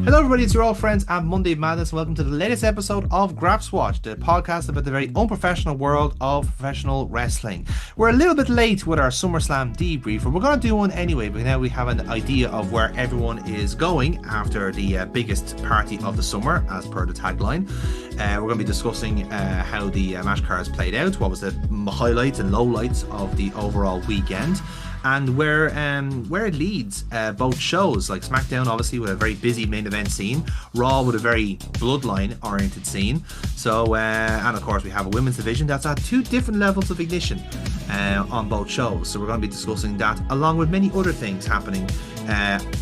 Hello, everybody. It's your old friends at Monday Madness, and welcome to the latest episode of GrapsWatch, the podcast about the very unprofessional world of professional wrestling. We're a little bit late with our Summerslam debrief, but we're going to do one anyway, because now we have an idea of where everyone is going after the biggest party of the summer, as per the tagline. We're going to be discussing how the match cards played out, what was the highlights and lowlights of the overall weekend, and where it leads both shows, like Smackdown obviously with a very busy main event scene, Raw with a very Bloodline oriented scene, so and of course we have a women's division that's at two different levels of ignition on both shows, so we're going to be discussing that along with many other things happening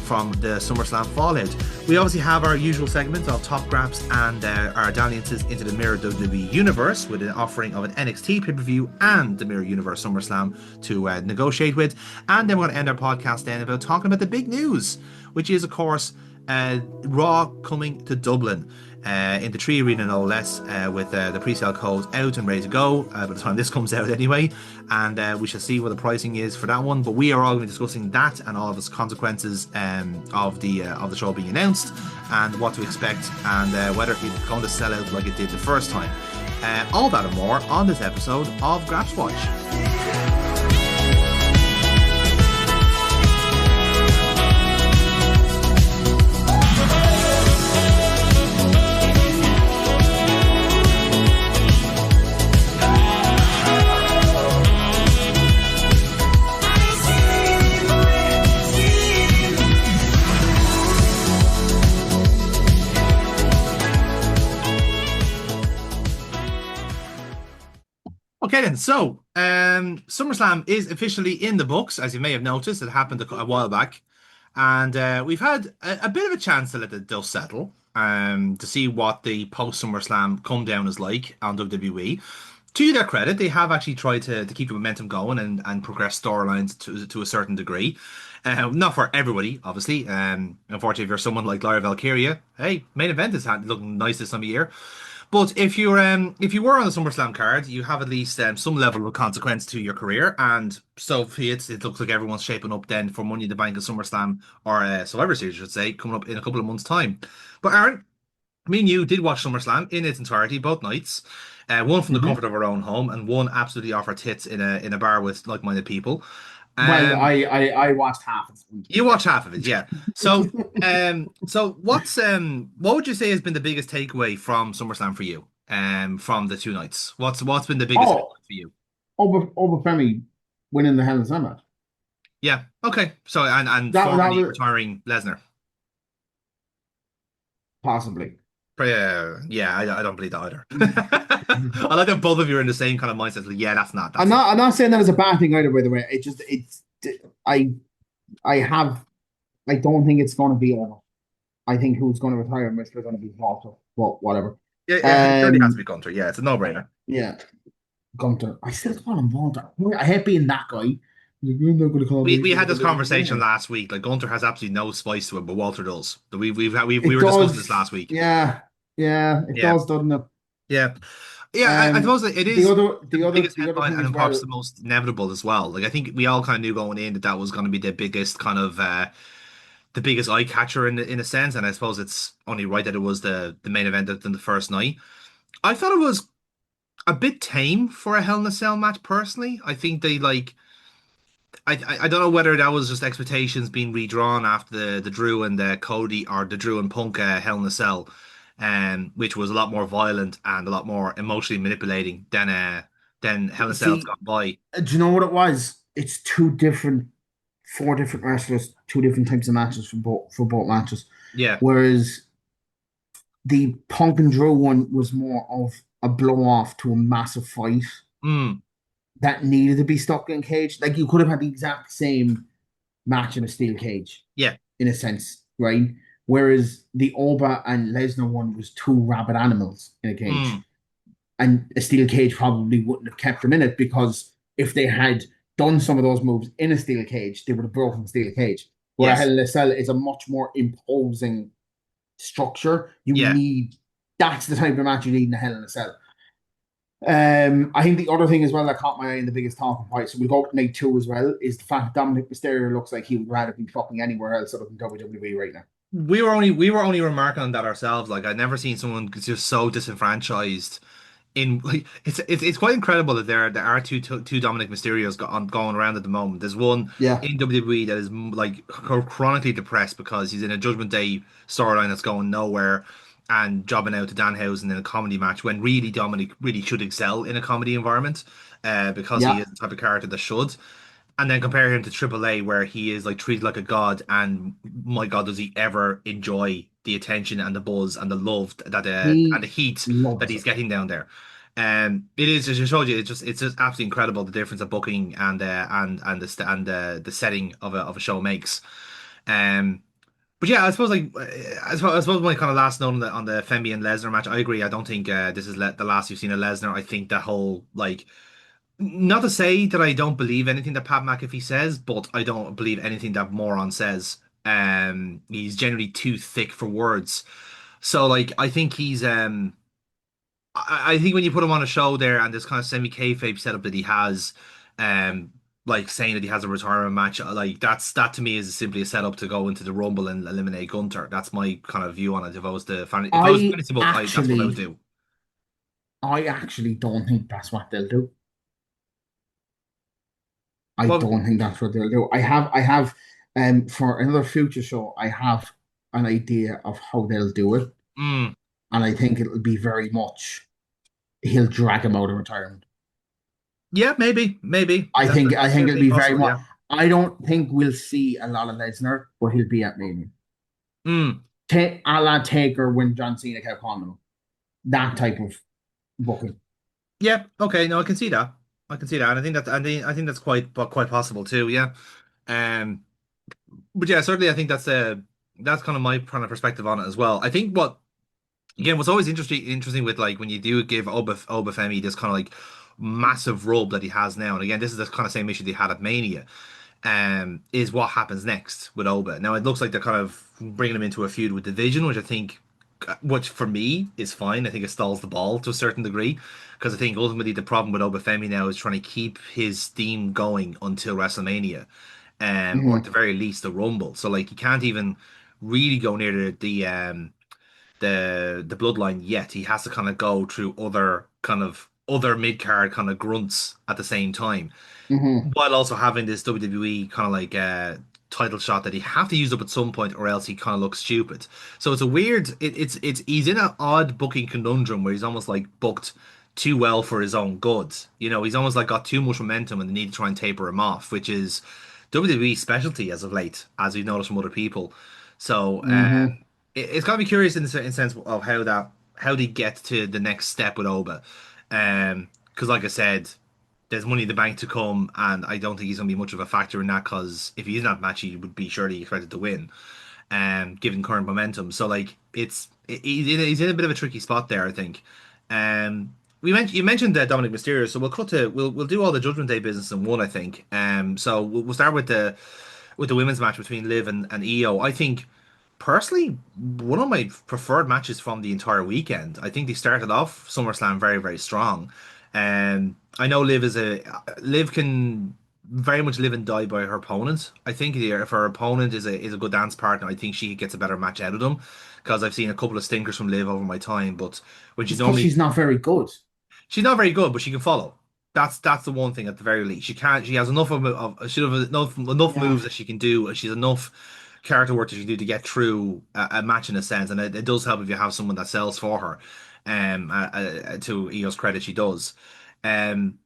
from the SummerSlam fallout. We obviously have our usual segments of TopGraps and our dalliances into the Mirror WWE Universe, with an offering of an NXT pay-per-view and the Mirror Universe SummerSlam to negotiate with. And then we're going to end our podcast then about talking about the big news, which is, of course, Raw coming to Dublin in the Tree Arena, no less, with the pre-sale codes out and ready to go by the time this comes out anyway, and we shall see what the pricing is for that one. But we are all going to be discussing that and all of its consequences of the show being announced, and what to expect, and whether it's going to sell out like it did the first time. All that and more on this episode of GrapsWatch. Okay then, so SummerSlam is officially in the books, as you may have noticed. It happened a while back, and we've had a bit of a chance to let the dust settle, to see what the post SummerSlam come down is like on WWE. To their credit, they have actually tried to keep the momentum going and progress storylines to a certain degree. Not for everybody, obviously. Unfortunately, if you're someone like Lyra Valkyria, hey, main event is looking nice this time of year. But if you were on the SummerSlam card, you have at least some level of consequence to your career, and so it looks like everyone's shaping up then for Money in the Bank and SummerSlam, or Survivor Series, I should say, coming up in a couple of months' time. But Aaron, me and you did watch SummerSlam in its entirety, both nights. One from the comfort of our own home, and one absolutely off our tits in a bar with like-minded people. Well, I watched half of it. You watch half of it, yeah. So, so what would you say has been the biggest takeaway from SummerSlam for you? From the two nights, what's been the biggest takeaway for you? Over Femi winning the Hell in a Cell match. Yeah. Okay. So and That formally was retiring Lesnar. possibly. Yeah, I don't believe that either. I like that both of you are in the same kind of mindset. Like, yeah, that's not. I'm not saying that was a bad thing either. By the way, I I don't think it's going to be over. I think who's going to retire is going to be Walter. But whatever. Yeah, it really has to be Gunter. Yeah, it's a no-brainer. Yeah, Gunter. I still call him Walter. I hate being that guy. We had this conversation last week. Like, Gunter has absolutely no spice to him, but Walter does. We were discussing this last week. Yeah, it does, doesn't it? Yeah. Yeah, I suppose it is the biggest headline, and perhaps the most inevitable as well. Like, I think we all kind of knew going in that was going to be the biggest kind of the biggest eye catcher in a sense, and I suppose it's only right that it was the main event than the first night. I thought it was a bit tame for a Hell in a Cell match, personally. I think they I don't know whether that was just expectations being redrawn after the Drew and Cody, or the Drew and Punk Hell in a Cell, which was a lot more violent and a lot more emotionally manipulating than Hell in a Cell's gone by. Do you know what it was? It's four different wrestlers, two different types of matches for both matches. Yeah. Whereas the Punk and Drew one was more of a blow off to a massive fight that needed to be stuck in a cage. Like, you could have had the exact same match in a steel cage. Yeah. In a sense, right? Whereas the Oba and Lesnar one was two rabid animals in a cage. And a steel cage probably wouldn't have kept them in it, because if they had done some of those moves in a steel cage, they would have broken the steel cage. Where Hell in a Cell is a much more imposing structure. That's the type of match you need in a Hell in a Cell. I think the other thing as well that caught my eye in the biggest talking point, so we'll go to night two as well, is the fact that Dominic Mysterio looks like he would rather be fucking anywhere else other than WWE right now. we were only remarking on that ourselves. Like I'd never seen someone just so disenfranchised in like it's quite incredible that there are two Dominic Mysterios going around at the moment. There's one Yeah, in WWE that is like chronically depressed because he's in a Judgment Day storyline that's going nowhere and jobbing out to Danhausen in a comedy match when really Dominic really should excel in a comedy environment because he yeah. is the type of character that should. And then compare him to AAA, where he is like treated like a god, and my God, does he ever enjoy the attention and the buzz and the love that and the He heat that loves he's it. getting down there. It is just, I showed you, it's just absolutely incredible the difference that booking and the setting of a show makes. Um, but yeah, I suppose like I suppose my kind of last note on the Femi and Lesnar match, I agree. I don't think this is the last you've seen of Lesnar. I think that whole like not to say that I don't believe anything that Pat McAfee says, but I don't believe anything that Moron says. He's generally too thick for words. So like I think I think when you put him on a show there and this kind of semi kayfabe setup that he has, um like saying that he has a retirement match, like that to me is simply a setup to go into the Rumble and eliminate Gunter. That's my kind of view on it. If I was I fantasy book, that's what I would actually, do. I actually don't think that's what they'll do. I Well, don't think that's what they'll do. For another future show, I have an idea of how they'll do it, mm, and I think it'll be very much he'll drag him out of retirement. yeah, maybe I think that's I think it'll certainly be very possible. much. Yeah. I don't think we'll see a lot of Lesnar, but he'll be at Mania. Mm. A la Taker when John Cena kept calling him. That type of booking. Yeah, okay, no, I can see that. I can see that. And I think that's quite possible too, yeah. Um but yeah, certainly I think that's kind of my kind of perspective on it as well. I think what's always interesting with like when you do give Obafemi this kind of like massive rub that he has now, and again, this is the kind of same issue they had at Mania, is what happens next with Oba. Now it looks like they're kind of bringing him into a feud with Division, which for me is fine. I think it stalls the ball to a certain degree because I think ultimately the problem with Obafemi now is trying to keep his steam going until WrestleMania, or at the Hmm. very least the Rumble. So like he can't even really go near the Bloodline yet. He has to kind of go through other mid card kind of grunts at the same time Hmm. while also having this WWE kind of like title shot that he have to use up at some point or else he kind of looks stupid. So it's a weird it's he's in an odd booking conundrum where he's almost like booked too well for his own good. You know, he's almost like got too much momentum and they need to try and taper him off, which is WWE specialty as of late, as we've noticed from other people. So Hmm. it's got to be curious in the sense of how they get to the next step with Oba. Because like I said, there's money in the bank to come, and I don't think he's going to be much of a factor in that. Because if he's in that match, he would be surely expected to win, given current momentum. So like he's in a bit of a tricky spot there, I think. You mentioned Dominic Mysterio, so we'll do all the Judgment Day business in one, I think. So we'll start with the women's match between Liv and Io. I think personally one of my preferred matches from the entire weekend. I think they started off SummerSlam very, very strong. I know Liv can very much live and die by her opponent. I think if her opponent is a good dance partner, I think she gets a better match out of them. Because I've seen a couple of stinkers from Liv over my time, but when It's because she's not very good. she's not very good, but she can follow. That's the one thing at the very least. She has enough she have enough Yeah. moves that she can do. She's enough character work that she can do to get through a match in a sense, and it does help if you have someone that sells for her. To Io's credit, she does. Um,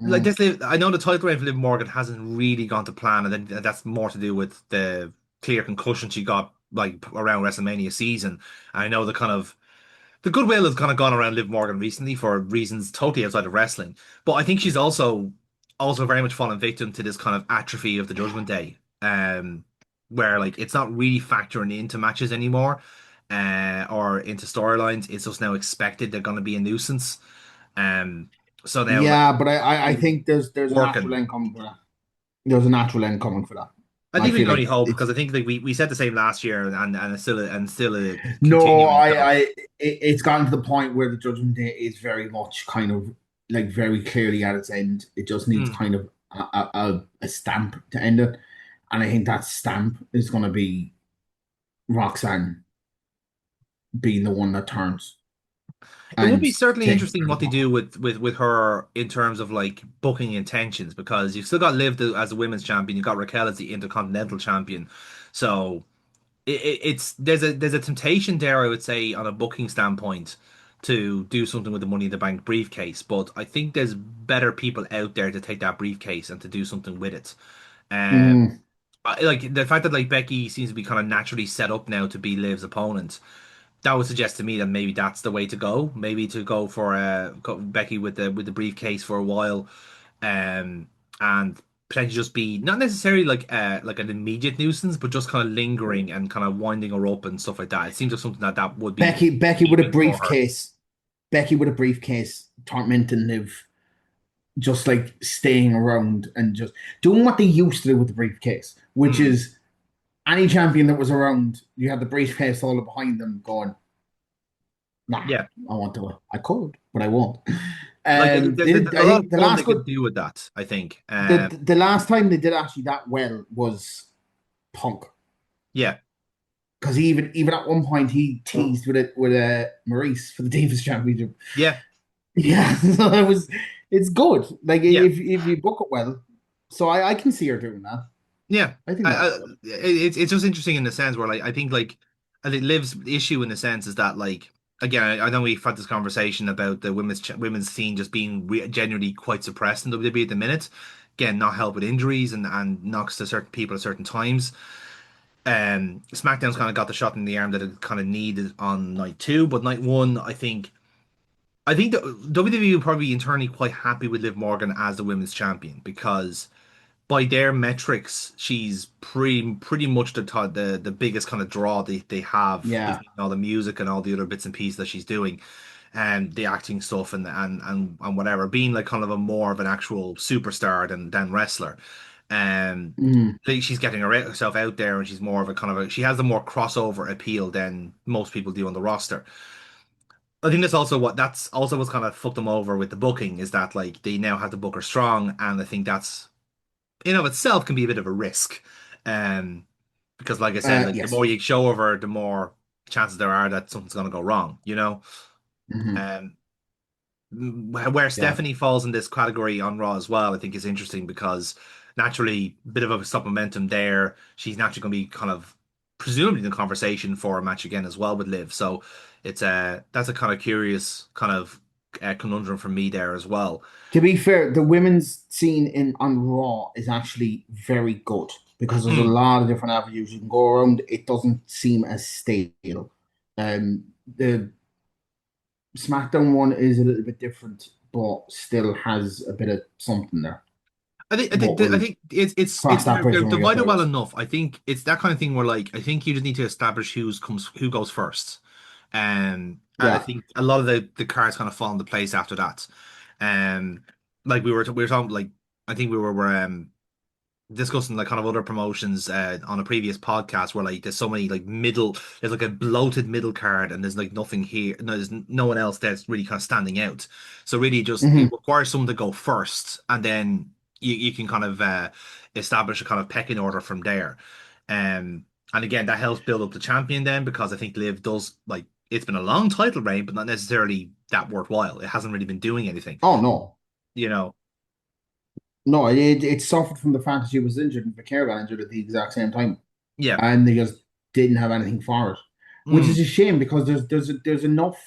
like Mm. this, I know the title reign for Liv Morgan hasn't really gone to plan, and then that's more to do with the clear concussion she got like around WrestleMania season. I know the goodwill has kind of gone around Liv Morgan recently for reasons totally outside of wrestling. But I think she's also very much fallen victim to this kind of atrophy of the Judgment Day, where like it's not really factoring into matches anymore, or into storylines. It's just now expected they're going to be a nuisance. Um, so now like Yeah, but I she's think there's a natural working. end coming for that. There's a natural end coming for that. I I think we feel can only like hope it's because I think like we said the same last year and it's still a no, continuing. So it's gotten to the point where the Judgment Day is very much kind of like very clearly at its end. It just needs mm, kind of a stamp to end it, and I think that stamp is going to be Roxanne being the one that turns It would and be certainly takes interesting her what they back. do with her in terms of like booking intentions because you've still got Liv as a women's champion, you've got Raquel as the intercontinental champion, so it's there's a temptation there, I would say, on a booking standpoint, to do something with the Money in the Bank briefcase. But I think there's better people out there to take that briefcase and to do something with it. Mm, Like the fact that like Becky seems to be kind of naturally set up now to be Liv's opponent, that would suggest to me that maybe that's the way to go. Maybe to go for Becky with the briefcase for a while, um, and potentially just be not necessarily like an immediate nuisance, but just kind of lingering and kind of winding her up and stuff like that. It seems like something that would be Becky with a keeping for her. briefcase. Becky with a briefcase, tormenting Liv, just like staying around and just doing what they used to do with the briefcase, which Hmm. is any champion that was around, you had the briefcase all behind them going, nah, Yeah, I want to. I could, but I won't. like there's I a lot of think the fun they last could good, do with that. I think. the last time they did actually that well was Punk, Yeah, because even at one point he teased with it with Maurice for the Davis Championship. yeah, Yeah, so it's good. Like yeah. if you book it well, so I can see her doing that. Yeah, I think that'd be good. it's just interesting in the sense where like I think Liv's issue in the sense is that like again I know we've had this conversation about the women's scene just being genuinely quite suppressed in WWE at the minute. Again, not help with injuries and knocks to certain people at certain times. SmackDown's kind of got the shot in the arm that it kind of needed on night two, but night one I think that WWE will probably be internally quite happy with Liv Morgan as the women's champion because by their metrics, she's pretty much the biggest kind of draw they have Yeah. between all the music and all the other bits and pieces that she's doing, and the acting stuff and whatever, being like kind of a more of an actual superstar than wrestler. And Mm. like she's getting herself out there, and she's more of a kind of she has the more crossover appeal than most people do on the roster. I think that's also what's kind of fucked them over with the booking is that like they now have to book her strong, and I think that's in of itself can be a bit of a risk. Um, because like I said, like the Yes. more you show of her, the more chances there are that something's gonna go wrong, you know? Hmm. Um, where Yeah. Stephanie falls in this category on Raw as well, I think is interesting because naturally, a bit of a stop momentum there. She's naturally going to be kind of presumably in the conversation for a match again as well with Liv. So it's that's a kind of curious kind of conundrum for me there as well. To be fair, the women's scene in on Raw is actually very good because there's a Mm, lot of different avenues you can go around. It doesn't seem as stale. The SmackDown one is a little bit different, but still has a bit of something there. But I we'll think it's cross that bridge they're when we get divided there. well enough. I think it's that kind of thing where like I think you just need to establish who goes first. And I Yeah. think a lot of the cards kind of fall into place after that. Um, like we were talking like I think we were discussing like kind of other promotions on a previous podcast where like there's so many like there's like a bloated middle card and there's like nothing here. No, there's no one else that's really kind of standing out. So really just it Hmm. requires someone to go first and then you can kind of establish a kind of pecking order from there. And again that helps build up the champion then because I think Liv does like it's been a long title reign, but not necessarily that worthwhile. It hasn't really been doing anything, Oh no. you know. No, it suffered from the fact that she was injured and Vaquer got injured at the exact same time. Yeah. And they just didn't have anything for it. Which is Mm. a shame because there's enough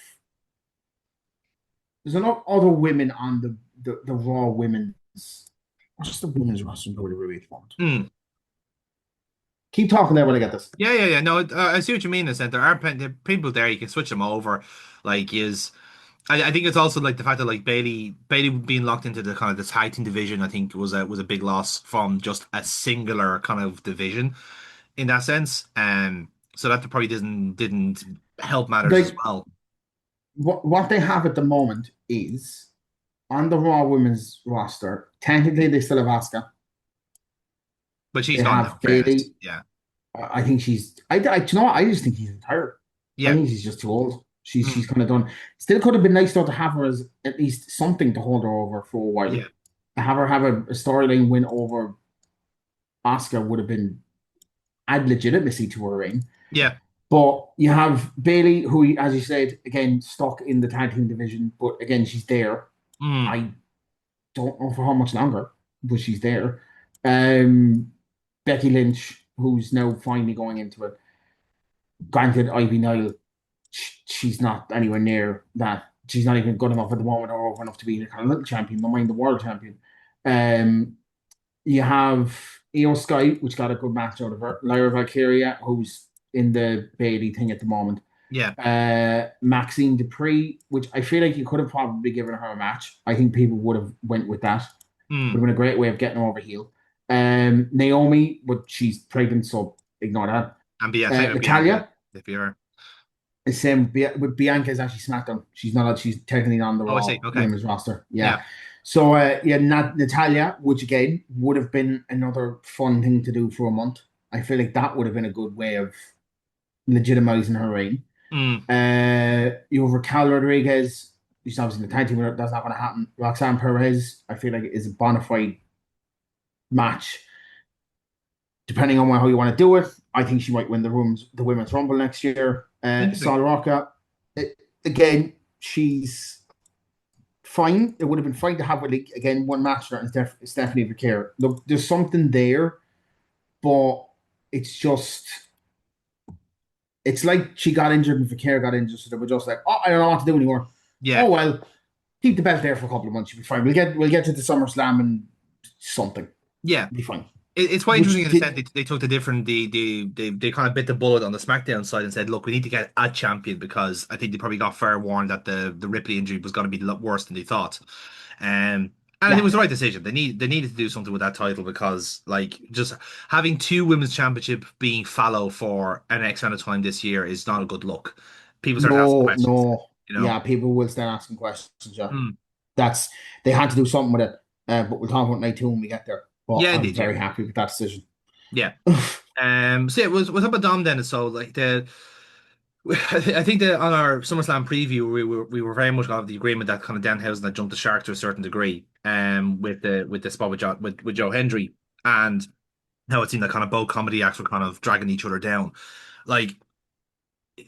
other women on the Raw women's what's just the women's wrestling WWE at the moment. Mm. Keep talking there when I get this. Yeah. No, I see what you mean. In a sense, there are people there. You can switch them over. Like, I think it's also like the fact that like Bailey being locked into the kind of the tag team division. I think was a big loss from just a singular kind of division in that sense. So that probably didn't help matters as Like well. what they have at the moment is on the Raw women's roster, technically they still have Asuka. But she's They gone now. have In fairness, Bailey. yeah, I think she's you know what? I just think he's retired. I yeah, think she's just too old. She's mm, kind of done. Still could have been nice though to have her as at least something to hold her over for a while. yeah, To have her have a storyline win over Oscar would have been add legitimacy to her reign. yeah. But you have Bailey, who, as you said, again, stuck in the tag team division, but again, she's there. Mm. I don't know for how much longer, but she's there. Um, Becky Lynch, who's now finally going into it. Granted, Ivy Nile, she's not anywhere near that. She's not even good enough at the moment or over enough to be the kind of little champion, no mind the world champion. Um, you have Io Sky, which got a good match out of her. Lyra Valkyria, who's in the Bailey thing at the moment. Yeah. Maxine Dupree, which I feel like you could have probably given her a match. I think people would have went with that. Would have Mm. been a great way of getting her over heel. Naomi, but she's pregnant, so ignore that. And same with Bianca, Natalia, if you're. the same with Bianca is actually SmackDown. She's not. She's technically on the Oh, I see. Raw Okay. women's roster. Yeah. Yeah. So Natalia, which again would have been another fun thing to do for a month. I feel like that would have been a good way of legitimizing her reign. Mm. You have Raquel Rodriguez. She's obviously in the tag team. That's not going to happen. Roxanne Perez, I feel like is a bona fide match. Depending on how you want to do it, I think she might win the women's rumble next year. Interesting. Sol Rocca, again, she's fine. It would have been fine to have like again one match and Stephanie Vaquer. Look, there's something there, but it's just it's like she got injured and Vaquer got injured, so they were just like, oh, I don't know what to do anymore. Yeah. Oh well, keep the belt there for a couple of months. You'll be fine. We'll get to the Summerslam and something. Yeah. Be fine. It's quite Which interesting in the sense they took the different they kind of bit the bullet on the SmackDown side and said, look, we need to get a champion because I think they probably got fair warned that the Ripley injury was going to be a lot worse than they thought. And it yeah, was the right decision. They needed to do something with that title because like just having two women's championship being fallow for an X amount of time this year is not a good look. People start asking questions, no, you know. yeah, people will start asking questions. Yeah, Mm. that's they had to do something with it. But we'll talk about night two when we get there. But Yeah, I'm indeed, yeah. very happy with that decision. Yeah. So yeah, what's up with Dom then? So like the I think that on our SummerSlam preview, we were very much of the agreement that kind of Danhausen had jumped the shark to a certain degree, with the spot with Joe Hendry, and how it seemed that kind of both comedy acts were kind of dragging each other down. Like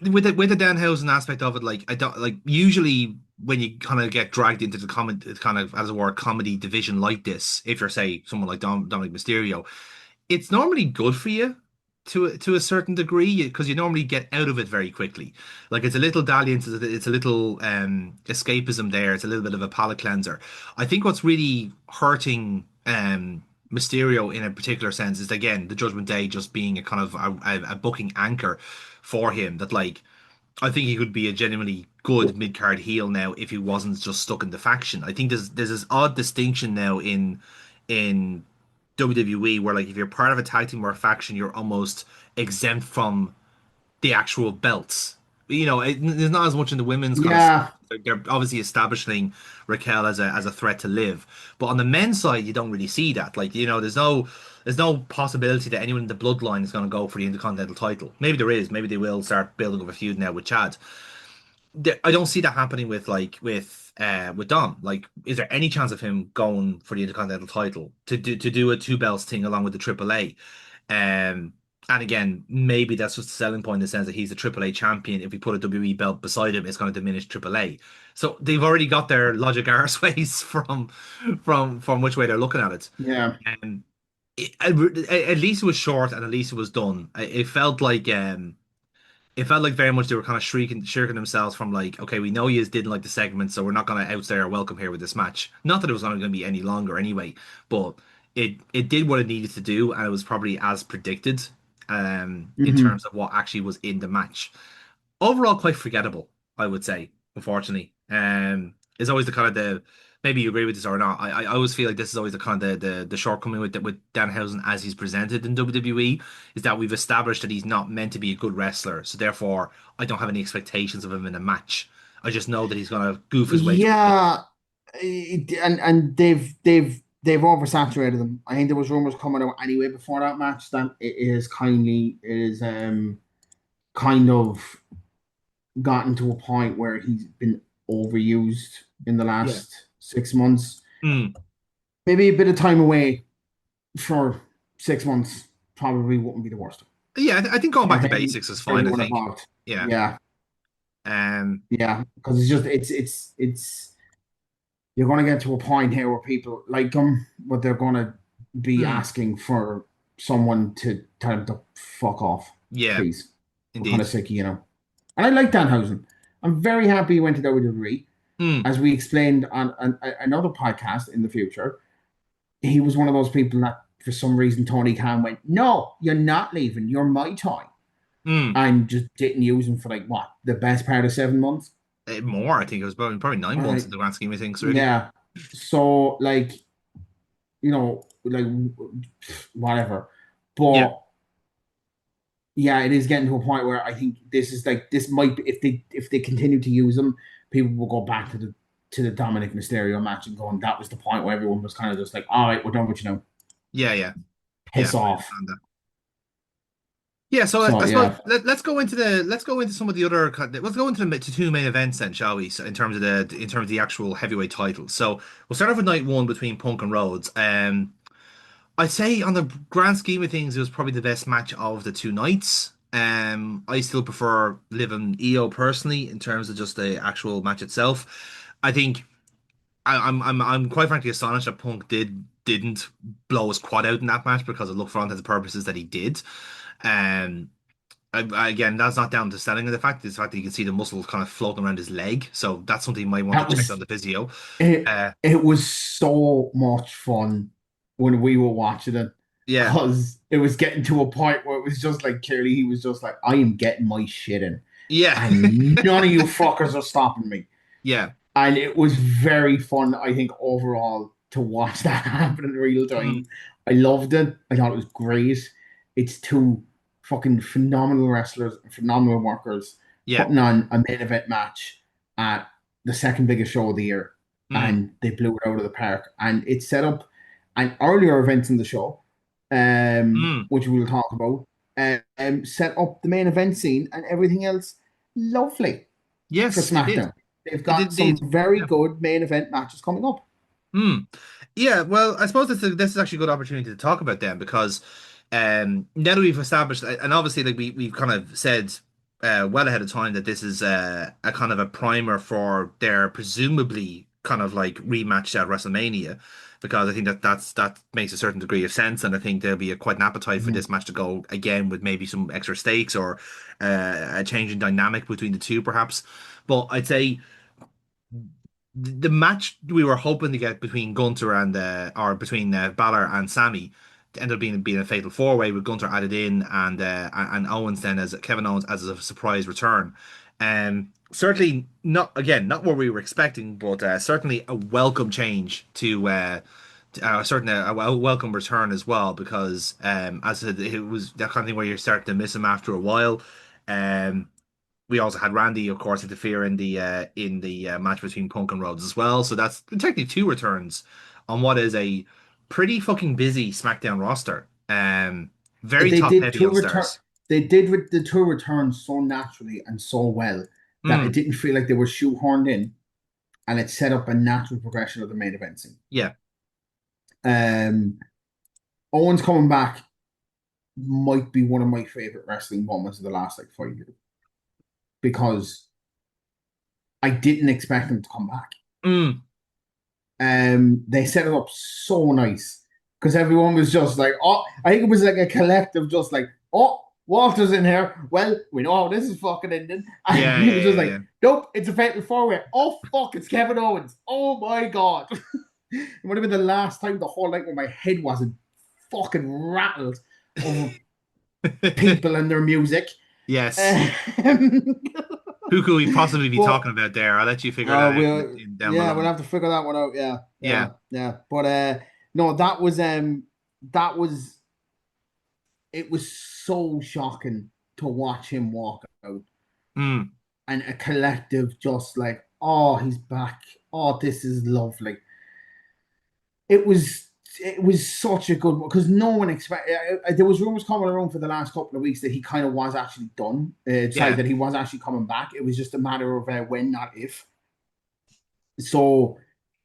with the Danhausen aspect of it, like I don't like usually when you kind of get dragged into the comment kind of as it were comedy division like this, if you're say someone like Dominic Mysterio, it's normally good for you to a certain degree because you normally get out of it very quickly. Like it's a little dalliance, it's a little escapism there. It's a little bit of a palate cleanser. I think what's really hurting Mysterio in a particular sense is again the Judgment Day just being a kind of a booking anchor for him. That like I think he could be a genuinely good mid card heel now if he wasn't just stuck in the faction. I think there's this odd distinction now in WWE where like if you're part of a tag team or a faction, you're almost exempt from the actual belts. There's not as much in the women's kind of side. Yeah, Like, they're obviously establishing Raquel as a threat to live, but on the men's side, you don't really see that. Like there's no possibility that anyone in the bloodline is going to go for the Intercontinental title. Maybe there is. Maybe they will start building up a feud now with Chad. I don't see that happening with Dom. Like, is there any chance of him going for the Intercontinental title to do a two belts thing along with the AAA? And again, maybe that's just a selling point in the sense that he's a AAA champion. If we put a WWE belt beside him, it's going to diminish AAA. So they've already got their logic arseways from which way they're looking at it. yeah, And at least it was short and at least it was done. It felt like very much they were kind of shirking themselves from like, okay, we know you didn't like the segment, so we're not going to outstay our welcome here with this match. Not that it was not going to be any longer anyway, but it did what it needed to do, and it was probably as predicted, in hmm terms of what actually was in the match. Overall, quite forgettable, I would say. Unfortunately, is always the kind of the maybe you agree with this or not. I always feel like this is always the kind of the shortcoming with Danhausen as he's presented in WWE is that we've established that he's not meant to be a good wrestler. So therefore, I don't have any expectations of him in a match. I just know that he's gonna goof his way through. yeah. And they've oversaturated them. I think there was rumors coming out anyway before that match that it is kind of gotten to a point where he's been overused in the Yeah. last 6 months. Mm, Maybe a bit of time away for 6 months probably wouldn't be the worst. Yeah, I think going for back to him, basics is for fine. I everyone think. involved. Yeah. Yeah, Um. yeah, because it's you're going to get to a point here where people like them, but they're going to be Hmm. asking for someone to tell them to fuck off, Yeah. please. We're kind Indeed. of sick, And I like Danhausen. I'm very happy he went to WWE. Hmm. As we explained on another podcast in the future, he was one of those people that, for some reason, Tony Khan went, "No, you're not leaving. You're my toy," Hmm. and just didn't use him for like what the best part of 7 months. More. I think it was probably 9 months in Right? the grand scheme of things, really. Yeah. So like like whatever. Yeah. But yeah, it is getting to a point where I think this might be, if they continue to use them, people will go back to the Dominic Mysterio match and going, that was the point where everyone was kind of just like, all right, we're done with you now. Yeah. Yeah. Yeah. Piss I off. understand that. Yeah, so So I suppose yeah, let's go into some of the other let's go into the two main events then, shall we? So in terms of the actual heavyweight titles. So we'll start off with night one between Punk and Rhodes. I'd say on the grand scheme of things, it was probably the best match of the two nights. I still prefer Liv and EO personally in terms of just the actual match itself. I think I'm quite frankly astonished that Punk didn't blow his quad out in that match because it looked for all intents and purposes that he did. Um, again, that's not down to selling of the fact. It's the fact that you can see the muscles kind of floating around his leg. So that's something you might want to that check on was the physio. it. Uh, It was so much fun when we were watching it yeah, because it was getting to a point where it was just like clearly he was just like, I am getting my shit in, yeah, and none of you fuckers are stopping me. yeah. And it was very fun, I think, overall to watch that happen in real Mm, time. I loved it. I thought it was great. It's two fucking phenomenal wrestlers, phenomenal workers, yeah. putting on a main event match at the second biggest show of the year, Mm, and they blew it out of the park. And it set up an earlier events in the show, mm. which we will talk about, set up the main event scene and everything else. Lovely for Yes, it did. SmackDown. They've It did got some indeed. very Yeah. good main event matches coming up. Mm. Yeah, well, I suppose this is actually a good opportunity to talk about them because now that we've established and obviously like we've kind of said well ahead of time that this is a kind of a primer for their presumably kind of like rematch at WrestleMania because I think that makes a certain degree of sense and I think there'll be quite an appetite for Mhm. this match to go again with maybe some extra stakes or a change in dynamic between the two perhaps. But I'd say the match we were hoping to get between Gunter and or between Balor and Sammy ended up being a fatal four way with Gunter added in and Owens then as Kevin Owens as a surprise return. Certainly not what we were expecting, but certainly a welcome change to a welcome return as well because as I said, it was that kind of thing where you're starting to miss him after a while. Um, we also had Randy, of course, interfere in the match between Punk and Rhodes as well. So that's technically two returns on what is a pretty fucking busy SmackDown roster. Very They top did heavy two on return. stars. They did with the two returns so naturally and so well that it Mm, didn't feel like they were shoehorned in, and it set up a natural progression of the main event scene. yeah, Um, Owens coming back might be one of my favorite wrestling moments of the last like 5 years because I didn't expect him to come back. mm, They set it up so nice because everyone was just like, oh, I think it was like a collective, just like, oh, Walter's in here. Well, we know how this is fucking ending. And yeah, he yeah, was just yeah, like, yeah, nope, it's a fatal four way. Oh, fuck, it's Kevin Owens. Oh my God. It would have been the last time the whole night when my head wasn't fucking rattled over yeah. people and their music. Yes. Um, Who could we possibly be but talking about there? I'll let you figure that out down yeah, we'll below. have to figure that one out. Yeah, Yeah. yeah. But no, that was it was so shocking to watch him walk out Mm, and a collective just like, oh, he's back. Oh, this is lovely. It was it was such a good one because no one expected. There was rumors coming around for the last couple of weeks that he kind of was actually done. Sorry, yeah. that he was actually coming back. It was just a matter of when, not if. So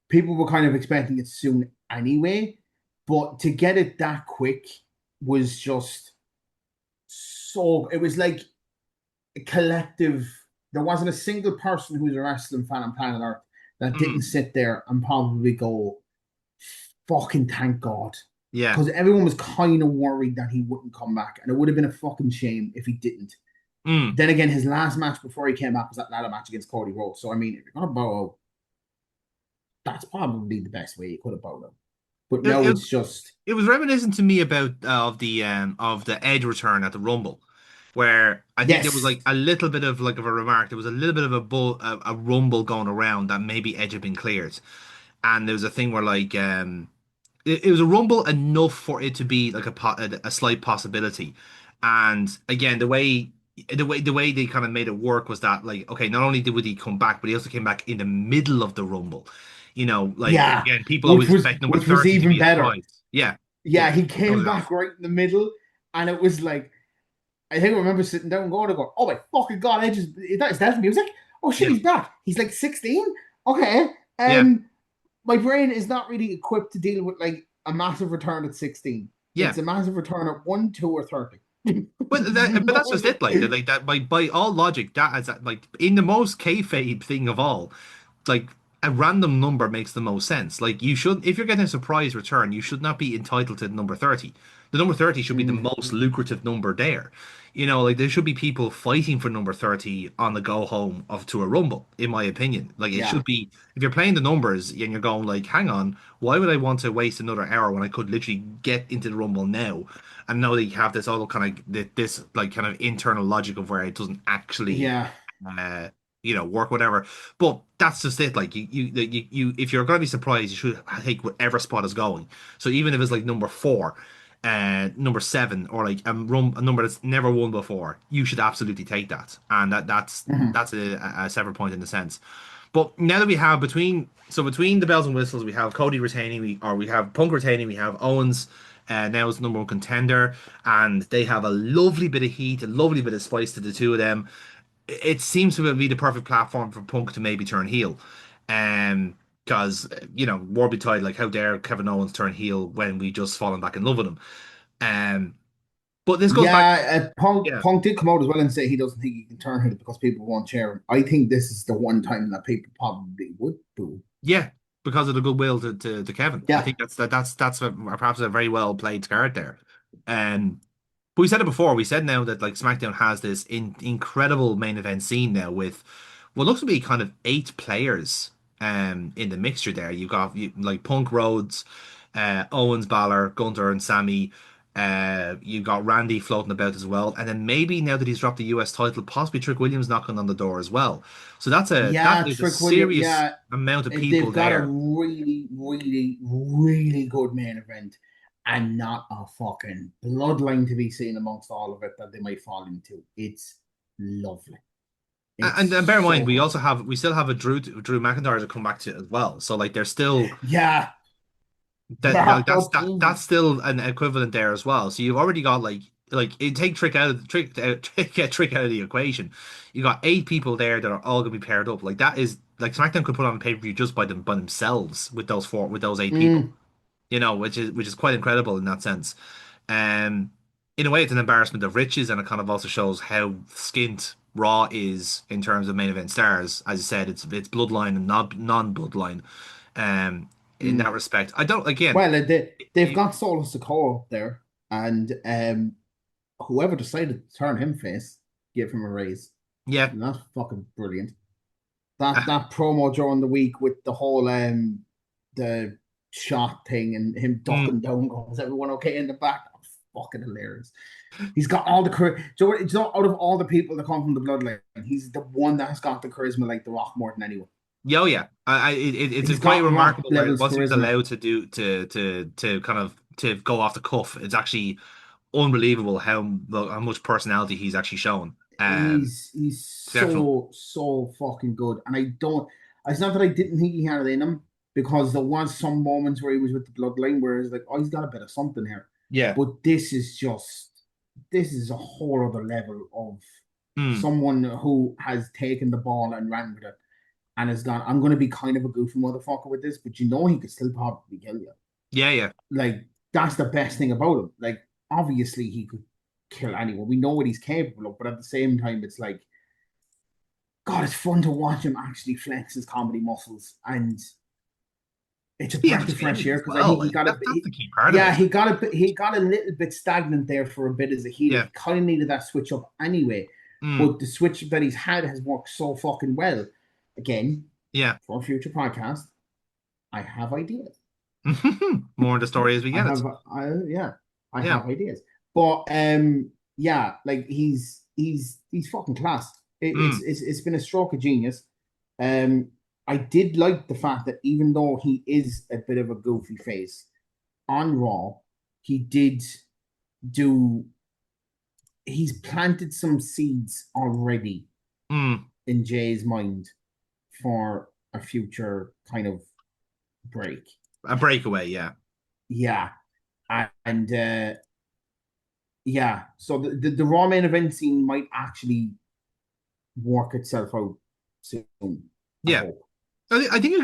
people were kind of expecting it soon anyway, but to get it that quick was just so it was like a collective. There wasn't a single person who's a wrestling fan on planet Earth that didn't Mm, sit there and probably go, "Fucking thank God," yeah. because everyone was kind of worried that he wouldn't come back, and it would have been a fucking shame if he didn't. Mm. Then again, his last match before he came back was that ladder match against Cody Rhodes. So I mean, if you're gonna bow out, that's probably the best way you could have bowed out. But It, no, it, it's just it was reminiscent to me about of the Edge return at the Rumble, where I think there was yes, like a little bit of a remark. There was a little bit of a rumble going around that maybe Edge had been cleared, and there was a thing where it was a rumble enough for it to be like a slight possibility. And again, the way they kind of made it work was that like okay, not only would he come back, but he also came back in the middle of the rumble. Like yeah, again, people always expect number which was 30 to even be a better. surprise. Yeah, Yeah, he throws came it off. back right in the middle, and it was like I think I remember sitting down and going, "Oh my fucking god, that is definitely." He was like, "Oh shit, Yeah, he's back. He's like 16. Okay." yeah, My brain is not really equipped to deal with like a massive return at 16. yeah. It's a massive return at 1, 2, or 30. But that's just it. Like that by all logic, that is like in the most kayfabe thing of all. Like a random number makes the most sense. Like you should, if you're getting a surprise return, you should not be entitled to the number 30. The number 30 should be the Mm, most lucrative number there. Like there should be people fighting for number 30 on the go home of to a rumble, in my opinion. Like it yeah, should be if you're playing the numbers and you're going like, hang on, why would I want to waste another hour when I could literally get into the rumble now and know that you have this all kind of this like kind of internal logic of where it doesn't actually yeah, uh work whatever. But that's just it. Like if you're gonna be surprised, you should take whatever spot is going. So even if it's like number four, number seven, or like a number that's never won before, you should absolutely take that. And that's mhm. that's a separate point in the sense. But now that we have between the bells and whistles, we have Cody retaining, we have Punk retaining, we have Owens. Now is the number one contender, and they have a lovely bit of heat, a lovely bit of spice to the two of them. It seems to be the perfect platform for Punk to maybe turn heel. Because Warby Tide, like how dare Kevin Owens turn heel when we just fallen back in love with him. Um, but this goes back, Yeah, yeah, Punk did come out as well and say he doesn't think he can turn heel because people won't cheer him. I think this is the one time that people probably would do. yeah, because of the goodwill to Kevin. I Yeah, think perhaps a very well played card there. Um, But we said it before. We said now that like SmackDown has this incredible main event scene now with what looks to be kind of 8 players in the mixture there. You've got like Punk, Rhodes, Owens, Balor, Gunther, and Sammy. You've got Randy floating about as well, and then maybe now that he's dropped the US title, possibly Trick Williams knocking on the door as well. So that yeah, is a Trick William. serious Yeah, amount of they've people got a there. really, really, really good main event and not a fucking bloodline to be seen amongst all of it that they might fall into. It's lovely. It's And bear in mind, so good. we still have a Drew McIntyre to come back to as well. So like, there's still Yeah, that yeah. like that's still an equivalent there as well. So you've already got take Trick out of get Trick out of the equation. You got 8 people there that are all gonna be paired up. Like that is like SmackDown could put on a pay-per-view just by themselves with those 8 people. Mm, Which is quite incredible in that sense. Um, in a way, it's an embarrassment of riches, and it kind of also shows how skint Raw is in terms of main event stars. As I said, it's bloodline and not non-bloodline. Um, in that mm. respect, I don't again. Well, they've got Solo Sikoa up there, and whoever decided to turn him face, give him a raise. Yeah, And that's fucking brilliant. That promo during the week with the whole the shot thing and him mm, ducking down, going, "Is everyone okay in the back?" That was fucking hilarious. He's got all the charisma. So it's not out of all the people that come from the bloodline, he's the one that has got the charisma like The Rock more than anyone. yeah, oh yeah. It's He's quite got Rock remarkable where levels once he was charisma. allowed to do to kind of to go off the cuff, it's actually unbelievable how much personality he's actually shown. He's Exceptional. so fucking good, and I don't. It's not that I didn't think he had it in him because there was some moments where he was with the bloodline where it's like, oh, he's got a bit of something here, Yeah. but this is a whole other level of Mm. someone who has taken the ball and ran with it and has gone. I'm going to be kind of a goofy motherfucker with this, but he could still probably kill you. Yeah, yeah. Like that's the best thing about him. Like obviously he could. kill anyone. We know what he's capable of, but at the same time, it's like, God, it's fun to watch him actually flex his comedy muscles, and it's a Be breath of fresh entertaining air as because I well. think he Like got that's the key part of yeah, it. he got a little bit stagnant there for a bit as a heel. Yeah. He kind of needed that switch up anyway, Mm. but the switch that he's had has worked so fucking well. Again, Yeah. for a future podcast, I have ideas. More in the story as we I get it. have, yeah, I Yeah. have ideas. But yeah, like he's fucking class. Mm. It's been a stroke of genius. Um, I did like the fact that even though he is a bit of a goofy face on Raw, he did do. He's planted some seeds already Mm. in Jay's mind for a future kind of break. A breakaway, yeah. Yeah, and yeah, so the Raw main event scene might actually work itself out soon. I Yeah. hope. I think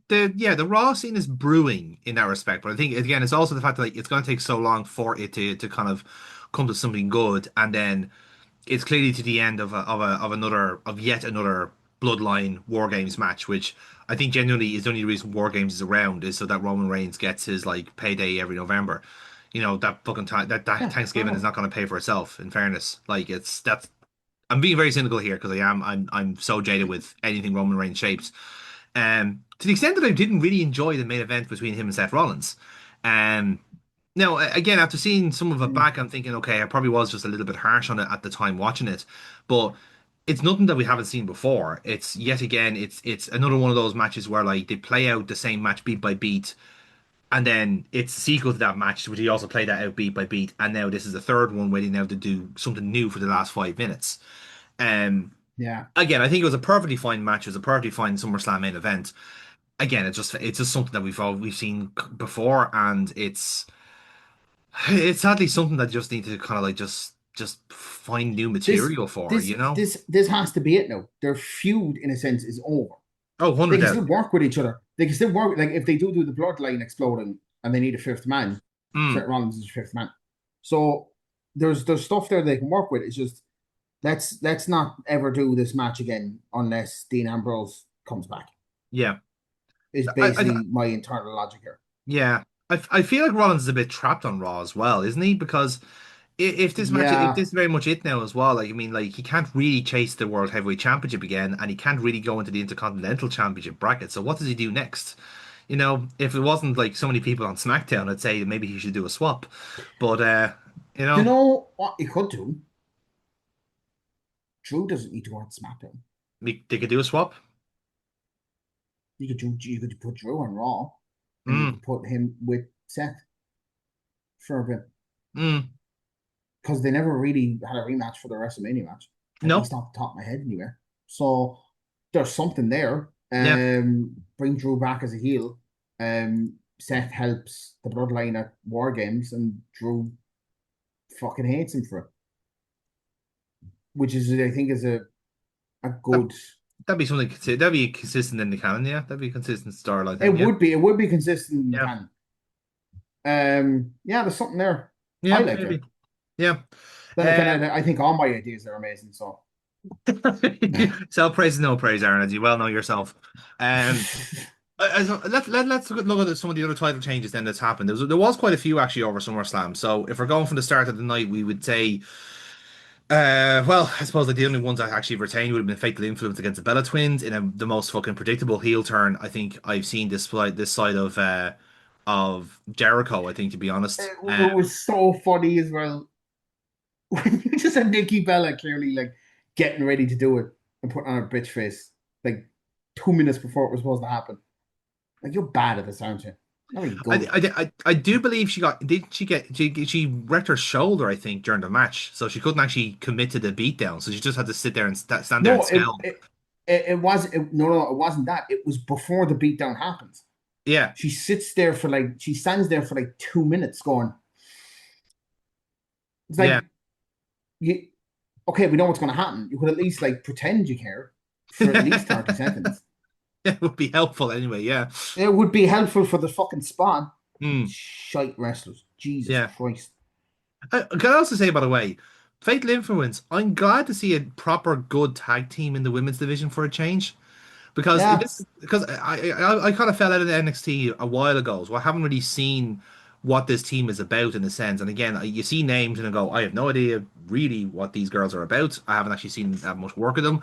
the Raw scene is brewing in that respect, but I think again it's also the fact that like, it's going to take so long for it to kind of come to something good, and then it's clearly to the end of yet another Bloodline War Games match, which I think genuinely is the only reason War Games is around is so that Roman Reigns gets his like payday every November. You know that fucking time that Yeah, Thanksgiving is bravo. not going to pay for itself. In fairness, like that's I'm being very cynical here because I'm so jaded with anything Roman Reigns shapes. To the extent that I didn't really enjoy the main event between him and Seth Rollins. Um, now again, after seeing some of it Mm, back, I'm thinking, okay, I probably was just a little bit harsh on it at the time watching it, but it's nothing that we haven't seen before. It's yet again, it's another one of those matches where like they play out the same match beat by beat, and then it's a sequel to that match, which he also played that out beat by beat, and now this is the third one waiting now to do something new for the last 5 minutes. Um, yeah. Again, I think it was a perfectly fine match. It was a perfectly fine SummerSlam main event. Again, it's just something that we've seen before, and it's sadly something that you just need to kind of like just find new This material for, you know? this has to be it now. Their feud, in a sense, is over. Oh, They 100 can out. still work with each other. They can still work. Like if they do the bloodline exploding and they need a fifth man, Mm, Seth Rollins is a fifth man. So there's stuff there they can work with. It's just let's not ever do this match again unless Dean Ambrose comes back. yeah. Is I basically my internal logic here. yeah. I feel like Rollins is a bit trapped on Raw as well, isn't he? Because if this match, if Yeah, this is very much it now as well, like I mean, like he can't really chase the World Heavyweight Championship again, and he can't really go into the Intercontinental Championship bracket. So what does he do next? You know, if it wasn't like so many people on SmackDown, I'd say maybe he should do a swap. But you do you know, know what he could do? Drew doesn't need to go on SmackDown. they could do a swap. You could put Drew on Raw, and you Mm, could put him with Seth for a bit mm, because they never really had a rematch for the WrestleMania match, at no, least off the top of my head, anyway. So there's something there. yeah. Bring Drew back as a heel. Seth helps the Bloodline at War Games, and Drew fucking hates him for it, which is I think is a That, good. that'd be something. That'd be consistent in the canon. Yeah, that'd be a consistent storyline It thing. Yeah, would be consistent in the yeah, canon. Yeah, there's something there. I yeah, like maybe. it. Yeah. Then again, Um, I think all my ideas are amazing. So Self praise is no praise, Aaron, as you well know yourself. Um, let's look at some of the other title changes then that's happened. There was quite a few actually over SummerSlam. So if we're going from the start of the night, we would say, well, I suppose like the only ones that actually retained would have been Fatal Influence against the Bella Twins in the most fucking predictable heel turn I think I've seen this side of Jericho. I think to be honest. it was so funny as well when you just had Nikki Bella clearly like getting ready to do it and putting on a bitch face like 2 minutes before it was supposed to happen. Like you're bad at this, aren't you? Not really good. I do believe she wrecked her shoulder I think during the match so she couldn't actually commit to the beatdown so she just had to sit there and stand there and No, scowl. no, no, it wasn't that. It was before the beatdown happens. Yeah, She stands there for like 2 minutes going. It's yeah. like you okay, we know what's going to happen. You could at least like pretend you care for at least 30 seconds. It would be helpful anyway. Yeah. It would be helpful for the fucking spot. Mm, Shite wrestlers. Jesus yeah. Christ. Can I also say, by the way, Fatal Influence, I'm glad to see a proper good tag team in the women's division for a change. Yeah. Because I kind of fell out of the NXT a while ago, so I haven't really seen what this team is about in a sense. And again, you see names and I go, I have no idea really what these girls are about. I haven't actually seen that much work of them.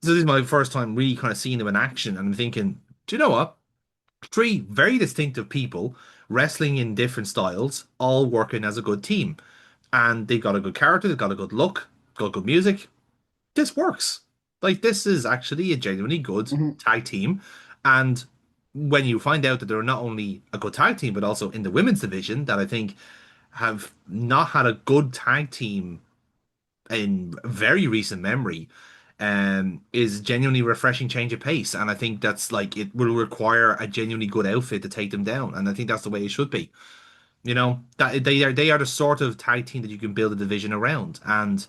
So this is my first time really kind of seeing them in action, and I'm thinking, do you know what? Three very distinctive people wrestling in different styles, all working as a good team. And they've got a good character, they've got a good look, got good music. This works. Like, this is actually a genuinely good Mhm. tag team. And when you find out that they're not only a good tag team, but also in the women's division, that I think have not had a good tag team in very recent memory, is genuinely refreshing change of pace. And I think that's like it will require a genuinely good outfit to take them down. And I think that's the way it should be. You know, that they are the sort of tag team that you can build a division around. And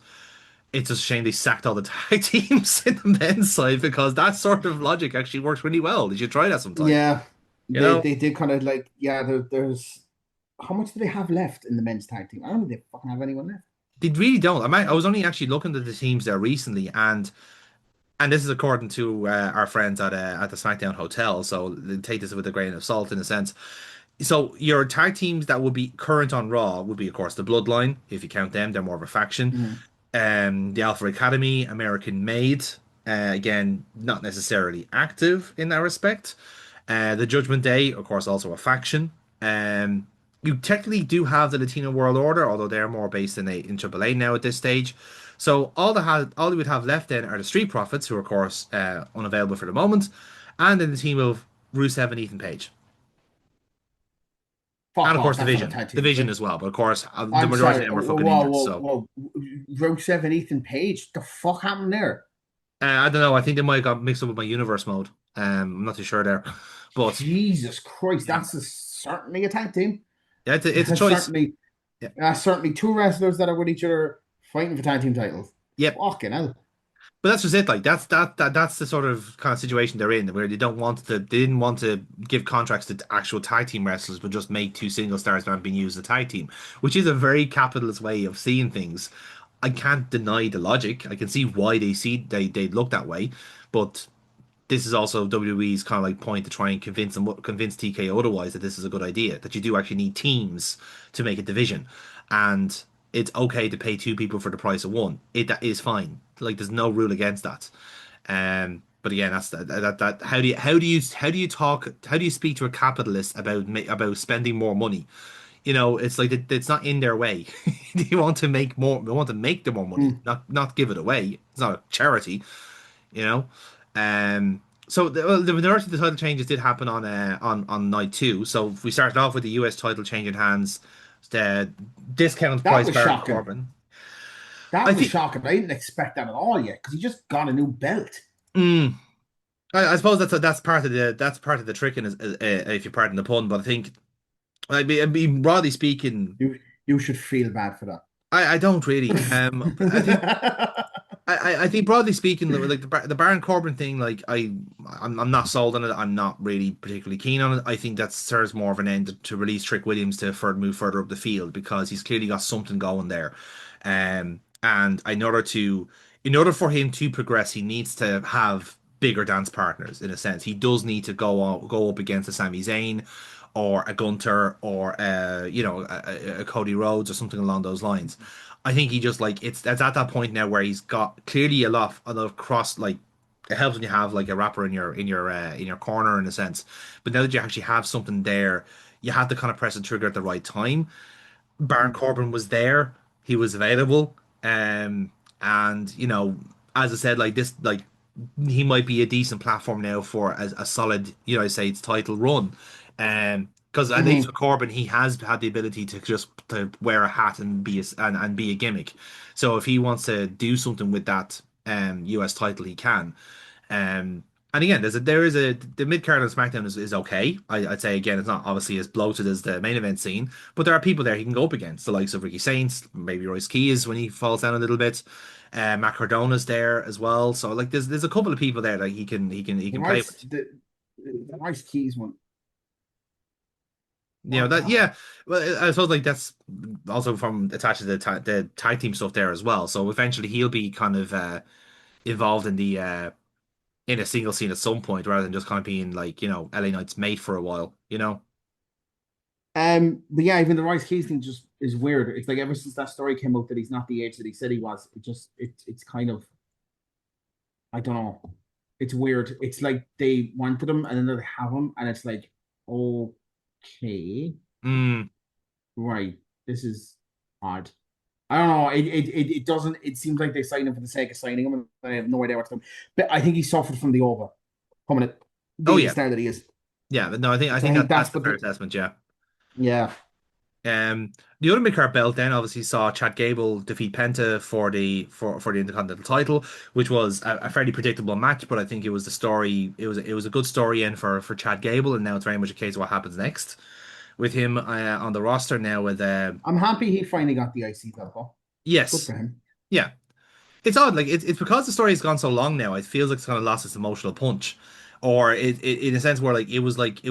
it's a shame they sacked all the tag teams in the men's side because that sort of logic actually works really well. You should try that sometime. Yeah. You They know, they did kind of like, yeah, there's how much do they have left in the men's tag team? I don't think they fucking have anyone left. they really don't. I was only actually looking at the teams there recently, and this is according to our friends at the Smackdown Hotel. So they take this with a grain of salt in a sense. So your tag teams that would be current on Raw would be, of course, the Bloodline. If you count them, they're more of a faction. Mhm. The Alpha Academy, American Made, again, not necessarily active in that respect. The Judgment Day, of course, also a faction. You technically do have the Latino World Order, although they're more based in AAA now at this stage. So all they would have left then are the Street Profits, who are of course unavailable for the moment, and then the team of Rusev and Ethan Page, and Fuck of course off, that's not a tag team, is Division it? as well. But of course, the I'm majority sorry. of them were Whoa, fucking whoa, injured. whoa, So whoa. Row 7, Ethan Page. The fuck happened there? I don't know. I think they might have got mixed up with my universe mode. I'm not too sure there, but Jesus Christ, yeah, certainly a tag team. yeah, it's a That's choice. certainly Yeah. certainly two wrestlers that are with each other fighting for tag team titles. Yep. Fucking hell. But that's just it. Like that's the sort of kind of situation they're in, where they didn't want to give contracts to actual tag team wrestlers, but just make two single stars that being used as a tag team, which is a very capitalist way of seeing things. I can't deny the logic. I can see why they look that way, but this is also WWE's kind of like point to try and convince TKO otherwise that this is a good idea, that you do actually need teams to make a division, and it's okay to pay two people for the price of one. That is fine. Like, there's no rule against that. But again, that's that. How do you talk? How do you speak to a capitalist about spending more money? You know, it's like it's not in their way. You want to make more. They want to make them more money, Mm. not give it away. It's not a charity, you know. So the majority of the title changes did happen on night two. So if we started off with the US title changing hands, the discount That price was Baron shocking. Corbin. I That was think shocking. I didn't expect that at all yet because he just got a new belt. mm, I suppose that's part of the trick, in if you pardon the pun. But I think I mean broadly speaking, You should feel bad for I don't really. I think that. I think broadly speaking, like the Baron Corbin thing, like I'm not sold on it. I'm not really particularly keen on it. I think that serves more of an end to release Trick Williams to move further up the field, because he's clearly got something going there. And in order for him to progress, he needs to have bigger dance partners. In a sense, he does need to go up against a Sami Zayn, or a Gunter, or a Cody Rhodes, or something along those lines. I think he just like it's at that point now where he's got clearly a lot of cross, like it helps when you have like a rapper in your corner in a sense. But now that you actually have something there, you have to kind of press the trigger at the right time. Baron Corbin was there, he was available, and as I said, like this, like he might be a decent platform now for a solid United States title run. Because at least Mhm. with Corbin, he has had the ability to just to wear a hat and and be a gimmick. So if he wants to do something with that US title, he can. Um, and again, the mid card on SmackDown is okay. I'd say again, it's not obviously as bloated as the main event scene, but there are people there he can go up against, the likes of Ricky Saints, maybe Royce Keys when he falls down a little bit. Matt Cardona's there as well, so like there's a couple of people there that he The can play Rice with. the Rice Keys one. You know that, yeah. Well, I suppose like that's also from attached to the tag team stuff there as well. So eventually he'll be kind of involved in the in a single scene at some point, rather than just kind of being like LA Knight's mate for a while. But yeah, even the Rice Keys thing just is weird. It's like ever since that story came out that he's not the age that he said he was, it's kind of, I don't know. It's weird. It's like they wanted him and then they have him, and it's like, okay, Mm, right, this is odd. I don't know. It doesn't. It seems like they signed him for the sake of signing him, and I have no idea what's done. But I think he suffered from the over coming at oh being the yeah, star that he is. yeah. But no, I So I think think that's that's the what fair the assessment. Yeah. yeah. The other mid-card belt then obviously saw Chad Gable defeat Penta for the Intercontinental title, which was a fairly predictable match, but I think it was the story. It was a good story end for Chad Gable, and now it's very much a case of what happens next with him on the roster now. With I'm happy he finally got the IC belt, though. Good yes, for him. yeah, it's odd. Like it's because the story has gone so long now. It feels like it's kind of lost its emotional punch, or it in a sense where like it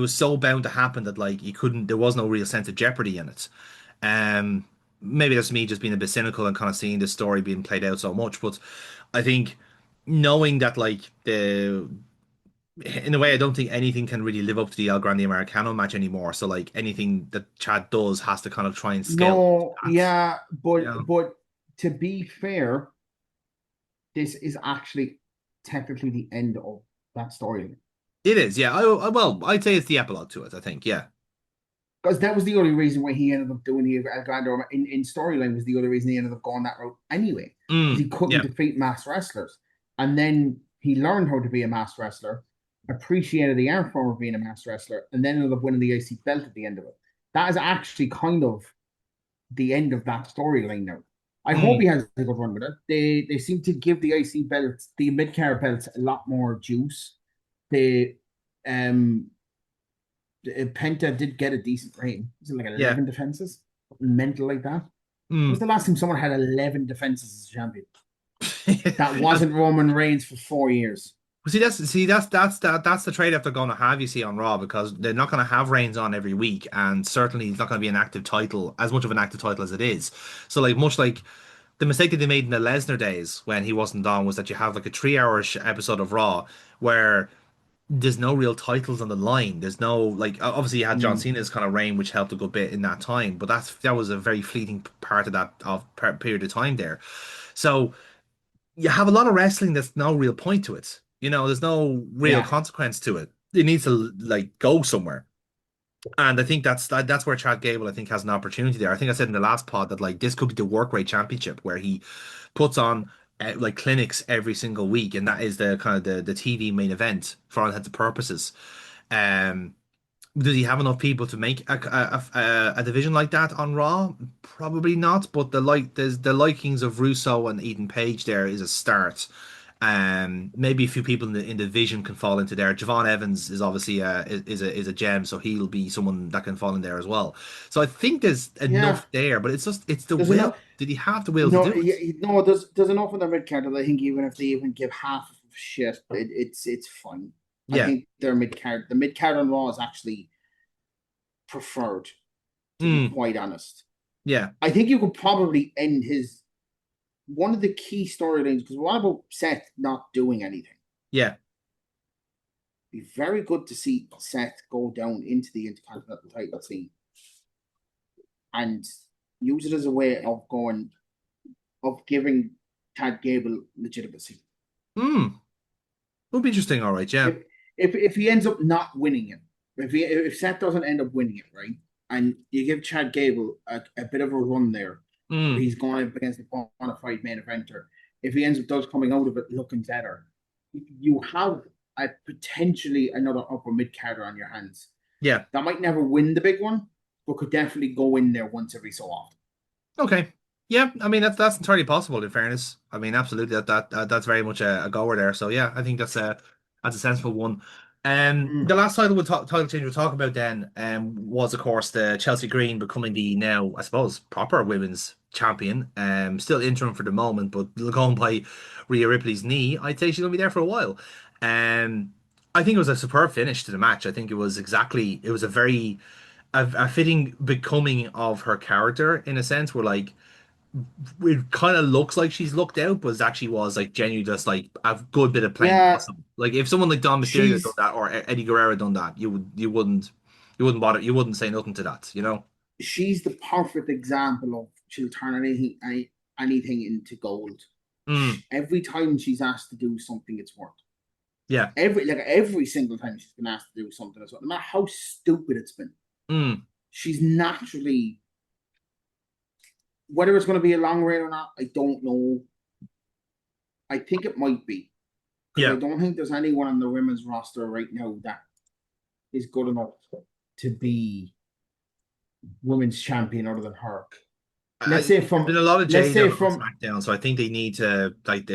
was so bound to happen that like you couldn't. There was no real sense of jeopardy in it. Um, Maybe that's me just being a bit cynical and kind of seeing this story being played out so much. But I think knowing that like the in a way, I don't think anything can really live up to the El Grande Americano match anymore. So like anything that Chad does has to kind of try and scale No, that. yeah, You but know? to be fair, this is actually technically the end of that story. It is, yeah. Well, I'd say it's the epilogue to it. I think, yeah. Because that was the only reason why he ended up doing the El Grande in storyline was the other reason he ended up going that route anyway. Because he couldn't Yeah. defeat mass wrestlers. And then he learned how to be a mass wrestler, appreciated the art form of being a mass wrestler, and then ended up winning the IC belt at the end of it. That is actually kind of the end of that storyline now. I hope he Mm, has a good run with it. They seem to give the IC belts, the mid card belts, a lot more juice. They um Penta did get a decent reign. Was it like yeah. 11 defenses? Mental like that. When was Mm. the last time someone had 11 defenses as a champion? That That's wasn't Roman Reigns for 4 years. that's the trade-off they're going to have, you see, on Raw, because they're not going to have Reigns on every week, and certainly it's not going to be an active title, as much of an active title as it is. So like much like the mistake that they made in the Lesnar days when he wasn't on was that you have like a 3 hour episode of Raw where there's no real titles on the line. There's no like obviously you had John Mm, Cena's kind of reign, which helped a good bit in that time, but that was a very fleeting part of period of time there. So you have a lot of wrestling that's no real point to it. There's no real yeah, consequence to it. It needs to like go somewhere. And I think that's where Chad Gable I think has an opportunity there. I think I said in the last pod that like this could be the work rate championship where he puts on like clinics every single week, and that is the kind of the TV main event for all intents and purposes. Um, does he have enough people to make a division like that on Raw? Probably not. But there's the likings of Russo and Eden Page there is a start. Maybe a few people in the division can fall into there. Javon Evans is obviously is a gem, so he'll be someone that can fall in there as well. So I think there's yeah. enough there, but it's the There's will. enough. Did he have the will to No, do it? yeah, no. There's enough in the mid card that I think even if they even give half of shit, it's fine. I Yeah. think their mid card, the mid card on Raw is actually preferred, to be Mm, quite honest. yeah. I think you could probably end his one of the key storylines because what about Seth not doing anything? Yeah. It'd be very good to see Seth go down into the Intercontinental title scene and use it as a way of giving Chad Gable legitimacy. Mm. Would be interesting. All right. Yeah. If if he ends up not winning it, if Seth doesn't end up winning it, right, and you give Chad Gable a bit of a run there, where Mm. he's going up against a bona fide main eventer. If he ends up does coming out of it looking better, you have potentially another upper mid carder on your hands Yeah. that might never win the big one, but could definitely go in there once every so often. Okay. Yeah, I mean that's entirely possible in fairness. I mean, absolutely that's very much a goer there. So yeah, I think that's a sensible one. The Mm. last title change we'll talk about then was of course the Chelsea Green becoming the now I suppose proper women's champion. Still interim for the moment, but going by Rhea Ripley's knee, I'd say she's gonna be there for a while. Um, I think it was a superb finish to the match. I think it was a very a fitting becoming of her character in a sense, where like it kind of looks like she's looked out, but it actually was like genuinely just like a good bit of playing Yeah, awesome. Like if someone like Dom Mysterio done she's that or Eddie Guerrero done that, you wouldn't bother, you wouldn't say nothing to that, you know? she's the perfect example of she'll turn anything into gold. Mm, Every time she's asked to do something, it's worked. yeah. Every single time she's been asked to do something, no matter how stupid it's been, Mm, she's naturally, whether it's going to be a long reign or not, I don't know. I think it might be because I yeah. don't think there's anyone on the women's roster right now that is good enough to be women's champion other than her. Let's say There's from been a lot of let's jade on say from SmackDown, so I think they need to like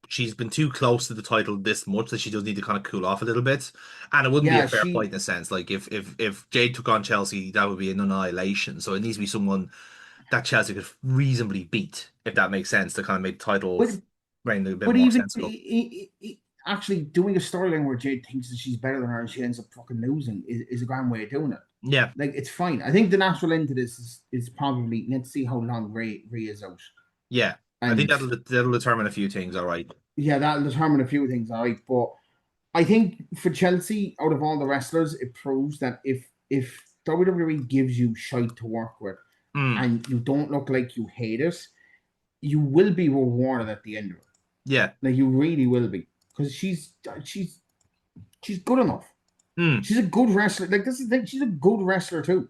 she's been too close to the title this much that she does need to kind of cool off a little bit. And it wouldn't be a yeah, fair fight she in a sense. Like if Jade took on Chelsea, that would be an annihilation. So it needs to be someone that Chelsea could reasonably beat, if that makes sense, to kind of make the title but reign a bit but more even sensible. actually doing a storyline where Jade thinks that she's better than her and she ends up fucking losing is a grand way of doing it. Yeah, Like it's fine. I think the natural end to this is probably let's see how long Ray is out. yeah. I think And that'll determine a few things, all right. yeah, that'll determine a few things, all right. But I think for Chelsea, out of all the wrestlers, it proves that if WWE gives you shite to work with Mm, and you don't look like you hate it, you will be rewarded at the end of it. yeah. Like you really will be. Because she's good enough. Mm, She's a good wrestler. Like this is the thing, she's a good wrestler too.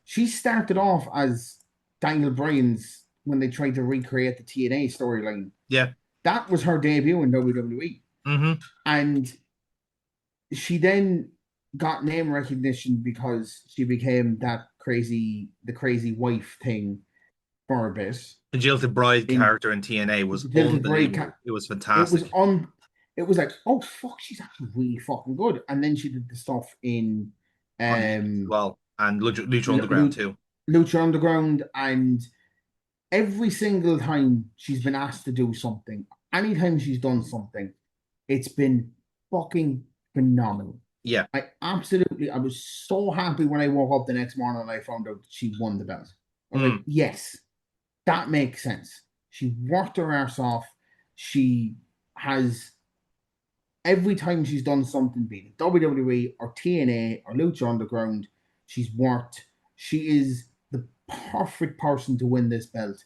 She started off as Daniel Bryan's when they tried to recreate the TNA storyline. yeah. That was her debut in WWE. Mm-hmm. And she then got name recognition because she became the crazy wife thing for a bit. The Jilted Bride In character in TNA was Jilted Bride, unbelievable. It was it was fantastic. on. It was like, oh fuck, she's actually really fucking good. And then she did the stuff in On the Indies as um well, and Lucha Underground too. Lucha Underground, and every single time she's been asked to do something, anytime she's done something, it's been fucking phenomenal. Yeah. I was so happy when I woke up the next morning and I found out that she won the belt. I was like, Mm, yes, that makes sense. She worked her ass off. She has, every time she's done something, be it WWE or TNA or Lucha Underground, she's worked. She is the perfect person to win this belt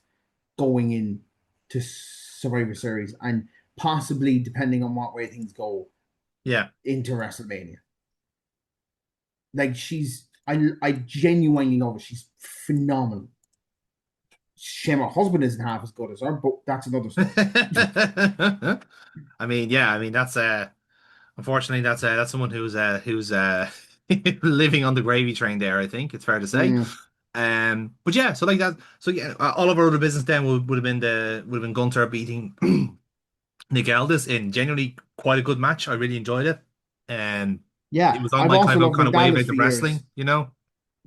going in to Survivor Series and possibly, depending on what way things go, yeah. into WrestleMania. Like I genuinely love her. She's phenomenal. Shame her husband isn't half as good as her, but that's another story. I mean, yeah, I mean that's unfortunately that's someone who's living on the gravy train there, I think it's fair to say. Mm. But yeah, so like that, so yeah, all of our other business then would have been Gunter beating Nick Aldis in genuinely quite a good match. I really enjoyed it. Um, it Yeah, was on I've my also kind of loved Nick Aldis wavelength for of years. wrestling, you know?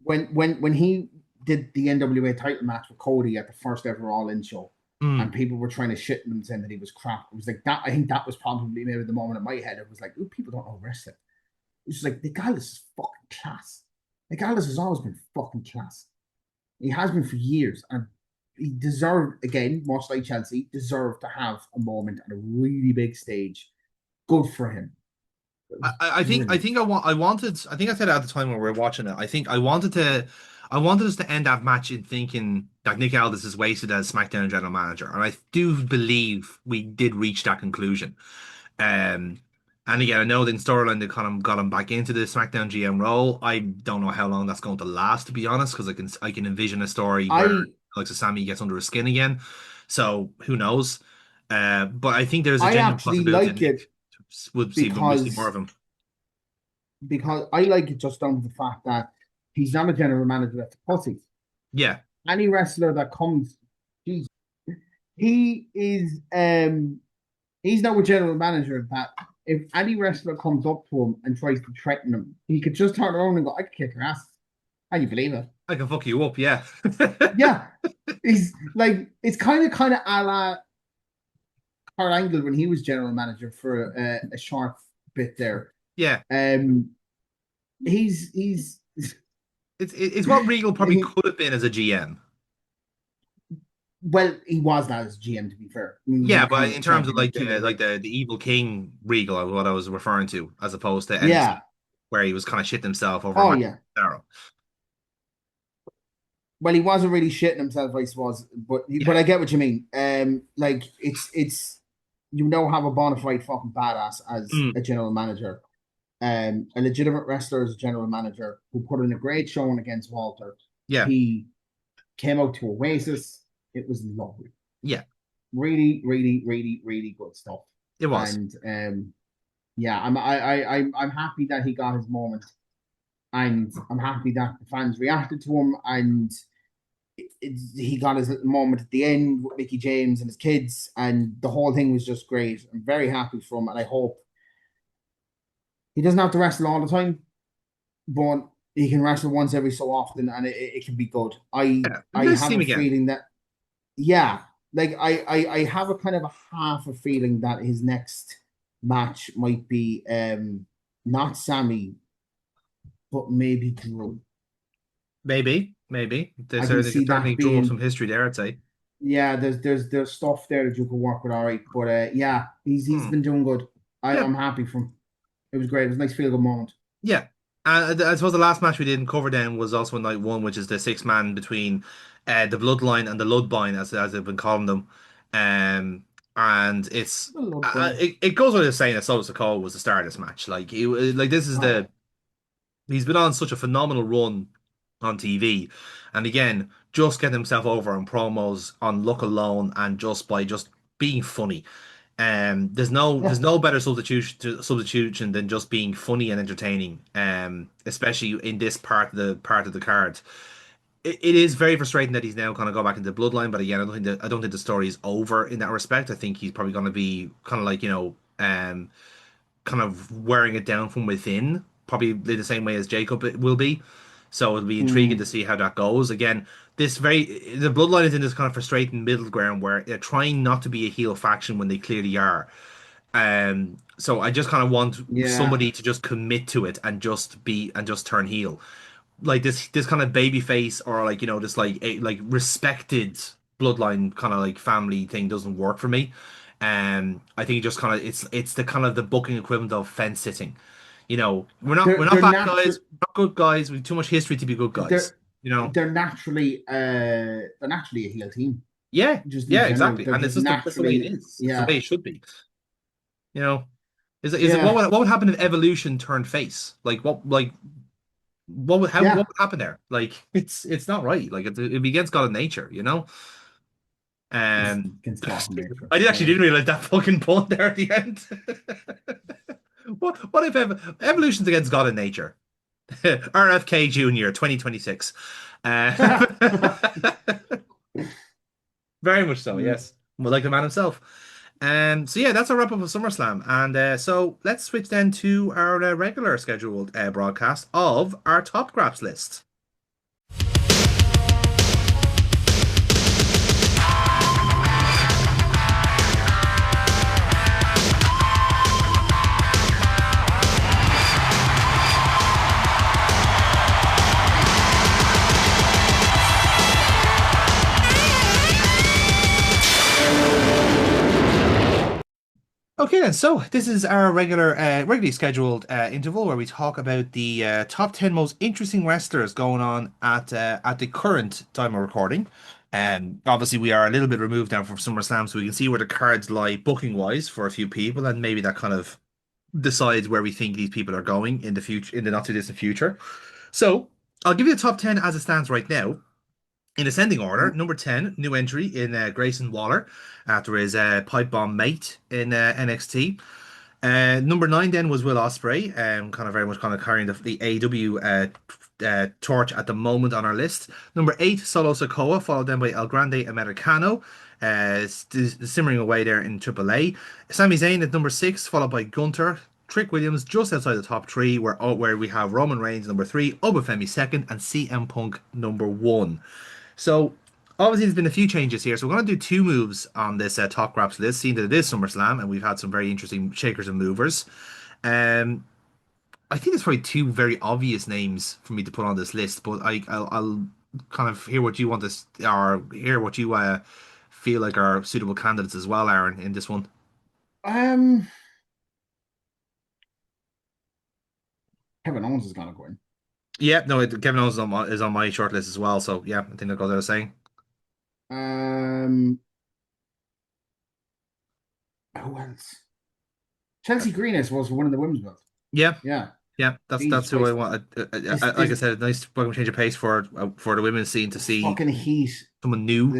When he did the NWA title match with Cody at the first ever All In show, and Mm, people were trying to shit him and saying that he was crap. It was like that. I think that was probably maybe the moment in my head. It was like, ooh, people don't know wrestling. It's just like Nick Aldis is fucking class. Nick Aldis has always been fucking class. He has been for years, and he deserved, again, much like Chelsea, deserved to have a moment on a really big stage. Good for him. It was I brilliant. think I wanted I think I said it at the time when we were watching it. I think I wanted us to end that match in thinking that Nick Aldis is wasted as SmackDown general manager, and I do believe we did reach that conclusion. Um, and again, I know that in storyline they kind of got him back into the SmackDown GM role. I don't know how long that's going to last, to be honest, because I can envision a story where I like Sammy gets under his skin again. So who knows? But I think there's a I genuine actually possibility that like Nick it would see more because of him. I like it just down to the fact that he's not a general manager that's a pussy. Yeah, Any wrestler that comes, geez, he is he's now a general manager that if any wrestler comes up to him and tries to threaten him, he could just turn around and go, I could kick your ass. Can you believe it? I can fuck you up. Yeah, Yeah. He's like it's kind of a la Kurt Angle when he was general manager for a short bit there. yeah. Um he's It's what Regal probably could have been as a GM. Well, he was not as GM, to be fair. He was Yeah, but in Intercontinental terms of Champion in like WWE. the Evil King Regal is what I was referring to, as opposed to Yeah. NXT, where he was kind of shitting himself over Oh, Matt yeah. Cesaro. Well, he wasn't really shitting himself, I suppose, but Yeah. I get what you mean. Like it's you now have a bona fide fucking badass as Mm, a general manager, a legitimate wrestler as a general manager who put in a great showing against Walter. yeah. He came out to Oasis. It was lovely, Yeah. really, really, really, really good stuff. It was. And yeah, I'm happy that he got his moment, and I'm happy that the fans reacted to him, and he got his little moment at the end with Mickey James and his kids, and the whole thing was just great. I'm very happy for him, and I hope he doesn't have to wrestle all the time, but he can wrestle once every so often, and it can be good. Yeah. I Let's see have him a again. feeling that yeah, like I have a kind of a half a feeling that his next match might be not Sammy, but maybe Drew. Maybe, maybe. I can They could see certainly that drum up some being history there, I'd say. yeah, there's stuff there that you can work with, all right. But yeah, he's Hmm. been doing good. Yeah, I'm happy for him. It was great. It was a nice feel good moment. yeah. And I suppose the last match we didn't cover then was also night one, which is the six man between the Bloodline and the Ludbine, as they've been calling them. And A lot fun. it goes without saying that Solo Sikoa was the star of this match. Like this is Oh yeah. the he's been on such a phenomenal run on TV. And again, just getting himself over on promos on look alone and just by just being funny. There's Yeah. no better substitution than just being funny and entertaining. Especially in this part of the card. It is very frustrating that he's now kind of go back into Bloodline, but again, I don't think the story is over in that respect. I think he's probably going to be kind of like kind of wearing it down from within, probably the same way as Jacob it will be. So it'll be intriguing to Mm, see how that goes. Again, the Bloodline is in this kind of frustrating middle ground where they're trying not to be a heel faction when they clearly are. So I just kind of want yeah. somebody to just commit to it and just turn heel. Like this kind of baby face or like just like a like respected bloodline kind of like family thing doesn't work for me. I think it just kind of it's the kind of the booking equivalent of fence sitting. We're not They're bad natural. guys, we're not good guys. We've too much history to be good guys. They're You know? they're naturally a heel team. Yeah, Just in yeah, general, exactly. they're And it's just just that's the way it naturally is. It's the way yeah it should be. You know? Is it yeah what would happen if evolution turned face? What yeah. would happen there? Like it's not right. Like it'd be against God and nature, you know? It's Um against God and nature. I did actually didn't realize that fucking pun there at the end. What if evolution's against God and nature? RFK Jr. 2026. Uh, very much so, Mm. yes. Well, like the man himself. So yeah, that's a wrap up of SummerSlam. And so let's switch then to our regular scheduled broadcast of our top graps list. Okay then, so this is our regularly scheduled interval where we talk about the top 10 most interesting wrestlers going on at the current time of recording. Obviously we are a little bit removed now from SummerSlam, so we can see where the cards lie booking wise for a few people, and maybe that kind of decides where we think these people are going in the future, in the not too distant future. So I'll give you the top 10 as it stands right now. In ascending order, Mm. number 10, new entry in Grayson Waller after his pipe bomb mate in NXT. Number 9 then was Will Ospreay, kind of very much kind of carrying the AW torch at the moment on our list. Number 8, Solo Sikoa, followed then by El Grande Americano, simmering away there in AAA. Sami Zayn at number 6, followed by Gunter. Trick Williams just outside the top 3, where we have Roman Reigns number 3, Obafemi second, and CM Punk number 1. So obviously there's been a few changes here. So we're going to do two moves on this top graps list, seeing that it is SummerSlam and we've had some very interesting shakers and movers. Um, I think there's probably two very obvious names for me to put on this list, but I'll kind of hear what you want to or hear what you feel like are suitable candidates as well, Aaron, in this one. Um, Kevin Owens is gonna go in. Yeah, no, Kevin Owens is on my short list as well. So yeah, I think that goes without saying. Um, who else? Chelsea Green, I suppose, for winning the women's belt. Yeah, Yeah, yeah, that's Jesus who I Christ. want. This Like I this said, a nice welcome change of pace for the women's scene to this see fucking heat. someone new.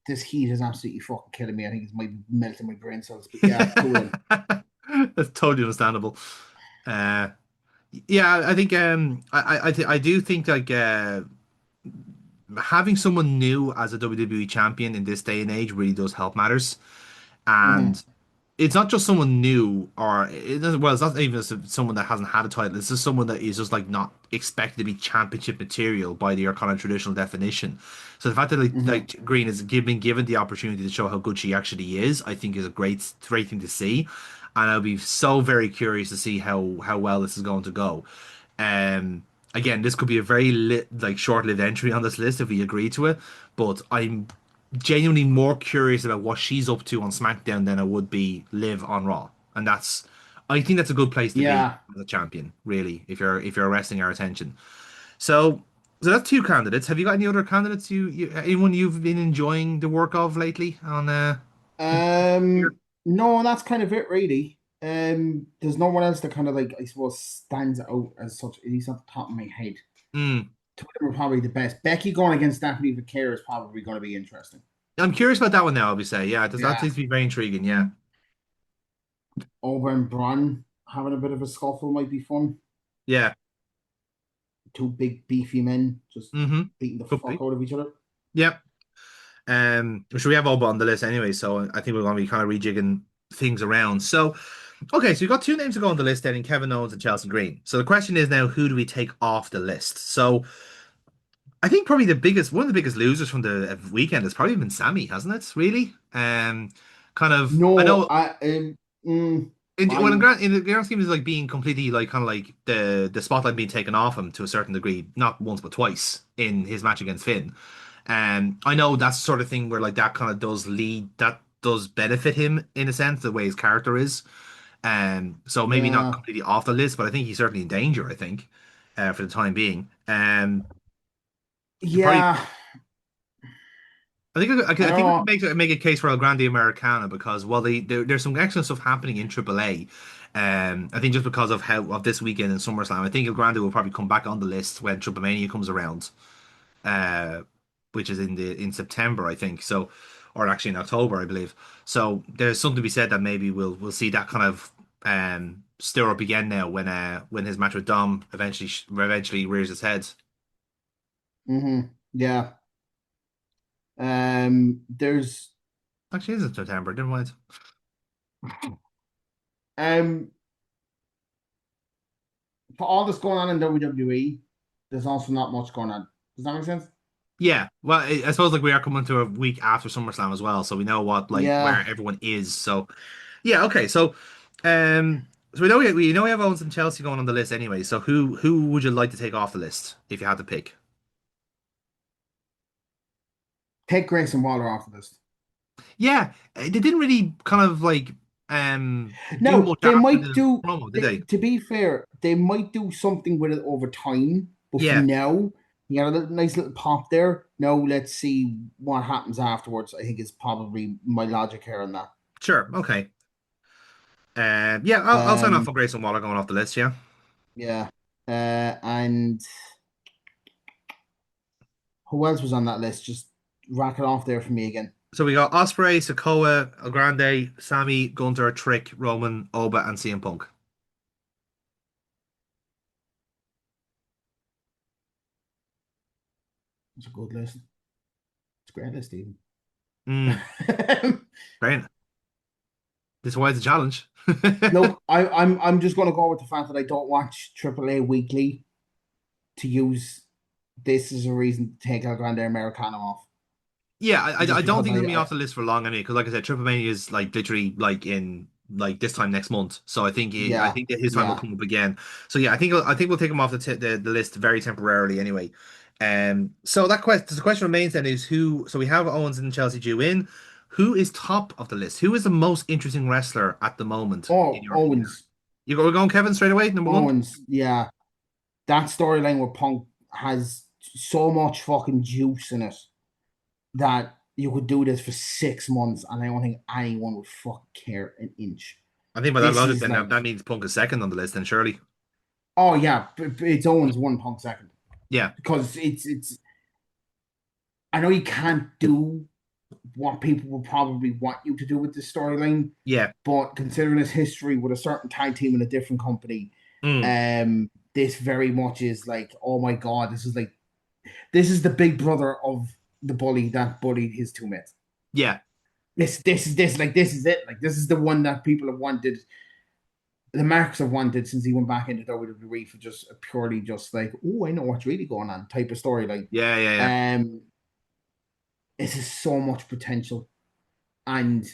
This heat is absolutely fucking killing me. I think it's might be melting my brain cells. But yeah, who will? That's totally understandable. Uh, yeah, I think I do think like having someone new as a WWE champion in this day and age really does help matters. Hmm. And it's not just someone new, or it doesn't. Well, it's not even someone that hasn't had a title. It's just someone that is just like not expected to be championship material by their kind of traditional definition. So the fact that Hmm. Green has been given the opportunity to show how good she actually is, I think is a great thing to see. And I'll be so very curious to see how well this is going to go. Again, this could be a very short-lived entry on this list if we agree to it, but I'm genuinely more curious about what she's up to on SmackDown than I would be Liv on Raw, and I think that's a good place to be Yeah. as a champion, really, if you're arresting our attention. So, so that's two candidates. Have you got any other candidates anyone you've been enjoying the work of lately on here? No, that's kind of it, really. There's no one else that kind of like I suppose stands out as such, at least off the top of my head. Mm. Two of them are probably the best. Becky going against Stephanie Vaquer is probably going to be interesting. I'm curious about that one now. Obviously, yeah, that Yeah. seems to be very intriguing. Yeah, Over and Braun having a bit of a scuffle might be fun. yeah. Two big beefy men just Mm-hmm. beating the Could fuck be. out of each other. Yeah. So we have Oba on the list anyway, so I think we're going to be kind of rejigging things around. So, okay, so you've got two names to go on the list then, in Kevin Owens and Chelsea Green. So the question is now, who do we take off the list? So I think probably one of the biggest losers from the weekend has probably been Sammy, hasn't it? Really? Kind of. I No, know. mm, Well, I'm in the grand scheme, is like being completely like kind of like the spotlight being taken off him to a certain degree, not once but twice in his match against Finn. I know that's the sort of thing where like that kind of that does benefit him in a sense, the way his character is. So maybe not yeah, completely off the list, but I think he's certainly in danger, I think, for the time being. Probably, yeah. I I think we know. can make a case for El Grande Americana because while there's some excellent stuff happening in AAA, I think just because of this weekend in SummerSlam, I think El Grande will probably come back on the list when Triple Mania comes around, uh, which is in September, I think. So, or actually in October, I believe. So there's something to be said that maybe we'll see that kind of stir up again now when his match with Dom eventually rears its head. Yeah. There's Actually, it is in September. Never mind. um for all that's going on in WWE, there's also not much going on. Does that make sense? Yeah, well, I suppose like we are coming to a week after SummerSlam as well, so we know what like where Yeah. everyone is. So yeah, okay. So we know we have Owens and Chelsea going on the list anyway. So who would you like to take off the list if you had to pick? Take Grayson Waller off the list. Yeah, they didn't really kind of like do No, much they after might the do. promo, did they? To be fair, they might do something with it over time. But for Yeah, now, you got a nice little pop there. Now let's see what happens afterwards. I think is probably my logic here on that. sure, okay. Yeah, I'll sign off Um, for Grayson Waller going off the list. Yeah. yeah. And who else was on that list? Just rack it off there for me again. So we got Osprey, Sokoa, El Grande, Sammy, Gunter, Trick, Roman, Oba, and CM Punk. It's a good list. It's a great list, even. Mm, great. This is why it's a challenge. Look, I'm just gonna go with the fact that I don't watch AAA weekly to use this as a reason to take El Grande Americano off. Yeah, I Just don't because think it'll be I off the list for long anyway, because like I said, Triple Mania is like literally like in like this time next month. So I Yeah, think that his time will yeah. come up again. So yeah, I think we'll take him off the list very temporarily anyway. So the question remains then is who? So we have Owens and Chelsea due in. Who is top of the list? Who is the most interesting wrestler at the moment in Oh, your opinion? Owens. We're going Kevin straight away, number one. Owens, yeah. That storyline with Punk has so much fucking juice in it that you could do this for 6 months and I don't think anyone would fuck care an inch. I think by that This logic, is then like, that means Punk is second on the list, then surely. oh yeah, it's Owens one Punk second Yeah, because it's. I know you can't do what people will probably want you to do with this storyline, yeah. but considering his history with a certain tag team in a different company, Mm, this very much is like, oh my god, this is the big brother of the bully that bullied his two mates. yeah, This is it. Like this is the one that people have wanted. The Marks have wanted since he went back into WWE for just a purely just like, oh, I know what's really going on type of story. Like, yeah, yeah, yeah. um, this is so much potential, and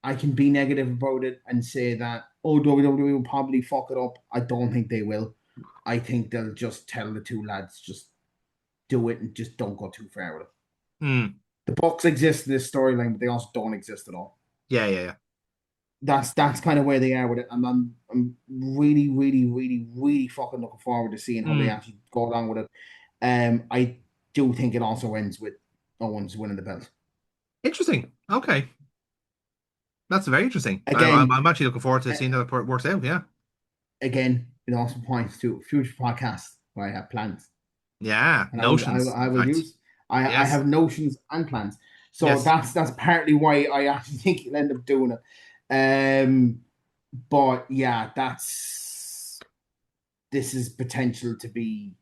I can be negative about it and say that oh WWE will probably fuck it up. I don't think they will. I think they'll just tell the two lads just do it and just don't go too far with it. Mm, The Bucks exist in this storyline, but they also don't exist at all. yeah, yeah, yeah. That's kind of where they are with it, and I'm really, really, really, really fucking looking forward to seeing how they Mm. actually go along with it. I do think it also ends with Owens winning the belt. Interesting. Okay, that's very interesting. Again, I'm actually looking forward to uh, seeing how it works out. Yeah, it also points to future podcasts where I have plans. yeah. And Notions, I in will fact. use I Yes, have notions and plans. So yes. that's partly why I actually think he'll end up doing it. But yeah, that's this is potential to be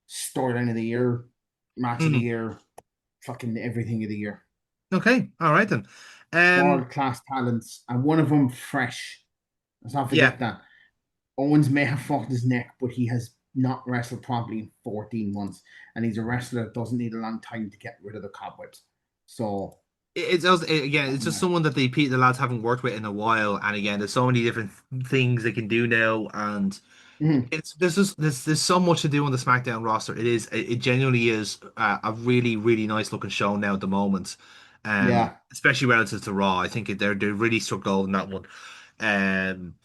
storyline of the year, match of the Mm. year, fucking everything of the year. Okay, all right then. World class talents, and one of them fresh. Let's not Yeah. forget that. Owens may have fucked his neck, but he has not wrestled properly in 14 months. And he's a wrestler that doesn't need a long time to get rid of the cobwebs. So, It's also, again, it's just yeah. someone that the lads haven't worked with in a while, and again, there's so many different things they can do now, and Mhm. it's there's so much to do on the SmackDown roster. It genuinely is a really really nice looking show now at the moment, Yeah. especially relative to Raw. I think they're really struck gold in that one. Um,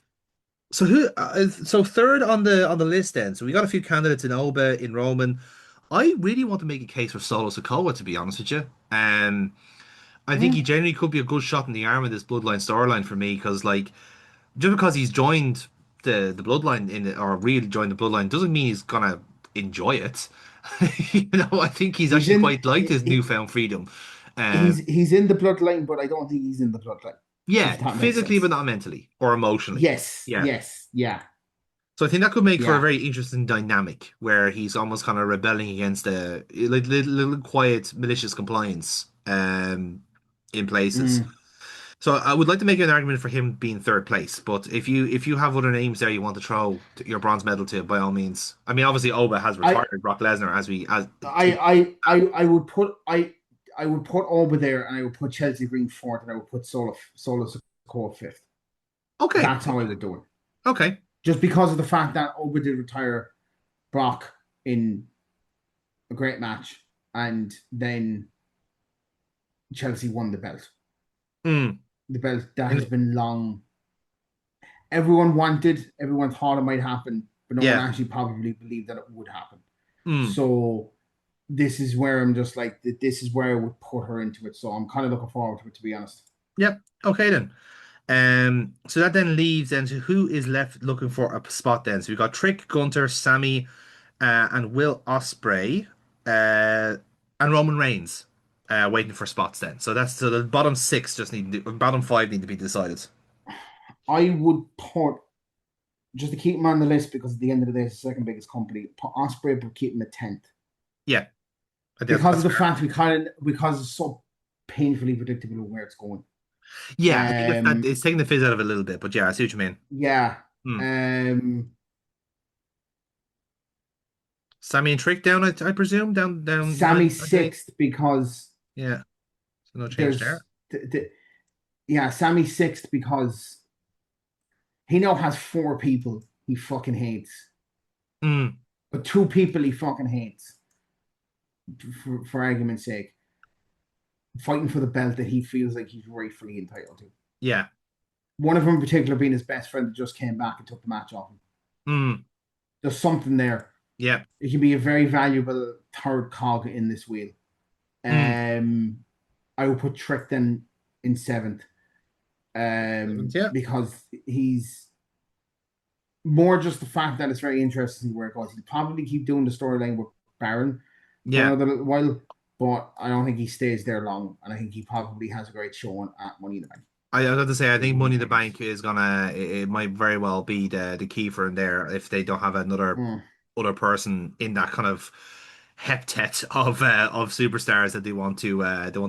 so third on the list then. So we got a few candidates in Oba in Roman. I really want to make a case for Solo Sikoa to be honest with you. I think he Mhm. genuinely could be a good shot in the arm in this Bloodline storyline for me because like just because he's joined the Bloodline in it or really joined the Bloodline doesn't mean he's gonna enjoy it. I think he's He's actually in quite liked his newfound freedom. Um, he's in the bloodline, but I don't think he's in the bloodline. yeah, If that makes physically but sense. not mentally or emotionally. Yes, Yeah. yes, yeah, So I think that could make for a yeah. very interesting dynamic where he's almost kind of rebelling against the like little quiet malicious compliance in places. Mm. So I would like to make an argument for him being third place, but if you have other names there you want to throw your bronze medal to, by all means. I mean, obviously Oba has I retired Brock Lesnar as we as I would put I would put over there, and I would put Chelsea Green fourth, and I would put Solo Sikoa fifth. okay, That's how I would do it. okay, Just because of the fact that Oba did retire Brock in a great match, and then Chelsea won the belt. mm, The belt that has and- been long. Everyone wanted, everyone thought it might happen, but no one yeah, actually probably believed that it would happen. mm, So this is where I'm just like, this is where I would put her into it. So I'm kind of looking forward to it, to be honest. yep, okay then. So that then leaves then to who is left looking for a spot then. So we got Trick, Gunter, Sammy, and Will Ospreay, and Roman Reigns, waiting for spots then. So that's so the bottom six bottom five need to be decided. I would put, just to keep him on the list, because at the end of the day, it's the second biggest company, put Osprey, but keep him at 10th. Yeah, I think Because of that's the fair. fact because it's so painfully predictable of where it's going. Yeah, I think that Um, it's taking the fizz out of it a little bit, but yeah, I see what you mean. yeah. Hmm. Um, Sammy and Trick down, I presume, down Sammy nine, eight. sixth because Yeah, so no change there's there. Yeah, Sammy's sixth because he now has 4 people he fucking hates. Mm. But 2 people he fucking hates. For argument's sake. Fighting for the belt that he feels like he's rightfully entitled to. Yeah. One of them in particular being his best friend that just came back and took the match off him. Mm. There's something there. Yeah. It can be a very valuable third cog in this wheel. I would put Trick then in seventh. Because he's more just the fact that it's very interesting where it goes. He'll probably keep doing the storyline with Baron for another little while, but I don't think he stays there long, and I think he probably has a great showing at Money in the Bank. I was going to say, I think Money in the Bank is gonna. It might very well be the key for him there if they don't have another other person in that kind of heptet of superstars that they want to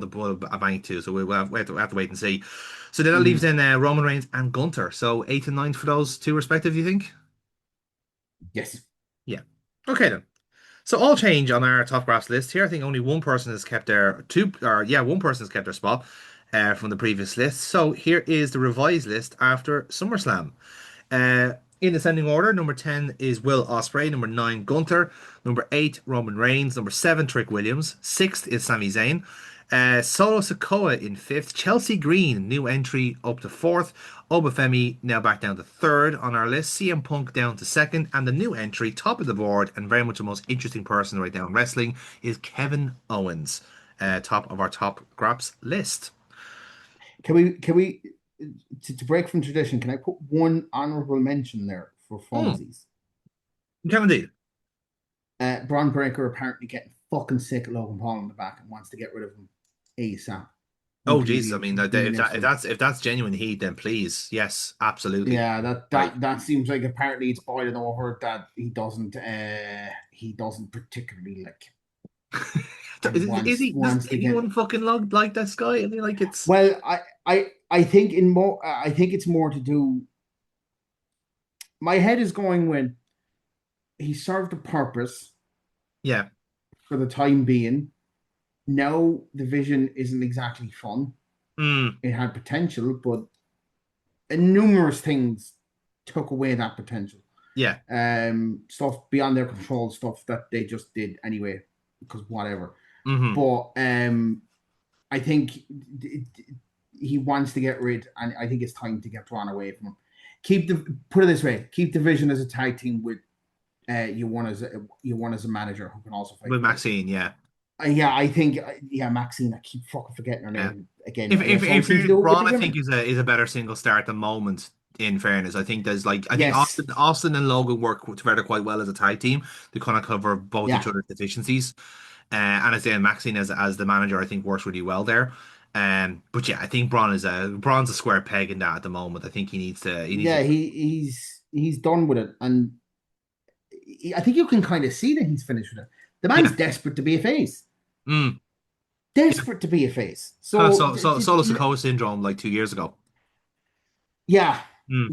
put a bank to. So we have to wait and see. So then that leaves in Roman Reigns and Gunther. So 8th and 9th for those two respective, you think? Yes. Yeah. Okay then. So all change on our top graphs list here. I think only one person has kept their one person has kept their spot from the previous list. So here is the revised list after SummerSlam. In ascending order, number 10 is Will Ospreay, number 9 Gunther, number 8 Roman Reigns, number 7 Trick Williams, 6th is Sami Zayn, Solo Sikoa in 5th, Chelsea Green, new entry up to 4th, Obafemi now back down to 3rd on our list, CM Punk down to 2nd, and the new entry, top of the board, and very much the most interesting person right now in wrestling, is Kevin Owens, top of our top graps list. Can we to break from tradition, can I put one honorable mention there for funsies? You can indeed. Braun Breaker apparently getting fucking sick of Logan Paul in the back and wants to get rid of him ASAP. Oh Jesus! I mean, if that's genuine heat, then please, yes, absolutely. Yeah, that seems like apparently it's boiling over that he doesn't particularly like. Does anyone fucking like this guy? I mean, like it's. Well, I think it's more to do. My head is going when he served a purpose. Yeah. For the time being, now the vision isn't exactly fun. It had potential, but numerous things took away that potential. Yeah. Stuff beyond their control, stuff that they just did anyway, because whatever. But I think he wants to get rid, and I think it's time to get Braun away from him. Put it this way: keep the vision as a tag team with you want as a manager who can also fight with Maxine. Yeah. I think Maxine. I keep fucking forgetting her name again. If Braun, I think is a better single star at the moment. In fairness, I think there's I think Austin and Logan work together quite well as a tag team. They kind of cover both each other's deficiencies. And as Maxine as the manager, I think works really well there. But yeah, I think Braun's a square peg in that at the moment. I think he needs to. He's done with it, and I think you can kind of see that he's finished with it. The man's desperate to be a face. Desperate to be a face. So Solo Sikoa syndrome like 2 years ago. Yeah.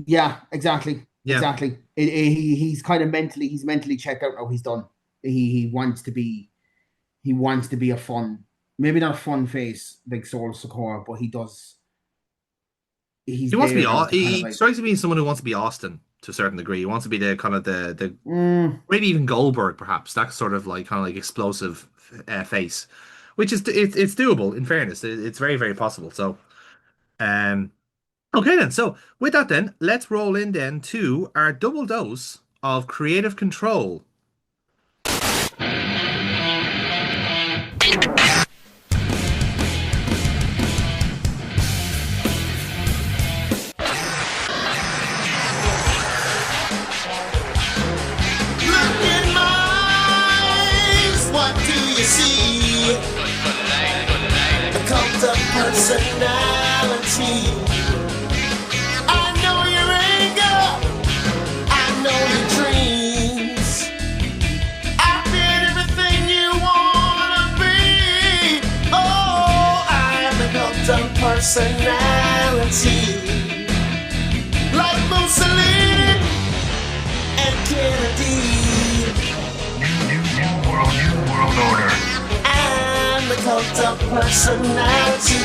Yeah. Exactly. Yeah. Exactly. He's kind of mentally checked out now. He's done. He wants to be a fun, maybe not a fun face like Solo Sikoa, but he does. He wants to be. He strikes me as someone who wants to be Austin to a certain degree. He wants to be the kind of the maybe even Goldberg, perhaps. That sort of explosive face, which is it's doable. In fairness, it's very very possible. So, okay then. So with that, then let's roll in then to our double dose of creative control. Personality. I know your anger. I know your dreams. I've been everything you wanna be. Oh, I'm a cult of personality. Like Mussolini and Kennedy. New world order. I'm the cult of personality.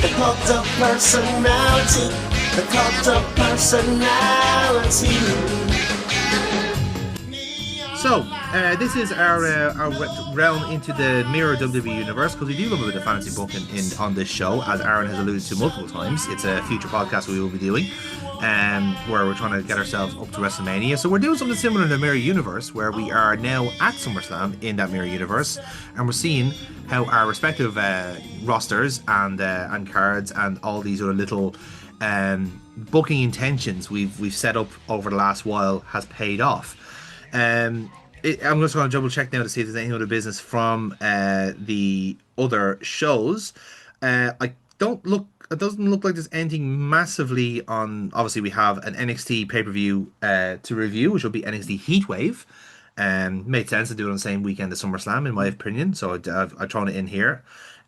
The cult of personality. The cult of personality. So, this is our realm into the Mirror WWE Universe, because we do love a bit of fantasy booking on this show, as Aaron has alluded to multiple times. It's a future podcast we will be doing, where we're trying to get ourselves up to WrestleMania. So we're doing something similar in the Mirror Universe, where we are now at SummerSlam in that Mirror Universe, and we're seeing how our respective rosters and cards and all these other little booking intentions we've set up over the last while has paid off. I'm just going to double check now to see if there's any other business from the other shows. It doesn't look like there's anything massively on. Obviously, we have an NXT pay-per-view to review, which will be NXT Heatwave. Made sense to do it on the same weekend as SummerSlam, in my opinion. So I've thrown it in here.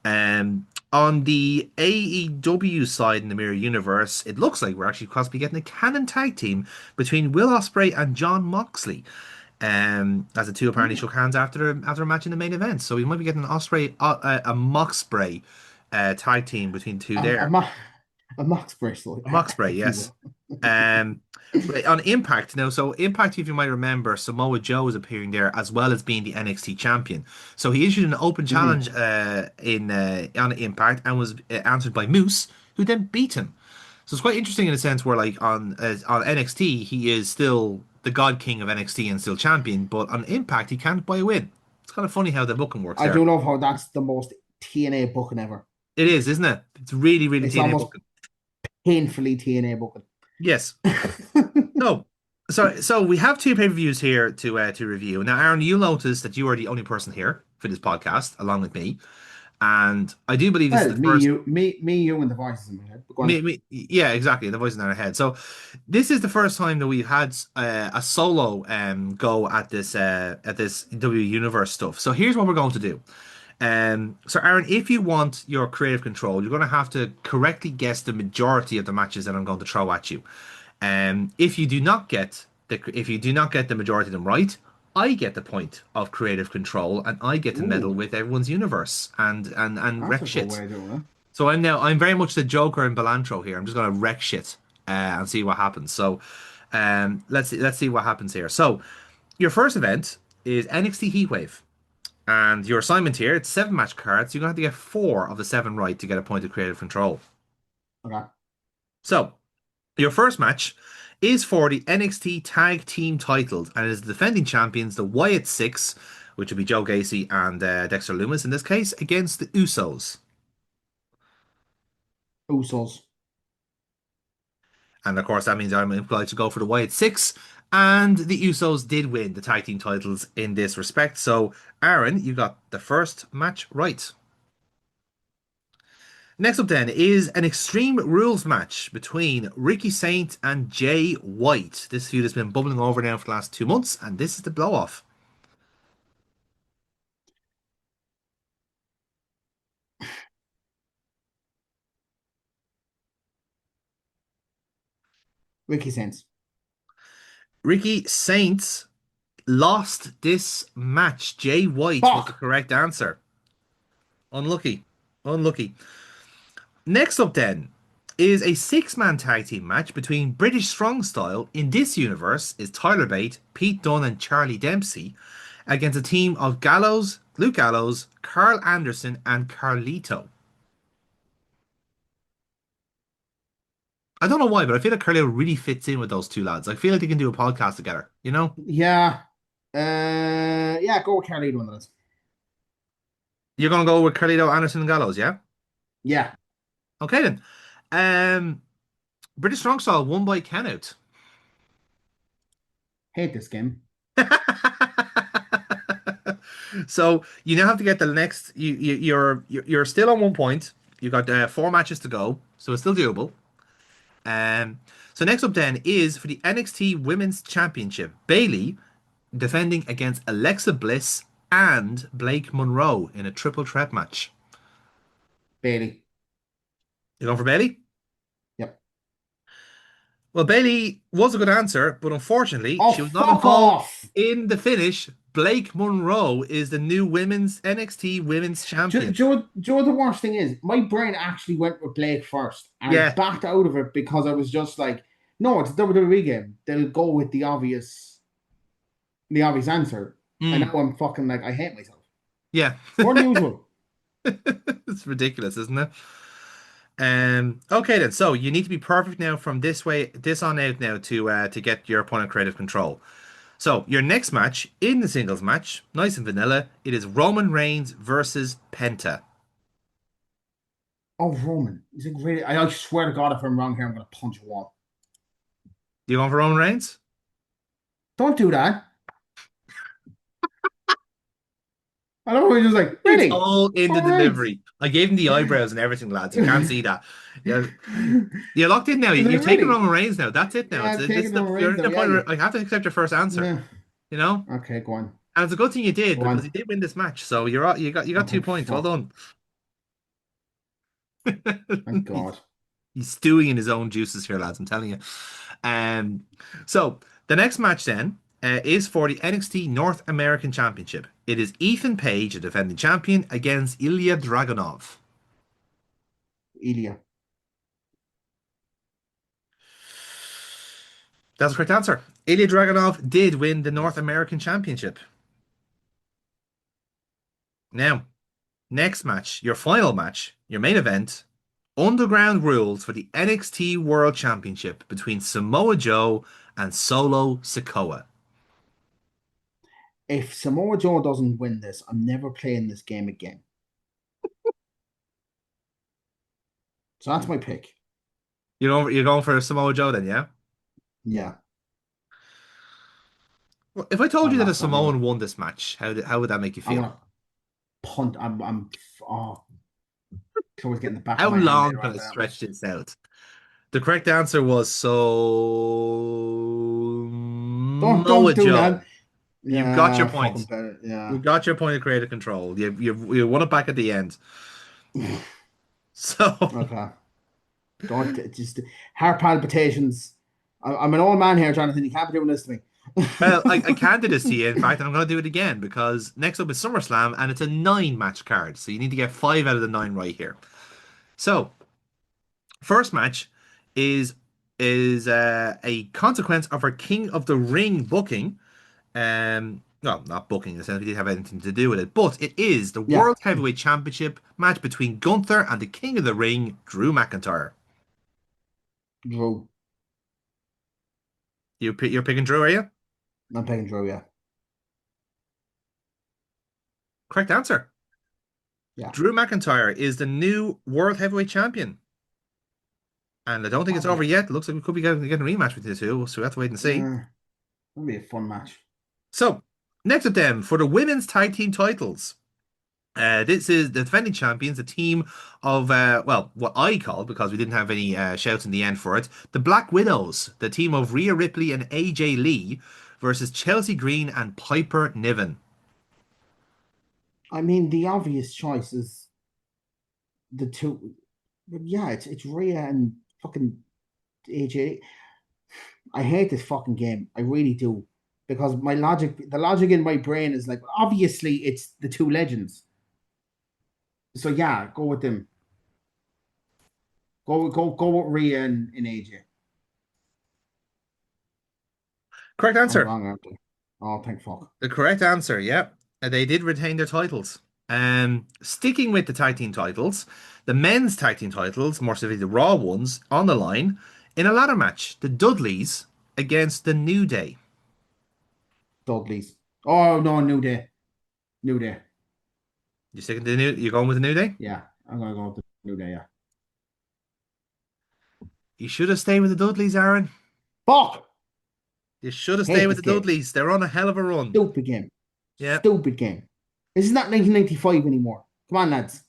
On the AEW side in the Mirror Universe, it looks like we're actually possibly getting a canon tag team between Will Ospreay and Jon Moxley. As the two apparently shook hands after a match in the main event. So we might be getting an Ospreay, a Moxspray tag team between two there. A Moxspray, so Moxspray, yes. On Impact now, so Impact, if you might remember, Samoa Joe is appearing there as well as being the NXT champion. So he issued an open challenge on Impact and was answered by Moose, who then beat him. So it's quite interesting in a sense where, like, on NXT, he is still the God King of NXT and still champion, but on Impact, he can't buy a win. It's kind of funny how the booking works. I there. do love how that's the most TNA booking ever. It is, isn't it? It's really, really It's TNA almost booking. Painfully TNA booking. Yes. So we have two pay-per-views here to review. Now, Aaron, you'll notice that you are the only person here for this podcast, along with me. And I do believe this is the first. You, and the voices in my head. Yeah, exactly. The voices in our head. So this is the first time that we've had a solo go at this W Universe stuff. So here's what we're going to do. So Aaron, if you want your creative control, you're going to have to correctly guess the majority of the matches that I'm going to throw at you. If you do not get the majority of them right, I get the point of creative control, and I get to meddle with everyone's universe and wreck shit. So I'm very much the Joker in Belantro here. I'm just going to wreck shit and see what happens. So let's see what happens here. So your first event is NXT Heatwave. And your assignment here, it's 7 match cards. You're going to have to get 4 of the 7 right to get a point of creative control. Okay. So, your first match is for the NXT Tag Team titles, and it is the defending champions, the Wyatt Six, which would be Joe Gacy and Dexter Lumis in this case, against the Usos. And of course, that means I'm implied to go for the Wyatt Six. And the Usos did win the tag team titles in this respect. So, Aaron, you got the first match right. Next up then is an Extreme Rules match between Ricky Saint and Jay White. This feud has been bubbling over now for the last 2 months, and this is the blow-off. Ricky Saints lost this match. Jay White was the correct answer. Unlucky. Next up then is a 6-man tag team match between British Strong Style, in this universe is Tyler Bate, Pete Dunne and Charlie Dempsey, against a team of Gallows, Luke Gallows, Carl Anderson and Carlito. I don't know why, but I feel like Carlito really fits in with those two lads. I feel like they can do a podcast together, you know? Yeah. Go with Carlito on this. You're going to go with Carlito, Anderson and Gallows, yeah? Yeah. Okay then. British Strong Style won by countout. Hate this game. So you now have to get the next. You're still on 1 point. You've got 4 matches to go, so it's still doable. So next up then is for the NXT Women's Championship, Bayley defending against Alexa Bliss and Blake Monroe in a triple threat match. Bayley. You going for Bayley? Yep. Well, Bayley was a good answer, but unfortunately, she was not involved in the finish Blake Monroe is the new women's NXT Women's Champion. Joe, the worst thing is, my brain actually went with Blake first, and I Yeah. backed out of it because I was just like, no, it's a WWE game. They'll go with the obvious answer. And now I'm fucking like, I hate myself. Yeah. More than usual. It's ridiculous, isn't it? Okay then. So you need to be perfect now from this on out now to get your point of creative control. So your next match in the singles match, nice and vanilla, it is Roman Reigns versus Penta. Oh, Roman. He's a great. I swear to God, if I'm wrong here, I'm going to punch a wall. You going for Roman Reigns? Don't do that. I don't know. He's just like, It's really? all in the All right. delivery. I gave him the eyebrows and everything, lads. You can't see that. You're locked in now. Is it You've taken really? Roman Reigns now. That's it now. Yeah, I've taken Roman You're Reigns in now. the point Yeah, where I have to accept your first answer. yeah. You know? Okay, go on. And it's a good thing you did Go because on. you did win this match. So you got Oh, 2 points. Well fuck. done. Thank God. He's stewing in his own juices here, lads. I'm telling you. So the next match then is for the NXT North American Championship. It is Ethan Page, the defending champion, against Ilya Dragunov. Ilya. That's the correct answer. Ilya Dragunov did win the North American Championship. Now, next match, your final match, your main event, Underground Rules for the NXT World Championship between Samoa Joe and Solo Sikoa. If Samoa Joe doesn't win this, I'm never playing this game again. So that's my pick. You're going for Samoa Joe then, yeah? Yeah. Well, if I told you that a I'm gonna, Samoan won this match, how would that make you I'm feel? gonna punt. Oh, Chloe's getting the back How of my hand long there can right I now. stretch this out? The correct answer was Samoa Don't do Joe. that. You've got your Yeah, fucking point. better. You Yeah. got your point of creative control. You won it back at the end. So, Okay. Don't just heart palpitations. I'm an old man here, Jonathan. You can't be doing this to me. well, I can do this to you, in fact, and I'm going to do it again because next up is SummerSlam and it's a 9 match card. So you need to get 5 out of the 9 right here. So, first match is a consequence of our King of the Ring booking. Well, not booking in the sense we didn't have anything to do with it, but it is the Yeah, World Heavyweight Championship match between Gunther and the King of the Ring, Drew McIntyre. Drew. You're picking Drew, are you? I'm picking Drew. Yeah, Correct answer. yeah. Drew McIntyre is the new World Heavyweight Champion. And I don't think it's That'll over be, yet. It looks like we could be getting a rematch with you two, so we have to wait and see. that'll be a fun match. So, next up then, for the women's tag team titles. This is the defending champions, a team of, what I call, because we didn't have any shouts in the end for it, the Black Widows, the team of Rhea Ripley and AJ Lee versus Chelsea Green and Piper Niven. I mean, the obvious choice is the two. But yeah, it's Rhea and fucking AJ. I hate this fucking game. I really do. Because the logic in my brain is like, obviously it's the two legends. So yeah, go with them. Go with Rhea and AJ. Correct I'm answer. wrong, aren't I? Oh, thank fuck. The correct answer, yeah. They did retain their titles. Sticking with the tag team titles, the men's tag team titles, more specifically the Raw ones, on the line in a ladder match. The Dudleys against the New Day. Dudley's. Oh no, New Day. New Day. You sticking to the New? You going with the New Day? Yeah, I'm gonna go with the New Day, yeah. You should have stayed with the Dudleys, Aaron. Fuck! You should have stayed Hate with this the game. Dudleys. They're on a hell of a run. Stupid game. Yeah. Stupid game. This is not 1995 anymore. Come on, lads.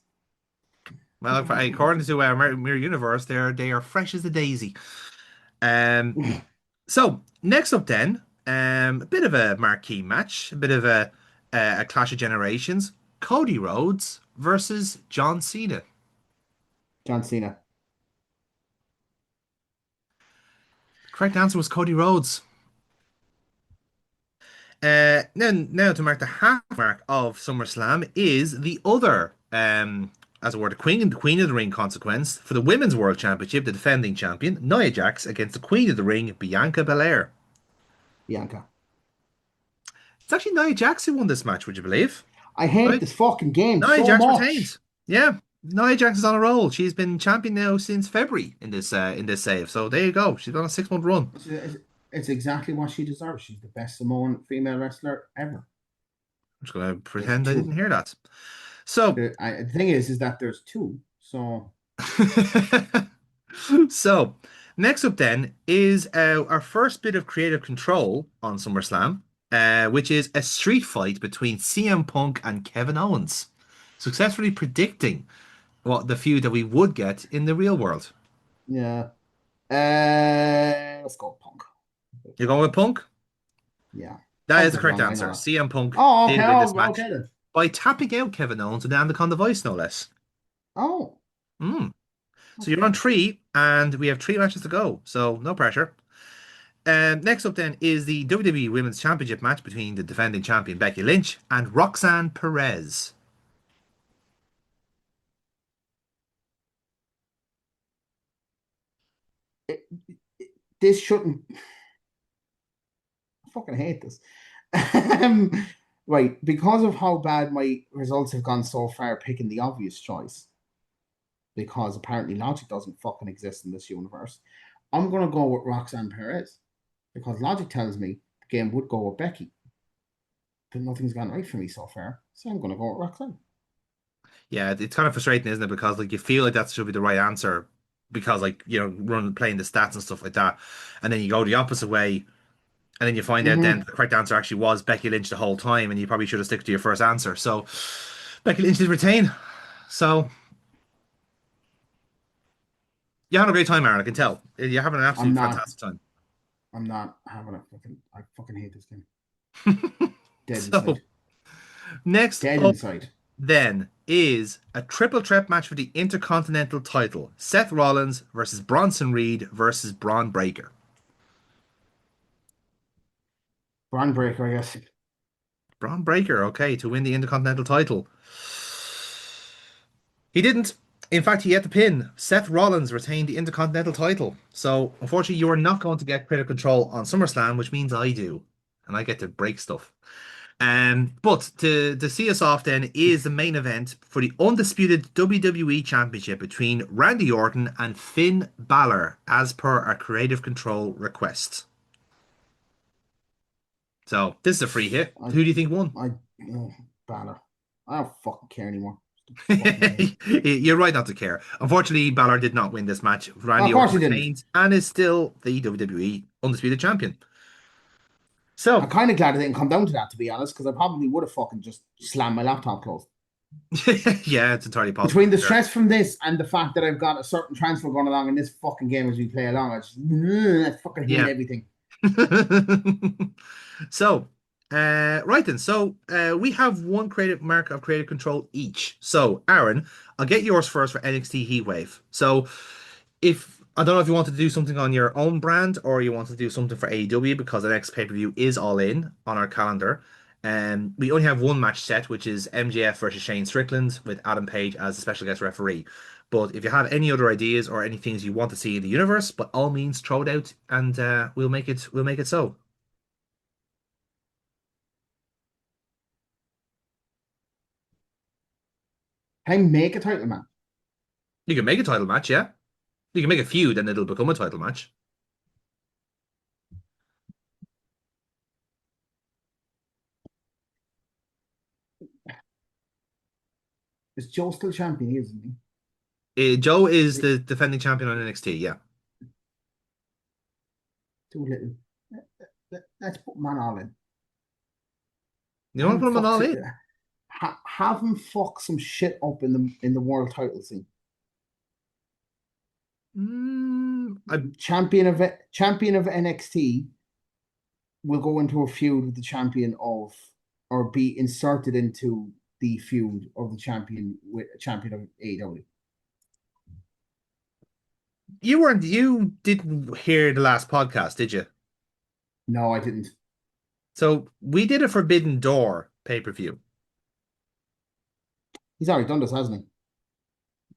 Well, according to Mirror Universe, they are fresh as a daisy. So next up then, a bit of a marquee match, a bit of a clash of generations. Cody Rhodes versus John Cena. John Cena. Correct answer was Cody Rhodes. now to mark the half mark of SummerSlam is the other, as it were, the Queen of the Ring consequence for the Women's World Championship, the defending champion, Nia Jax, against the Queen of the Ring, Bianca Belair. Bianca. It's actually Nia Jax who won this match, would you believe? I hate Right? this fucking game Nia so Jax much. retained. Yeah, Nia Jax is on a roll. She's been champion now since February in this save. So there you go. She's on a 6 month run. It's exactly what she deserves. She's the best Samoan female wrestler ever. I'm just gonna There's pretend I didn't two. hear that. So The thing is that there's two. So So, next up then is our first bit of creative control on SummerSlam, which is a street fight between CM Punk and Kevin Owens, successfully predicting what the feud that we would get in the real world. yeah. Let's go Punk. You're going with Punk? Yeah. That Punk is the has correct won, I answer. know that. CM Punk Oh, did okay. win this Oh, match okay then. by tapping out Kevin Owens with the Anaconda device, no less. Oh, Mm. So you're on 3, and we have 3 matches to go, so no pressure. Next up then is the WWE Women's Championship match between the defending champion Becky Lynch and Roxanne Perez. this shouldn't. I fucking hate this. Right, because of how bad my results have gone so far, picking the obvious choice, because apparently logic doesn't fucking exist in this universe, I'm gonna go with Roxanne Perez because logic tells me the game would go with Becky, but nothing's gone right for me so far, so I'm gonna go with Roxanne. Yeah, it's kind of frustrating, isn't it? Because like you feel like that should be the right answer because like playing the stats and stuff like that, and then you go the opposite way, and then you find out then Mm-hmm. the correct answer actually was Becky Lynch the whole time, and you probably should have stuck to your first answer. So Becky Lynch did retain. So you're having a great time, Aaron. I can tell you're having an I'm absolute not. fantastic time. I'm not having a fucking. I fucking hate this game. Dead So inside. next Dead up inside. then is a triple threat match for the Intercontinental title. Seth Rollins versus Bronson Reed versus Braun Breaker. Braun Breaker, I guess. Braun Breaker, okay, to win the Intercontinental title. He didn't. In fact, he had the pin. Seth Rollins retained the Intercontinental title. So, unfortunately, you are not going to get Critical Control on SummerSlam, which means I do. And I get to break stuff. But to see us off then is the main event for the undisputed WWE Championship between Randy Orton and Finn Balor, as per our Creative Control request. So this is a free hit. Who do you think won? Balor. I don't fucking care anymore. Fucking You're right not to care. Unfortunately, Balor did not win this match. Randy of course Orton he didn't. retains and is still the WWE Undisputed Champion. I'm So, kind of glad it didn't come down to that, to be honest, because I probably would have fucking just slammed my laptop closed. yeah, it's entirely possible. Between the stress from this and the fact that I've got a certain transfer going along in this fucking game as we play along, I fucking hate everything. So, right then. So, we have one creative mark of creative control each. So, Aaron, I'll get yours first for NXT Heatwave. So, if I don't know if you want to do something on your own brand or you want to do something for AEW because the next pay-per-view is all in on our calendar. And we only have one match set, which is MJF versus Shane Strickland with Adam Page as a special guest referee. But if you have any other ideas or any things you want to see in the universe, by all means, throw it out and we'll make it so. Can I make a title match? You can make a title match, yeah. You can make a feud and it'll become a title match. Is Joe still champion, isn't he? Joe is the defending champion on NXT, yeah. Too little. Let's put man all in. You want to put him on all in? Have him fuck some shit up in the world title scene. Champion of NXT will go into a feud with the champion of, or be inserted into the feud of the champion with a champion of AEW. You didn't hear the last podcast, did you? No, I didn't. So we did a Forbidden Door pay-per-view. He's already done this, hasn't he?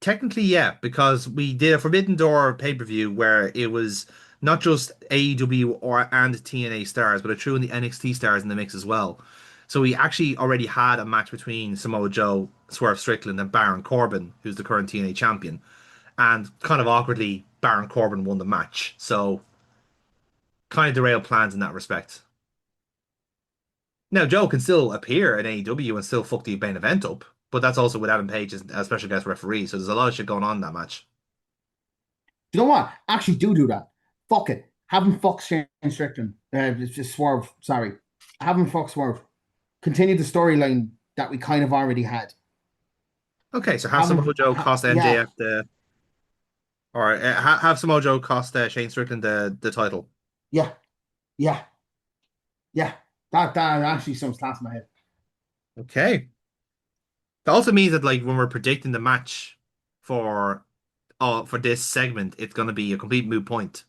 Technically, yeah, because we did a Forbidden Door pay-per-view where it was not just AEW or and TNA stars, but it threw in the NXT stars in the mix as well. So we actually already had a match between Samoa Joe, Swerve Strickland, and Baron Corbin, who's the current TNA champion. And kind of awkwardly, Baron Corbin won the match. So kind of derailed plans in that respect. Now Joe can still appear in AEW and still fuck the main event up, but that's also with Adam Page as a special guest referee. So there's a lot of shit going on in that match. You know what? Actually, do that. Fuck it. Have him fuck Shane Strickland. Just Swerve. Sorry. Have him fuck Swerve. Continue the storyline that we kind of already had. Okay, so have Samoa Joe cost yeah, MJF or have Samoa Joe cost Shane Strickland the title. yeah, yeah, yeah. That actually sounds class in my head. Okay. That also means that like when we're predicting the match for for this segment, it's going to be a complete moot point.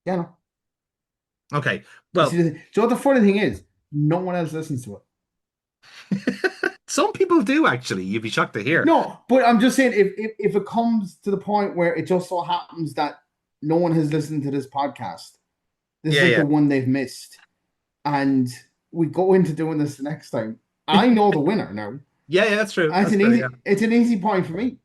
Yeah, no. Okay. You Well, see, so what the funny thing is, no one else listens to it. some people do actually. You'd be shocked to hear. No, but I'm just saying, if it comes to the point where it just so happens that no one has listened to this podcast, this Yeah, is like yeah. the one they've missed, and we go into doing this the next time. I know the winner now. Yeah, yeah, that's true. And That's fair, yeah. it's an easy point for me.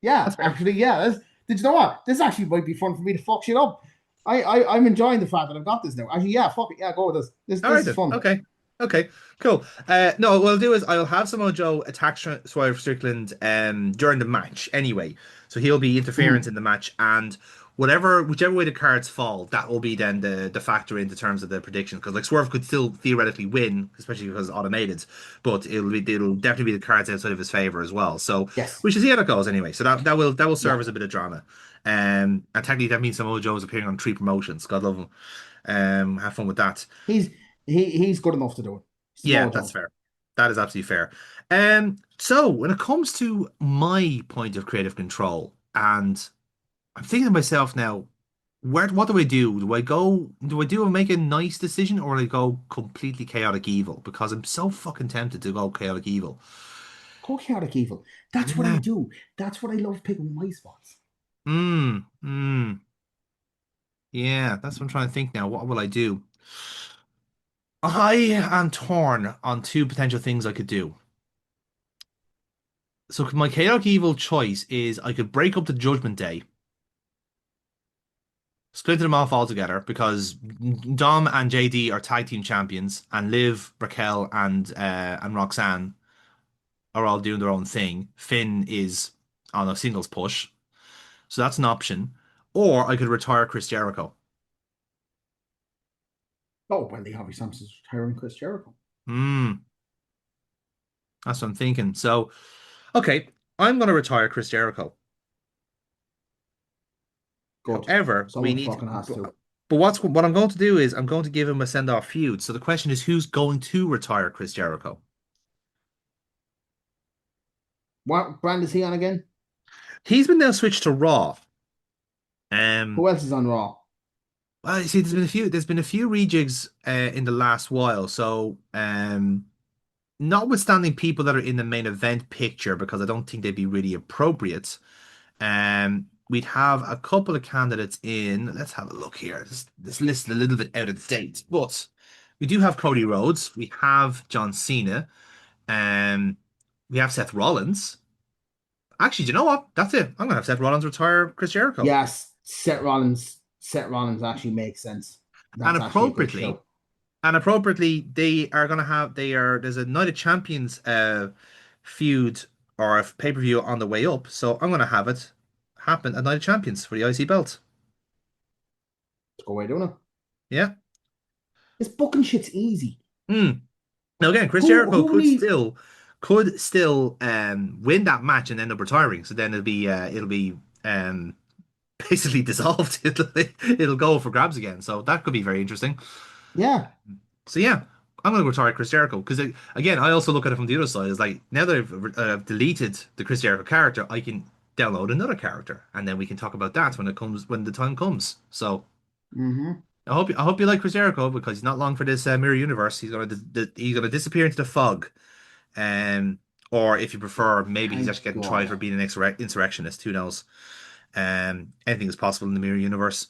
Yeah, That's fair. actually, yeah. Did you know what? This actually might be fun for me to fuck shit up. I'm enjoying the fact that I've got this now. Actually, yeah, fuck it. Yeah, go with this. All This right is then. fun. Okay. Okay. Cool. No, what I'll do is I'll have Samoa Joe attack Swerve Strickland during the match anyway. So he'll be interference Mhm. in the match and whichever way the cards fall, that will be then the factor into terms of the predictions. Because like Swerve could still theoretically win, especially because it's automated, but it'll definitely be the cards outside of his favor as well. So Yes. we should see how that goes anyway. So that will serve Yeah. as a bit of drama. And technically that means Samoa Joe is appearing on 3 promotions. God love him. Have fun with that. He's he's good enough to do it. Yeah, Small that's Joe. fair. That is absolutely fair. So when it comes to my point of creative control, and I'm thinking to myself now, what do I do? Do I make a nice decision or do I go completely chaotic evil? Because I'm so fucking tempted to go chaotic evil. Go chaotic evil. That's what I Yeah. do. That's what I love picking my spots. Mm, mm. Yeah, that's what I'm trying to think now. What will I do? I am torn on two potential things I could do. So my chaotic evil choice is I could break up the Judgment Day, split them off altogether because Dom and JD are tag team champions, and Liv, Raquel, and Roxanne are all doing their own thing. Finn is on a singles push, so that's an option. Or I could retire Chris Jericho. Oh, well, the obvious answer is retiring Chris Jericho. Hmm, that's what I'm thinking. So, okay, I'm going to retire Chris Jericho. Good. However, we Someone need. fucking has to. But what I'm going to do is I'm going to give him a send-off feud. So the question is, who's going to retire Chris Jericho? What brand is he on again? He's been now switched to Raw. Um, Who else is on Raw? well, you see, there's been a few rejigs in the last while. So, notwithstanding people that are in the main event picture, because I don't think they'd be really appropriate. We'd have a couple of candidates in. Let's have a look here. This list is a little bit out of date, but we do have Cody Rhodes. We have John Cena. Um, we have Seth Rollins. Actually, do you know what? That's it. I'm gonna have Seth Rollins retire Chris Jericho. Yes, Seth Rollins. Seth Rollins actually makes sense. And That's actually a good appropriately, show. and appropriately, there's a Night of Champions feud or a pay-per-view on the way up. So I'm gonna have it happen at Night of Champions for the IC belt. Let's go away doing it. Yeah. This booking shit's easy. Mm. Now again, Chris Jericho Who needs? could still win that match and end up retiring. So then it'll be basically dissolved. It'll go for grabs again. So that could be very interesting. Yeah, So yeah, I'm going to retire Chris Jericho because again, I also look at it from the other side. It's like now that I've deleted the Chris Jericho character, I can download another character, and then we can talk about that when the time comes. So mm-hmm. I hope you like Chris Jericho because he's not long for this Mirror Universe. He's gonna disappear into the fog. Um, or if you prefer, maybe he's Thank actually getting tried God. for being an insurrectionist. Who knows? Anything is possible in the Mirror Universe.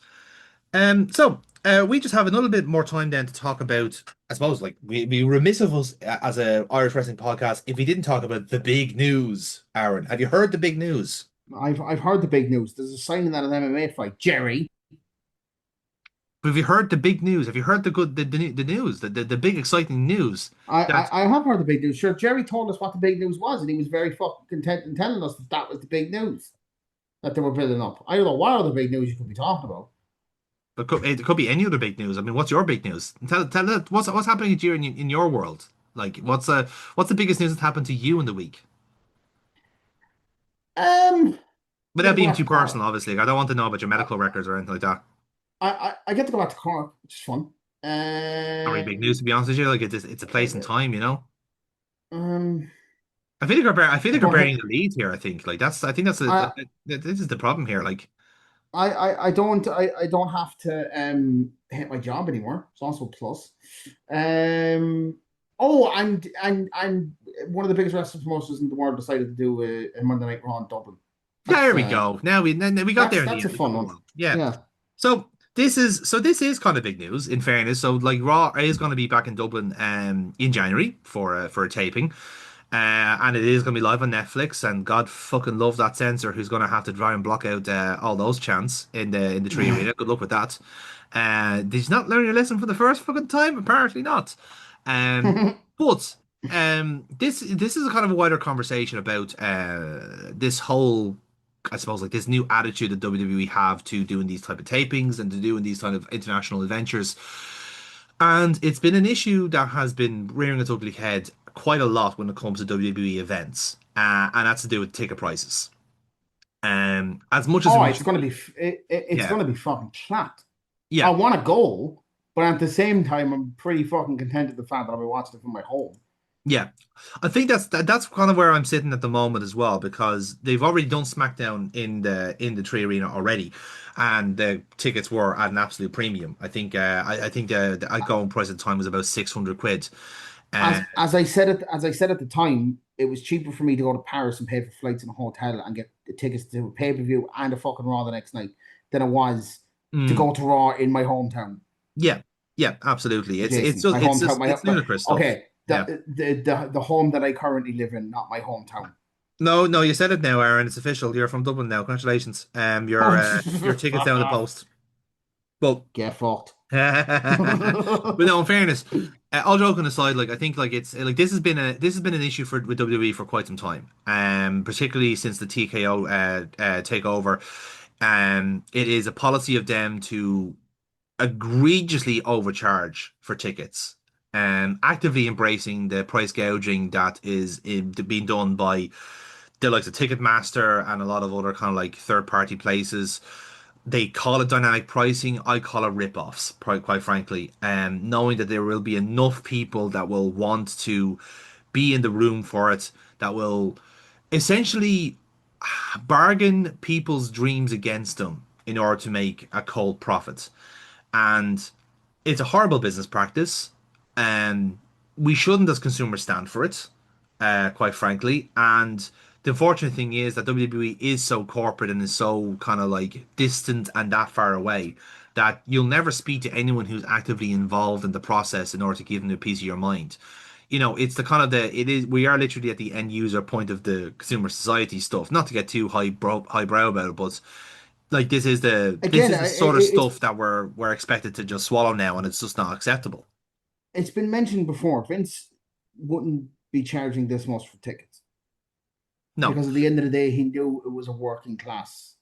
We just have a little bit more time then to talk about. I suppose like we be remiss of us as a Irish wrestling podcast if we didn't talk about the big news. Aaron, have you heard the big news? I've heard the big news. There's a signing that an MMA fight. Jerry. Have you heard the big news? Have you heard the news, the big exciting news that I have heard the big news. Sure, Jerry told us what the big news was, and he was very fucking content in telling us that that was the big news that they were building up. I don't know what other big news you could be talking about. it could be any other big news. I mean, what's your big news? Tell what's happening here in your world? Like, what's the biggest news that's happened to you in the week? Um, Without Get to go being back to too Cork. personal, obviously. I don't want to know about your I, medical records or anything like that. I get to go back to Cork, which is fun. Not really big news, to be honest with you. Like, it's a place and time, you know. Um, I feel I like we're don't burying hate. the lead here. I think I this is the problem here. Like, I don't have to hit my job anymore. It's also a plus. Oh, and one of the biggest wrestling promoters in the world decided to do a Monday Night Raw in Dublin. there That's we go. Now we got there in the that's a end. We fun got one. one. Yeah. Yeah. So this is kind of big news in fairness. So like Raw is going to be back in Dublin in January for a taping. And it is going to be live on Netflix, and God fucking love that censor who's going to have to try and block out all those chants in the tree arena. Good luck with that. Did you not learn your lesson for the first fucking time? Apparently not. But this is a kind of a wider conversation about this whole, I suppose, like this new attitude that WWE have to doing these type of tapings and to doing these kind of international adventures. And it's been an issue that has been rearing its ugly head quite a lot when it comes to WWE events, and that's to do with ticket prices. As much as Oh, we it's should, gonna be it's yeah, gonna be fucking flat. I yeah, want to go, but at the same time, I'm pretty fucking content with the fact that I'll be watching it from my home. yeah. I think that's kind of where I'm sitting at the moment as well because they've already done SmackDown in the Tree Arena already, and the tickets were at an absolute premium. I think the outgoing price at the time was about 600 quid. Uh, As I said at the time, it was cheaper for me to go to Paris and pay for flights in a hotel and get the tickets to a pay per view and a fucking Raw the next night than it was to mm, go to Raw in my hometown, yeah, yeah, absolutely. Jason. My hometown, It's ludicrous stuff. okay, Yeah. the home that I currently live in, not my hometown. No, no, you said it now, Aaron. It's official. You're from Dublin now. Congratulations. Your tickets down the post. But Get fucked. but no, in fairness, all joking aside, like I think like it's like this has been an issue for with WWE for quite some time. Particularly since the TKO takeover. It is a policy of them to egregiously overcharge for tickets. Actively embracing the price gouging that is being done by the likes of Ticketmaster and a lot of other kind of like third party places. They call it dynamic pricing. I call it rip-offs, quite frankly. Knowing that there will be enough people that will want to be in the room for it, that will essentially bargain people's dreams against them in order to make a cold profit. And it's a horrible business practice. And we shouldn't, as consumers, stand for it, quite frankly. And the unfortunate thing is that WWE is so corporate and is so kind of like distant and that far away that you'll never speak to anyone who's actively involved in the process in order to give them a piece of your mind. You know, it's the kind of we are literally at the end user point of the consumer society stuff. Not to get too highbrow about it, but like this Again, is the sort of it's stuff that we're expected to just swallow now, and it's just not acceptable. it's been mentioned before. Vince wouldn't be charging this much for tickets No, because at the end of the day, he knew it was a working class,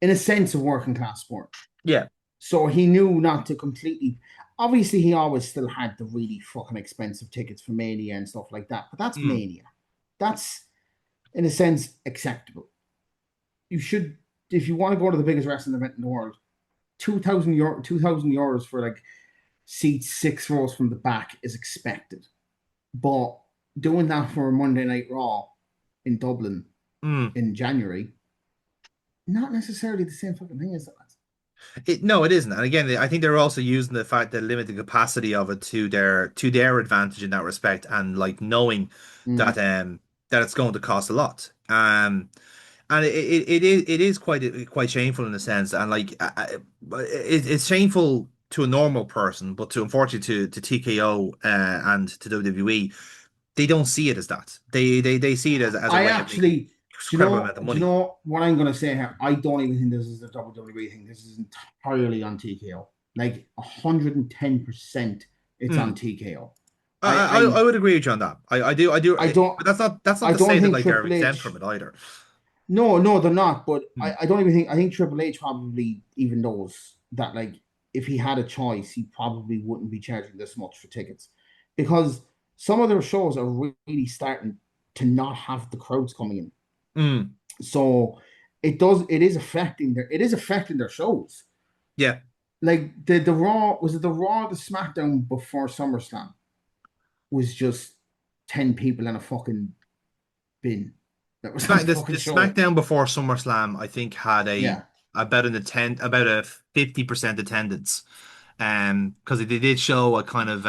in a sense, a working class sport. yeah, So he knew not to completely. Obviously, he always still had the really fucking expensive tickets for Mania and stuff like that. But that's mm, Mania. That's, in a sense, acceptable. You should, if you want to go to the biggest wrestling event in the world, 2,000 euros for like seats 6 rows from the back is expected. But doing that for a Monday Night Raw in Dublin mm. in January, not necessarily the same fucking thing as that. No, it isn't. And again, I think they're also using the fact that limited capacity of it to their advantage in that respect, and like knowing Mm. that that it's going to cost a lot. And it is quite shameful in a sense, and like it's shameful to a normal person, but to unfortunately to TKO and to WWE, they don't see it as that. They see it as a I way of making actually, incredible amount of do you money. know what I'm going to say here? I don't even think this is a WWE thing. This is entirely on TKO. Like 110%, it's Hmm. on TKO. I would agree with you on that. I do. I don't, But that's not I to don't say that think like they're Triple exempt from H. it either. No, no, they're not. But Hmm. I don't even think. I think Triple H probably even knows that, like, if he had a choice, he probably wouldn't be charging this much for tickets, because some of their shows are really starting to not have the crowds coming in. Hmm. So it is affecting their shows. Yeah. Like the Raw, was it the Raw or the SmackDown before SummerSlam was just 10 people in a fucking bin. That was on the The fucking show. SmackDown before SummerSlam, I think, had Yeah. about a 50% attendance. Because they did show a kind of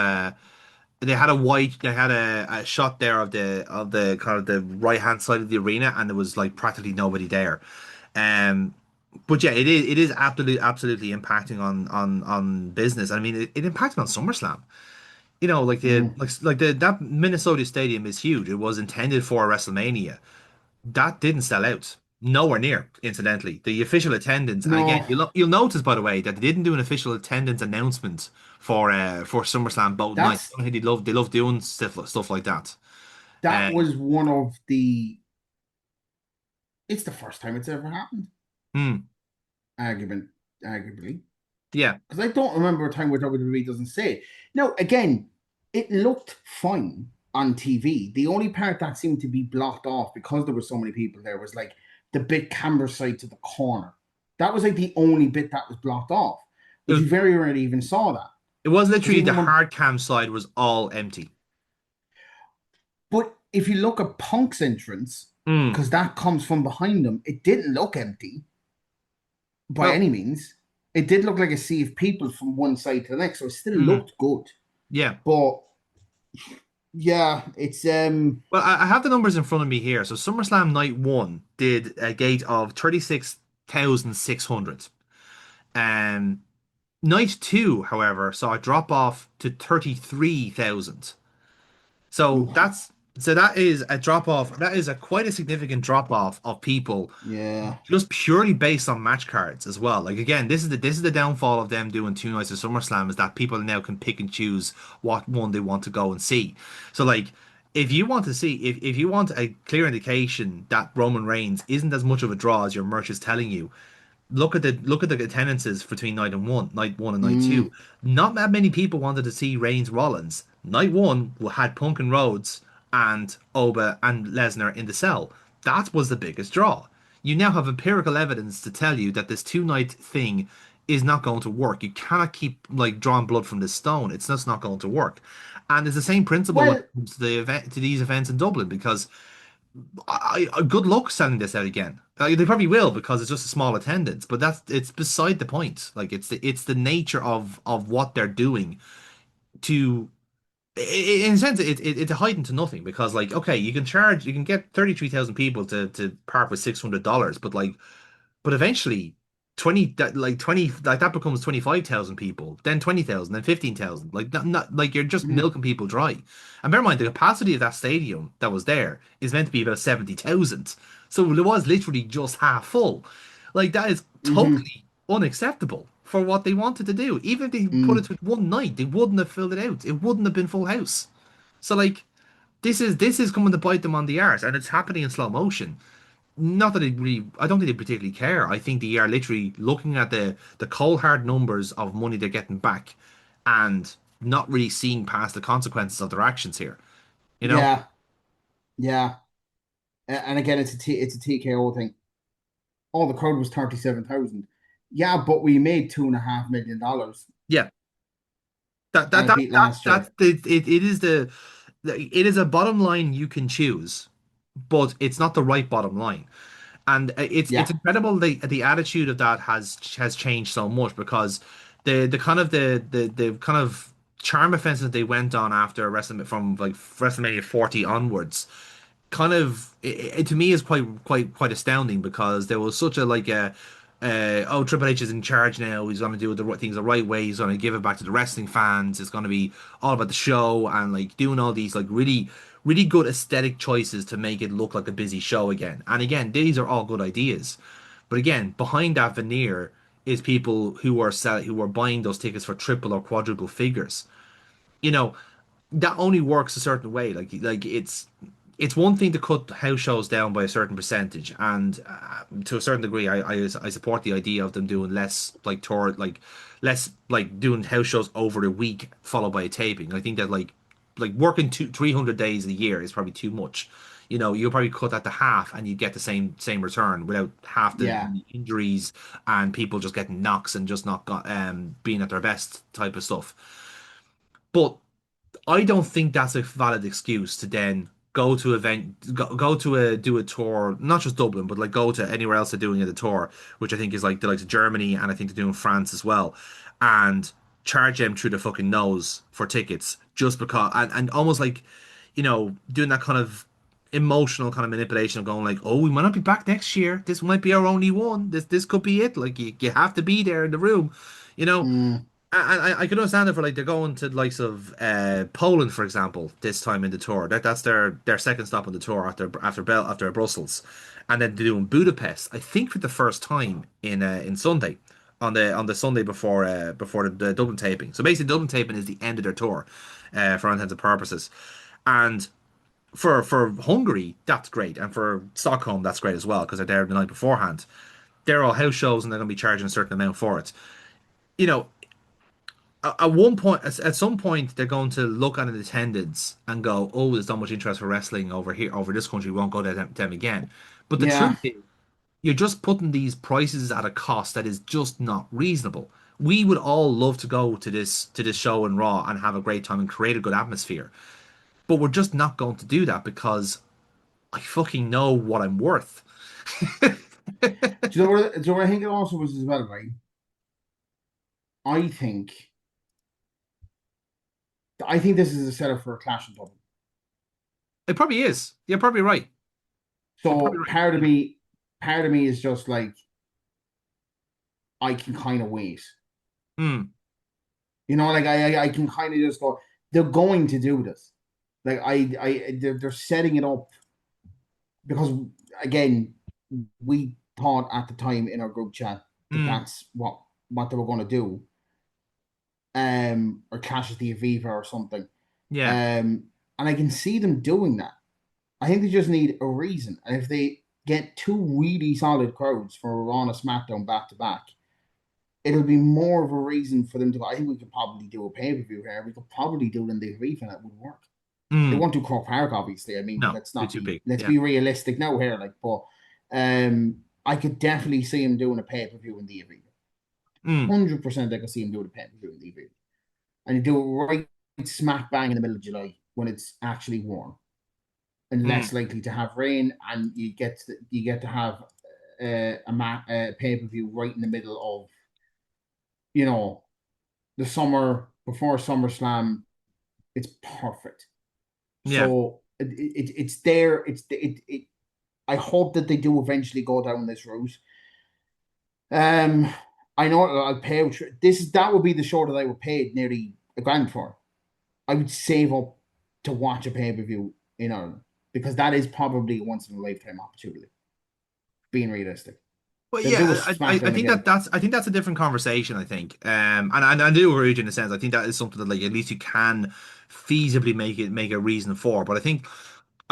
they had a shot there of the kind of the right hand side of the arena, and there was like practically nobody there. Um, but yeah, it is absolutely impacting on business. I mean, it impacted on SummerSlam. Like Mm. that Minnesota stadium is huge. It was intended for WrestleMania. That didn't sell out. Nowhere near, incidentally. The official attendance, and again, No, you'll notice, by the way, that they didn't do an official attendance announcement for SummerSlam both nights. that's I think they love doing stuff like that. that Um, was one of the. It's the first time it's ever happened. hmm, Argument, arguably, yeah. because I don't remember a time where WWE doesn't say it. Now, again, it looked fine on TV. The only part that seemed to be blocked off because there were so many people there was like the big camera side to the corner. That was like the only bit that was blocked off. It But was you very rarely even saw that. it was Because literally the even when, hard cam side was all empty. but if you look at Punk's entrance, Hmm. because that comes from behind him, it didn't look empty by Well, any means. It did look like a sea of people from one side to the next, so it still hmm, looked good. yeah. But yeah, it's Well, I have the numbers in front of me here. So SummerSlam night one did a gate of 36,600. Um, Night two, however, saw a drop off to 33,000. So that is a drop off. That is a quite a significant drop off of people yeah. just purely based on match cards as well. Like again, this is the downfall of them doing two nights of SummerSlam is that people now can pick and choose what one they want to go and see. So like if you want to see if you want a clear indication that Roman Reigns isn't as much of a draw as your merch is telling you, look at the attendances between night one and night two. Mm, Not that many people wanted to see Reigns Rollins. Night one had Punk and Rhodes and Oba and Lesnar in the cell. That was the biggest draw. You now have empirical evidence to tell you that this two-night thing is not going to work. You cannot keep like drawing blood from this stone. It's just not going to work. And it's the same principle when well, it comes to these events in Dublin because good luck selling this out again. They probably will because it's just a small attendance, but it's beside the point. Like it's the nature of what they're doing to in a sense it's a heightened to nothing because like okay you can get 33,000 people to part with $600 but eventually 20 like that becomes 25,000 people, then 20,000, then 15,000. Like not like you're just mm, milking people dry. And bear in mind the capacity of that stadium that was there is meant to be about 70,000. So it was literally just half full. Like that is mm-hmm, totally unacceptable for what they wanted to do. Even if they put it mm, to one night, they wouldn't have filled it out. It wouldn't have been full house. So like this is coming to bite them on the arse, and it's happening in slow motion. Not that I don't think they particularly care. I think they are literally looking at the cold hard numbers of money they're getting back, and not really seeing past the consequences of their actions here. You know? yeah, yeah. And again, it's a TKO thing. Oh, the crowd was 37,000. Yeah, but we made $2.5 million Yeah. That and that it that beat that last year. that it is it is a bottom line you can choose, but it's not the right bottom line. And it's Yeah. incredible the attitude of that has changed so much, because the kind of charm offensive they went on after WrestleMania, from like WrestleMania 40 onwards, kind of it to me is quite astounding, because there was such a like a oh, Triple H is in charge now, he's going to do the right things the right way, he's going to give it back to the wrestling fans, it's going to be all about the show, and like doing all these like really good aesthetic choices to make it look like a busy show again. And again, these are all good ideas, but again, behind that veneer is people who are buying those tickets for triple or quadruple figures. You know, that only works a certain way. Like it's one thing to cut house shows down by a certain percentage, and to a certain degree, I support the idea of them doing less like tour, like less like doing house shows over a week followed by a taping. I think that like working 300 days a year is probably too much. You know, you'll probably cut that to half, and you get the same return without half the Yeah. injuries and people just getting knocks and just not got being at their best type of stuff. But I don't think that's a valid excuse to then go to do a tour, not just Dublin, but like go to anywhere else they're doing a tour, which I think is like the likes of Germany, and I think they're doing France as well, and charge them through the fucking nose for tickets just because, and almost like, doing that kind of emotional kind of manipulation of going like, oh, we might not be back next year. This might be our only one. This could be it. Like you have to be there in the room, you know. Mm. I could understand it for like they're going to the likes of Poland, for example, this time in the tour. That's their second stop on the tour after Brussels, and then they're doing Budapest. I think for the first time in Sunday, on the Sunday before the Dublin taping. So basically, Dublin taping is the end of their tour, for all intents and purposes. And for Hungary, that's great, and for Stockholm, that's great as well, because they're there the night beforehand. They're all house shows, and they're going to be charging a certain amount for it. You know, at one point, at some point, they're going to look at an attendance and go, "Oh, there's not much interest for wrestling over here, over this country. We won't go to them again." But the Yeah. truth is, you're just putting these prices at a cost that is just not reasonable. We would all love to go to this show in Raw and have a great time and create a good atmosphere, but we're just not going to do that because I fucking know what I'm worth. Do you know what I think it also was as well, right? I think I think this is a setup for a clash in Dublin. It probably is. You're probably right. You're probably So right. part of me is just like I can kind of wait. Hmm. Like I can kind of just go. They're going to do this. Like they're setting it up because again, we thought at the time in our group chat that Hmm. that's what they were going to do, or Clash of the Aviva or something, Yeah. and I can see them doing that. I think they just need a reason, and if they get two really solid crowds for Raw and a SmackDown back to back, it'll be more of a reason for them to go. I think we could probably do a pay per view here. We could probably do it in the Aviva, and it would work. They Hmm. won't do Croke Park, obviously. I mean, No, be too big. let's Yeah. be realistic now here. Like, but I could definitely see him doing a pay per view in the Aviva. Hmm. 100%, I could see him doing a pay per view in the Aviva, and you do it right smack bang in the middle of July when it's actually warm and Hmm. less likely to have rain, and you get to have a pay per view right in the middle of you know the summer before SummerSlam. It's perfect. Yeah. So it's there. I hope that they do eventually go down this route. Um, I know I'll pay out. That would be the show that I would pay nearly a grand for. I would save up to watch a pay per view in Ireland because that is probably a once in a lifetime opportunity. Being realistic, Well, they'll do a yeah, I SmackDown think again. that's a different conversation. I think, and I do agree with you in a sense. I think that is something that like at least you can feasibly make a reason for. But I think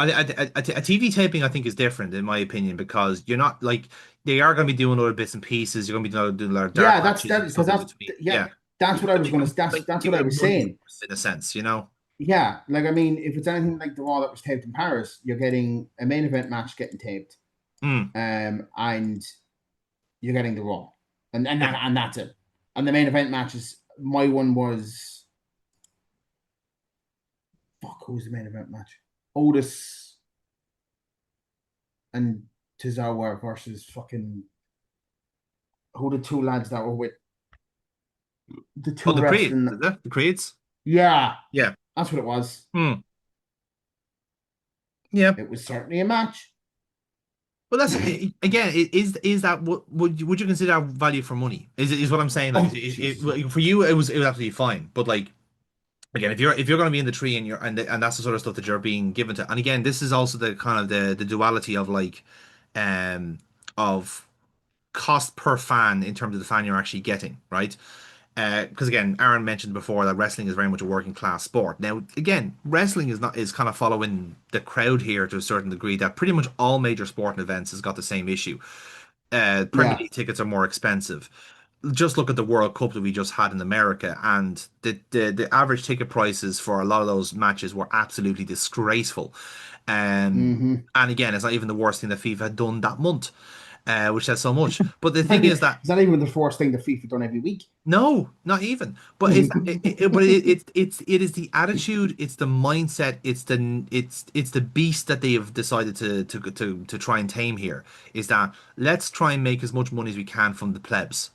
a TV taping I think is different in my opinion, because you're not like they are going to be doing other bits and pieces. You're going to be doing like dark Yeah, that's matches that and because stuff in that's between. yeah, Yeah, that's what I but was they gonna. can That's give what it I a was money saying. in a sense, you know. Yeah, like I mean, if it's anything like the Raw that was taped in Paris, you're getting a main event match getting taped, Mm, and you're getting the Raw, yeah. and that's it. And the main event matches, my one was fuck. Who was the main event match? Otis and Tozawa versus fucking who the two lads that were with the Oh, two the Creed, wrestling. is it? The Creeds? Yeah, Yeah. that's what it was. Yeah. It was certainly a match. Well, that's again. Is that what would you consider that value for money? Is what I'm saying? Like, Oh, Jesus. for you, it was absolutely fine. But like again, if you're going to be in the tree and and that's the sort of stuff that you're being given to. And again, this is also the kind of the duality of like, of cost per fan in terms of the fan you're actually getting, right? Because again, Aaron mentioned before that wrestling is very much a working class sport. Now, again, wrestling is kind of following the crowd here to a certain degree. That pretty much all major sporting events has got the same issue. Premier Yeah. League tickets are more expensive. Just look at the World Cup that we just had in America, and the average ticket prices for a lot of those matches were absolutely disgraceful. Mm-hmm. And again, it's not even the worst thing that FIFA had done that month, which says so much. But the thing is that Is that even the first thing that FIFA done every week? no, not even. But it is the attitude, it's the mindset, it's the beast that they have decided to try and tame here. Is that let's try and make as much money as we can from the plebs,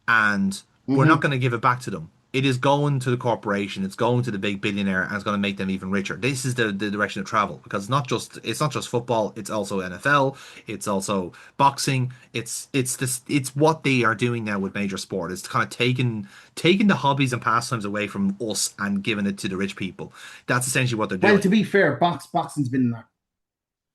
and we're not Mm-hmm. going to give it back to them. It is going to the corporation, it's going to the big billionaire, and it's going to make them even richer. This is the direction of travel because it's not just football, it's also NFL, it's also boxing. It's what they are doing now with major sport. It's kind of taking the hobbies and pastimes away from us and giving it to the rich people. That's essentially what they're Well, doing. to be fair, boxing's been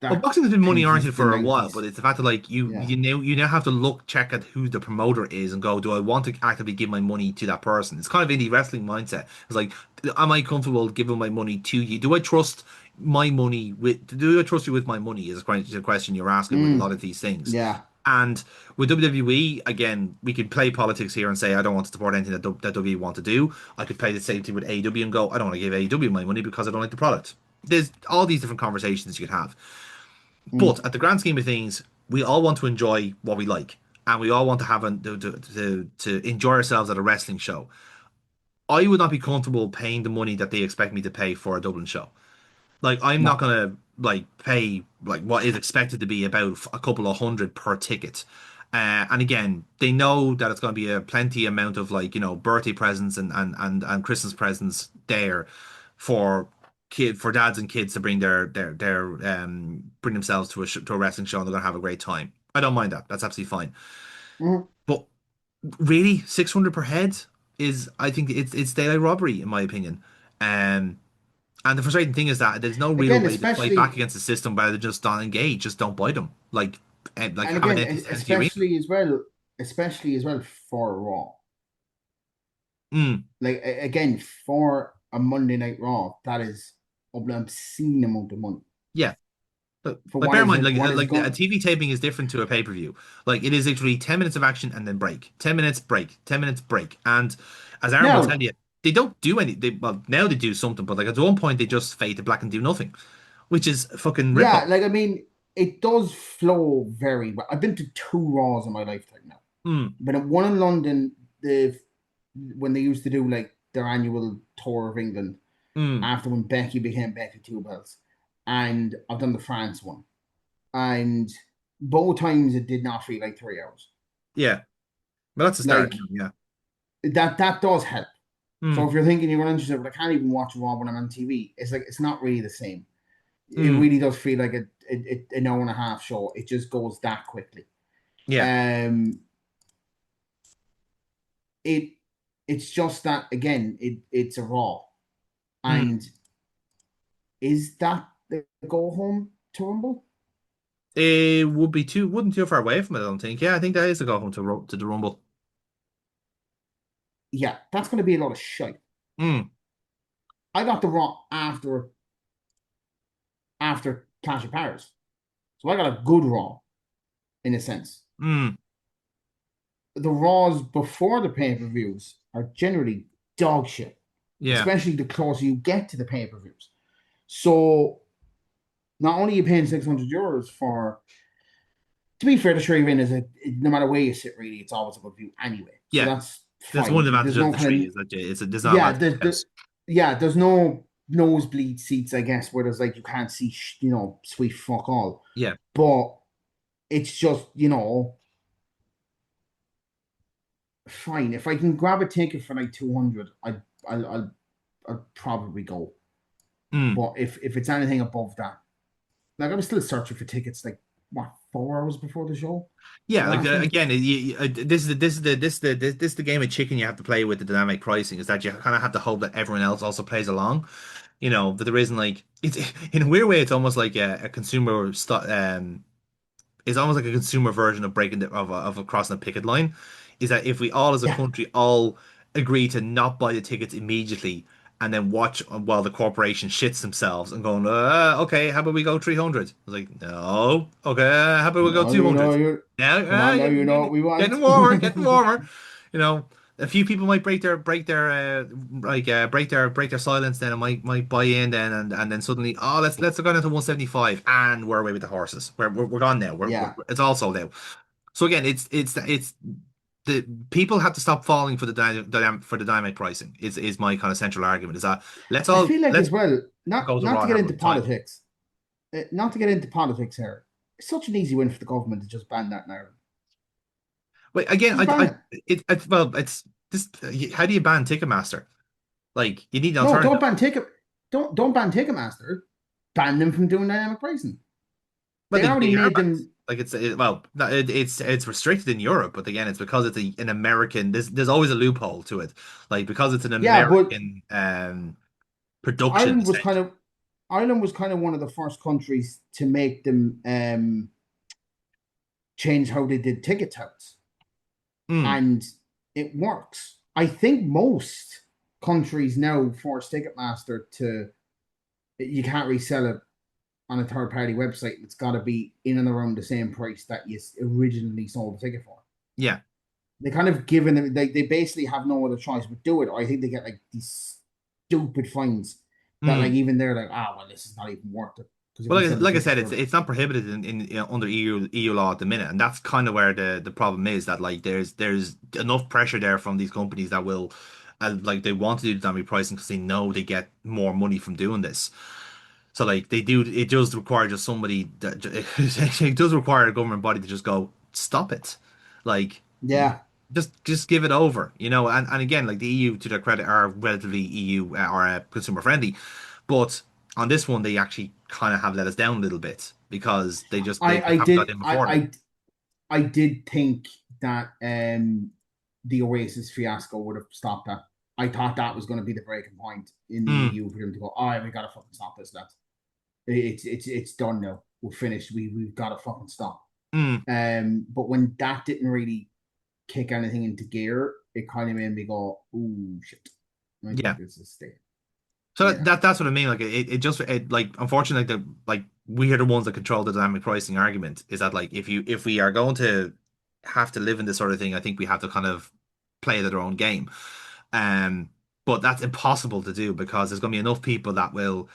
Well, that boxing has been money thing since oriented the for a while, but 90s. it's the fact that like Yeah. you now have to check at who the promoter is and go, do I want to actively give my money to that person? It's kind of in the wrestling mindset. It's like, am I comfortable giving my money to you? Do I trust my money with? Do I trust you with my money? Is a question you're asking with a lot Mm, of these things. yeah. And with WWE, again, we could play politics here and say I don't want to support anything that WWE want to do. I could play the same thing with AEW and go, I don't want to give AEW my money because I don't like the product. There's all these different conversations you could have. But Mm. at the grand scheme of things, we all want to enjoy what we like, and we all want to have to enjoy ourselves at a wrestling show. I would not be comfortable paying the money that they expect me to pay for a Dublin show. Like I'm not No. gonna like pay like what is expected to be about a couple of hundred per ticket. And again, they know that it's going to be a plenty amount of like birthday presents and Christmas presents there for for dads and kids to bring their bring themselves to to a wrestling show and they're going to have a great time. I don't mind that. That's absolutely fine. Mhm. But really, 600 per head is I think it's daylight robbery in my opinion. Um, and the frustrating thing is that there's no real Again, way to fight back especially against the system where they just don't engage, just don't buy them. Like and have an again, empty arena. especially as well for Raw. Mm, Like again, for a Monday Night Raw, that is an obscene amount of money yeah. But for like bear in mind, what is like a going. TV taping is different to a pay-per-view. Like it is literally 10 minutes of action and then break. 10 minutes break. 10 minutes break. And as Aaron will tell Now, you, they don't do any well now they do something, but like at one point they just fade to black and do nothing. Which is fucking rip-off. yeah, like I mean, it does flow very well. I've been to two Raws in my lifetime now. Mm, But at one in London, when they used to do like their annual tour of England mm, after when Becky became Becky Two Belts, and I've done the France one, and both times it did not feel like 3 hours. yeah. But that's the start. Like Yeah. that does help. So Mm, if you're thinking you're interested, but I can't even watch Raw when I'm on TV, it's like it's not really the same. It mm, really does feel like an hour and a half show. It just goes that quickly. yeah. Um, it it's just that again, it's a Raw, Mm. and is that the go home to Rumble? It wouldn't too far away from it, I don't think. Yeah, I think that is the go home to the Rumble. Yeah, that's going to be a lot of shite. Mm, I got the Raw after Clash of Paris, so I got a good Raw in a sense. mm, The Raws before the pay per views are generally dog shit, yeah. especially the closer you get to the pay per views. So not only are you paying €600 for, to be fair, the trade in is no matter where you sit, really, it's always a good view anyway. So Yeah. that's That's one fine. advantage There's of no the tree kind of is that there's not a yeah, lot of house. there's no nosebleed seats, I guess, where there's like you can't see sweet fuck all. Yeah. But it's just, fine. If I can grab a ticket for like 200, I'll probably go. Mm. But if it's anything above that, like I'm still searching for tickets like what 4 hours before the show Yeah, like last night. again, this is the game of chicken you have to play with the dynamic pricing is that you kind of have to hope that everyone else also plays along. That there isn't like it's in a weird way, it's almost like a consumer it's almost like a consumer version of breaking of crossing a picket line. Is that if we all as a Yeah, country all agree to not buy the tickets immediately and then watch while the corporation shits themselves and going, okay, how about we go 300? I was like, no, okay, how about we go no, you know 200? you Now, come on now, you know what we want. getting warmer, getting warmer. You know, a few people might break their silence then and might buy in then and then suddenly let's go down to 175 and we're away with the horses. We're gone now. Yeah, It's all sold out. So again, it's the people have to stop falling for the dynamic pricing. Is my kind of central argument is that I feel like let's as well, go not to not Raw to and get have a into good time. politics, not to get into politics here. It's such an easy win for the government to just ban that now. Wait, again, Just ban it. well, it's this. How do you ban Ticketmaster? Like, you need an No, don't alternative. ban ticket. Don't ban Ticketmaster. Ban them from doing dynamic pricing. Well, They already they are made banned. them. Like, well, it's restricted in Europe, but again, it's because it's an American. There's always a loophole to it, like because it's an Yeah, but American production, Ireland was kind essentially. of Ireland was kind of one of the first countries to make them change how they did ticket touts, Mm, and it works. I think most countries now force Ticketmaster to you can't resell it on a third party website. It's got to be in and around the same price that you originally sold the ticket for. yeah. They kind of given it, they basically have no other choice but do it. Or I think they get like these stupid fines that like Mm. even they're like, well, this is not even worth it because if Well, we sell the like I tickets said, for it's not prohibited under EU law at the minute, and that's kind of where the problem is that like there's enough pressure there from these companies that will like they want to do dynamic pricing because they know they get more money from doing this. So like they do, it does require just somebody that it does require a government body to just go stop it, like yeah, just give it over, and again, like the EU to their credit are relatively EU or consumer friendly, but on this one they actually kind of have let us down a little bit because they I haven't got did in before now. I did think that the Oasis fiasco would have stopped that. I thought that was going to be the breaking point in the Mm, EU for them to go, all right, we gotta fucking stop this, lads. It's done now. We're finished. We've got to fucking stop. mm, But when that didn't really kick anything into gear, it kind of made me go, "Ooh, shit! I think yeah. this is staying." So Yeah, that's what I mean. Like it like unfortunately like we are the ones that control the dynamic pricing argument. Is that like if we are going to have to live in this sort of thing, I think we have to kind of play their own game. Um, but that's impossible to do because there's going to be enough people that will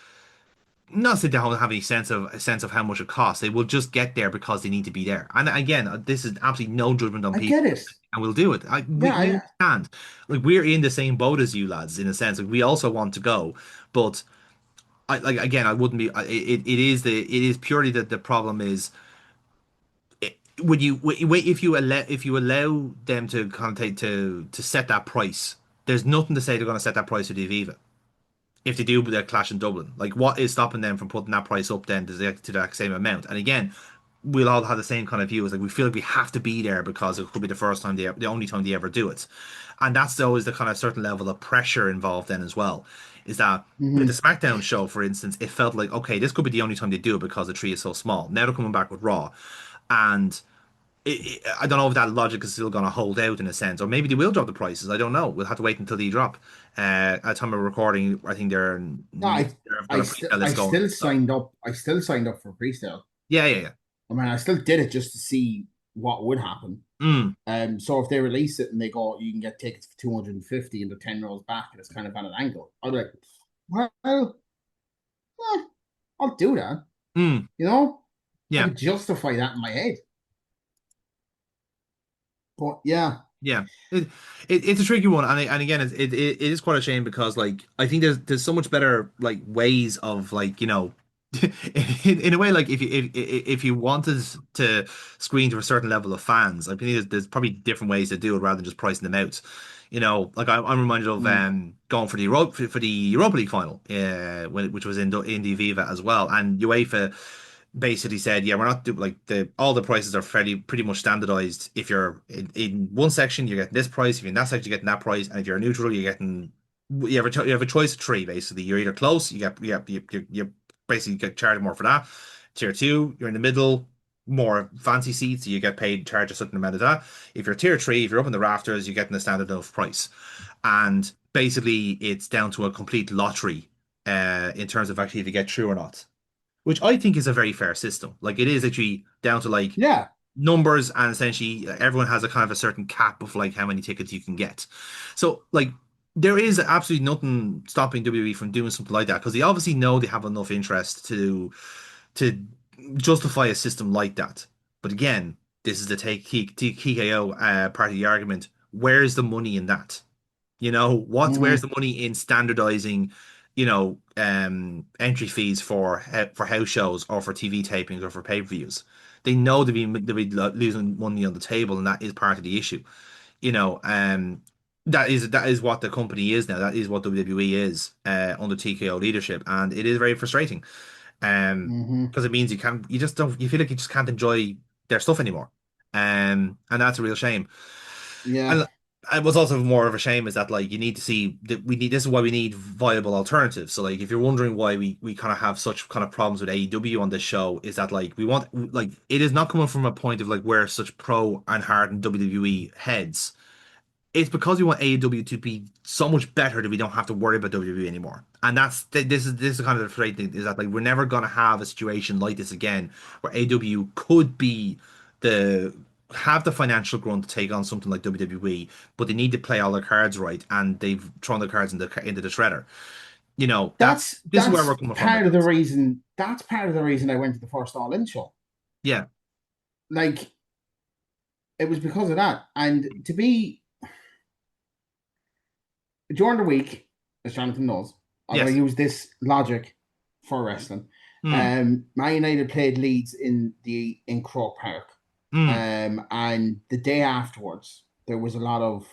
not sit down and have any sense of how much it costs. They will just get there because they need to be there. And again, this is absolutely no judgment on I people, get it. and we'll do it. Yeah, We understand. Like we're in the same boat as you lads in a sense. Like we also want to go, but like again, I wouldn't be. It is purely that the problem is when you wait if you allow them to kind of take to set that price. There's nothing to say they're going to set that price with the Aviva if they do their clash in Dublin. Like, what is stopping them from putting that price up then to that same amount? And again, we'll all have the same kind of view. It's like we feel like we have to be there because it could be the first time the only time they ever do it, and that's always the kind of certain level of pressure involved then as well. Is that with the hmm SmackDown show, for instance, it felt like okay, this could be the only time they do it because the tree is so small. Now they're coming back with Raw, and I don't know if that logic is still going to hold out in a sense, or maybe they will drop the prices. I don't know. We'll have to wait until they drop. At the time of recording, I think No, they've got a pre-sale I list going. still So signed up. I still signed up for pre-sale. yeah, yeah, yeah. I mean, I still did it just to see what would happen. Mm, So if they release it and they go, you can get tickets for 250 and they're 10 rows back, and it's kind of at an angle. I'd be like, well, I'll do that. mm, You know, I yeah, could justify that in my head. But yeah, yeah. It's a tricky one, and again, it is quite a shame because like I think there's so much better like ways of like in a way, like if you wanted to screen to a certain level of fans, I think there's probably different ways to do it rather than just pricing them out. You know, like I'm reminded of Mm. going for the Europa League final, which was in the Viva as well, and UEFA basically said, yeah, we're not like all the prices are fairly pretty much standardized. If you're in one section, you're getting this price. If you're in that section, you're getting that price, and if you're neutral, you're getting you have a choice of three basically. You're either close, you basically get charged more for that. Tier two, you're in the middle, more fancy seats, so you get paid charge a certain amount of that. If you're tier three, if you're up in the rafters, you're getting the standard enough price. And basically, it's down to a complete lottery in terms of actually if you get through or not, which I think is a very fair system. Like it is actually down to like Yeah, numbers, and essentially everyone has a kind of a certain cap of like how many tickets you can get. So like there is absolutely nothing stopping WWE from doing something like that because they obviously know they have enough interest to justify a system like that. But again, this is the TKO part of the argument. Where's the money in that? You know, where's hmm the money in standardizing, entry fees for house shows or for TV tapings or for pay-per-views? They know they'll be losing money on the table, and that is part of the issue. You know, that is what the company is now. That is what WWE is under TKO leadership, and it is very frustrating. hmm Because it means you just don't, you feel like you just can't enjoy their stuff anymore. And that's a real shame. yeah. And what's also more of a shame is that like you need to see that this is why we need viable alternatives. So like if you're wondering why we kind of have such kind of problems with AEW on this show, is that like we want like it is not coming from a point of like we're such pro and hardened WWE heads. It's because we want AEW to be so much better that we don't have to worry about WWE anymore. And this is kind of the great thing is that like we're never gonna have a situation like this again where AEW could be the have the financial grunt to take on something like WWE, but they need to play all their cards right, and they've thrown their cards into the shredder. You know, That's this is where we're that's coming from with part of the this. reason. That's part of the reason I went to the first All In show. Yeah. Like it was because of that, and to be during the week, as Jonathan knows, I'm going Yes. to use this logic for wrestling. Mm. Man United played Leeds in Croke Park, Mm. and the day afterwards there was a lot of,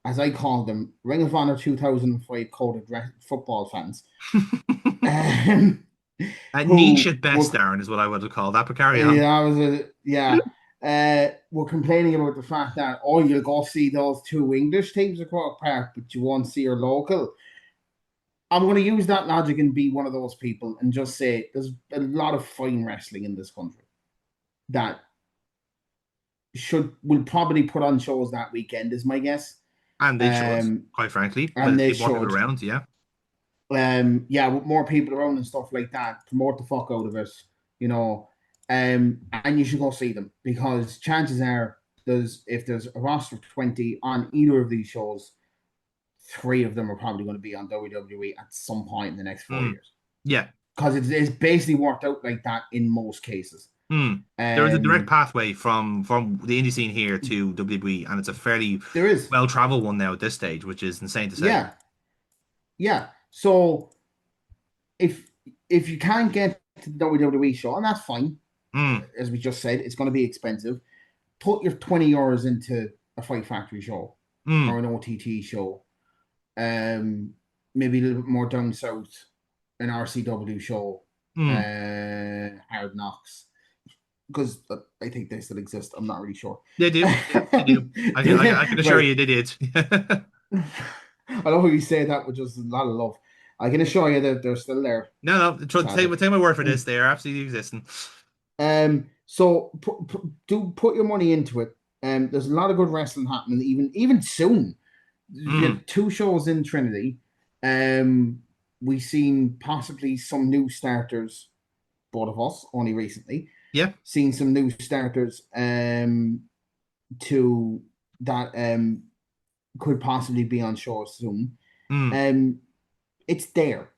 as I call them, Ring of Honor 2005 coded football fans, um, Niche who at were best, Darren, is what I would have called that. But carry on. yeah, I was a yeah. We're complaining about the fact that you'll go see those two English teams at Croke Park, but you won't see your local. I'm going to use that logic and be one of those people and just say there's a lot of fine wrestling in this country that will probably put on shows that weekend, is my guess. And they should, quite frankly, And they with more people should. around, yeah. Yeah, with more people around and stuff like that, promote the fuck out of it, you know. And you should go see them because chances are if there's a roster of 20 on either of these shows, three of them are probably going to be on WWE at some point in the next 4 years. Yeah. Because it's basically worked out like that in most cases. There is a direct pathway from the indie scene here to WWE, and it's a fairly There is well-traveled one now at this stage, which is insane to say. Yeah. So if you can't get to the WWE show, and that's fine, as we just said, it's going to be expensive. Put your 20 euros into a Fight Factory show or an OTT show. Maybe a little bit more down south, an RCW show, Hard Knocks. Because I think they still exist. I'm not really sure. They do. They do. I can assure you they did. I love how you say that with just a lot of love. I can assure you that they're still there. No, take my word for this. They are absolutely existing. So put your money into it. There's a lot of good wrestling happening. Even soon, we have two shows in Trinity. We've seen possibly some new starters. Both of us only recently. Yeah, seen some new starters. To that could possibly be on shows soon. It's there.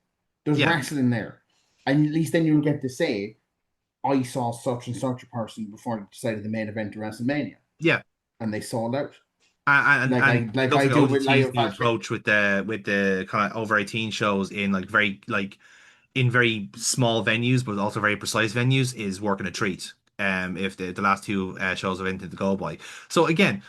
There's wrestling there. And at least then you'll get to say, I saw such and such a person before they decided the main event to WrestleMania. Yeah. And they sold out. And I do with the approach with the kind of over 18 shows in like very like in very small venues, but also very precise venues, is working a treat. If the last two shows have anything to go by. So again,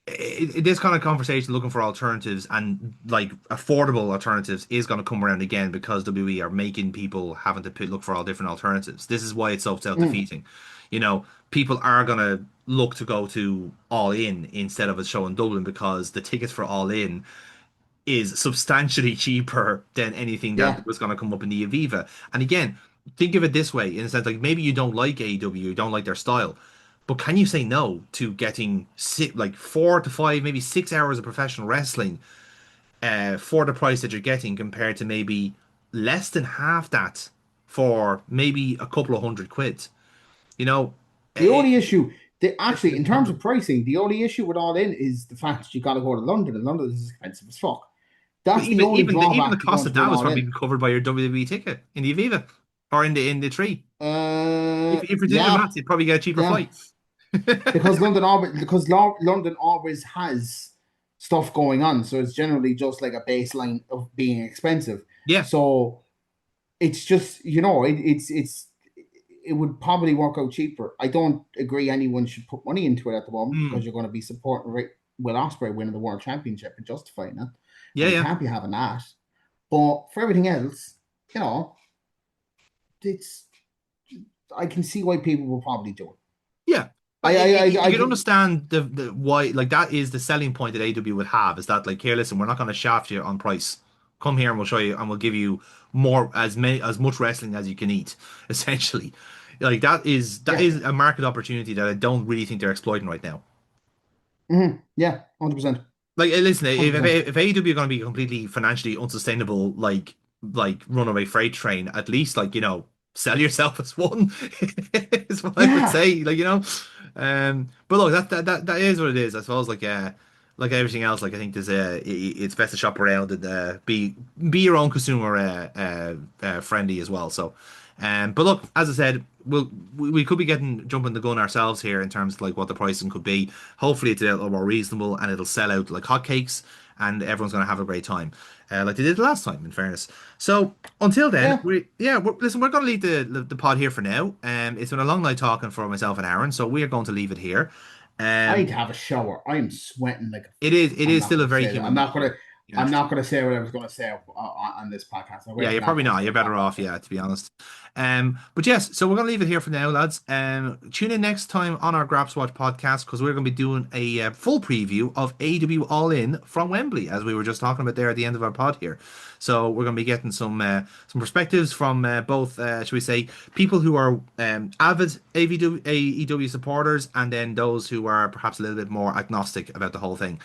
this kind of conversation looking for alternatives and like affordable alternatives is going to come around again because WWE are making people having to look for all different alternatives. This is why it's so self-defeating. You know, people are going to look to go to All In instead of a show in Dublin because the tickets for All In is substantially cheaper than anything Yeah. that was going to come up in the Aviva. And again, think of it this way, in a sense, like maybe you don't like AEW, you don't like their style, but can you say no to getting like 4 to 5, maybe 6 hours of professional wrestling for the price that you're getting compared to maybe less than half that for maybe a couple of £100? You know, The it, only issue, actually, in terms it, of pricing, the only issue with All In is the fact that you got to go to London, and London is expensive as fuck. But That's the only even the drawback to cost going of to an that was All probably In. covered by your WWE ticket in the Aviva or in the tree. If you're doing the Yeah, maths, you'd probably get a cheaper yeah, flight. because London always has stuff going on, so it's generally just like a baseline of being expensive. Yeah, So it's just it would probably work out cheaper. I don't agree anyone should put money into it at the moment because mm. you're going to be supporting Will Ospreay winning the World Championship and justifying it, Yeah, and you yeah, can't be having that. But for everything else, you know, it's I can see why people will probably do it. yeah. But I you can can, understand the why, like that is the selling point that AW would have, is that like, here, listen, we're not going to shaft you on price. Come here and we'll show you, and we'll give you as much wrestling as you can eat, essentially. Like that yeah, is a market opportunity that I don't really think they're exploiting right now. yeah, 100%, Like, listen, hundred if AEW are going to be completely financially unsustainable, like runaway freight train, at least like, sell yourself as one is what I would yeah. say. Like, but look, that is what it is. I suppose like everything else, like I think it's best to shop around and be your own consumer friendly as well. So, but look, as I said, we could be jumping the gun ourselves here in terms of like what the pricing could be. Hopefully, it's a little more reasonable and it'll sell out like hotcakes, and everyone's going to have a great time, like they did last time. In fairness, so until then, Yeah, listen, we're going to leave the pod here for now. It's been a long night talking for myself and Aaron, so we are going to leave it here. I need Um, to have a shower. I am sweating like it I'm is not still a going to very say that. humid night here. I'm not going to say what I was going to say on this podcast. I'll Yeah, wait for you're that probably not. person You're to talk better about off, it. yeah, to be honest. But yes, so we're gonna leave it here for now, lads. Tune in next time on our GrapsWatch podcast because we're gonna be doing a full preview of AEW All In from Wembley, as we were just talking about there at the end of our pod here. So we're gonna be getting some perspectives from both, should we say, people who are avid AEW supporters, and then those who are perhaps a little bit more agnostic about the whole thing.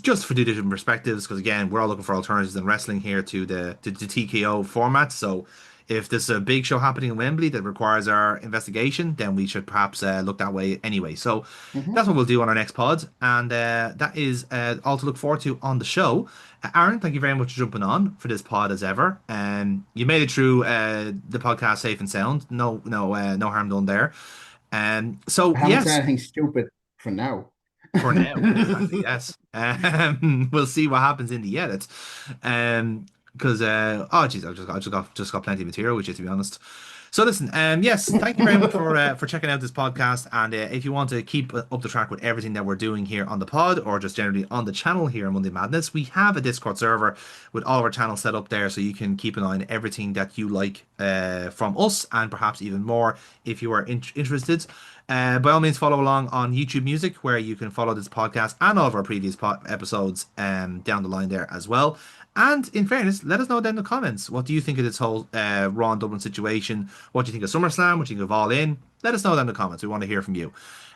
Just for the different perspectives, because again, we're all looking for alternatives in wrestling here to the TKO format. So, if there's a big show happening in Wembley that requires our investigation, then we should perhaps look that way anyway. So, Mhm. that's what we'll do on our next pod, and that is all to look forward to on the show. Aaron, thank you very much for jumping on for this pod as ever. You made it through the podcast safe and sound. No harm done there. So I haven't said yes, anything stupid for now. for now, exactly. Yes. We'll see what happens in the edit. Because oh geez, I just got plenty of material, which is, to be honest. So listen, yes, thank you very much for checking out this podcast. And if you want to keep up the track with everything that we're doing here on the pod, or just generally on the channel here on Monday Madness, we have a Discord server with all of our channels set up there, so you can keep an eye on everything that you like from us, and perhaps even more if you are interested. By all means, follow along on YouTube Music, where you can follow this podcast and all of our previous episodes down the line there as well. And in fairness, let us know down in the comments. What do you think of this whole Raw and Dublin situation? What do you think of SummerSlam? What do you think of All In? Let us know down in the comments. We want to hear from you.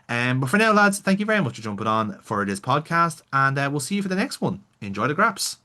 But for now, lads, thank you very much for jumping on for this podcast, and we'll see you for the next one. Enjoy the graps.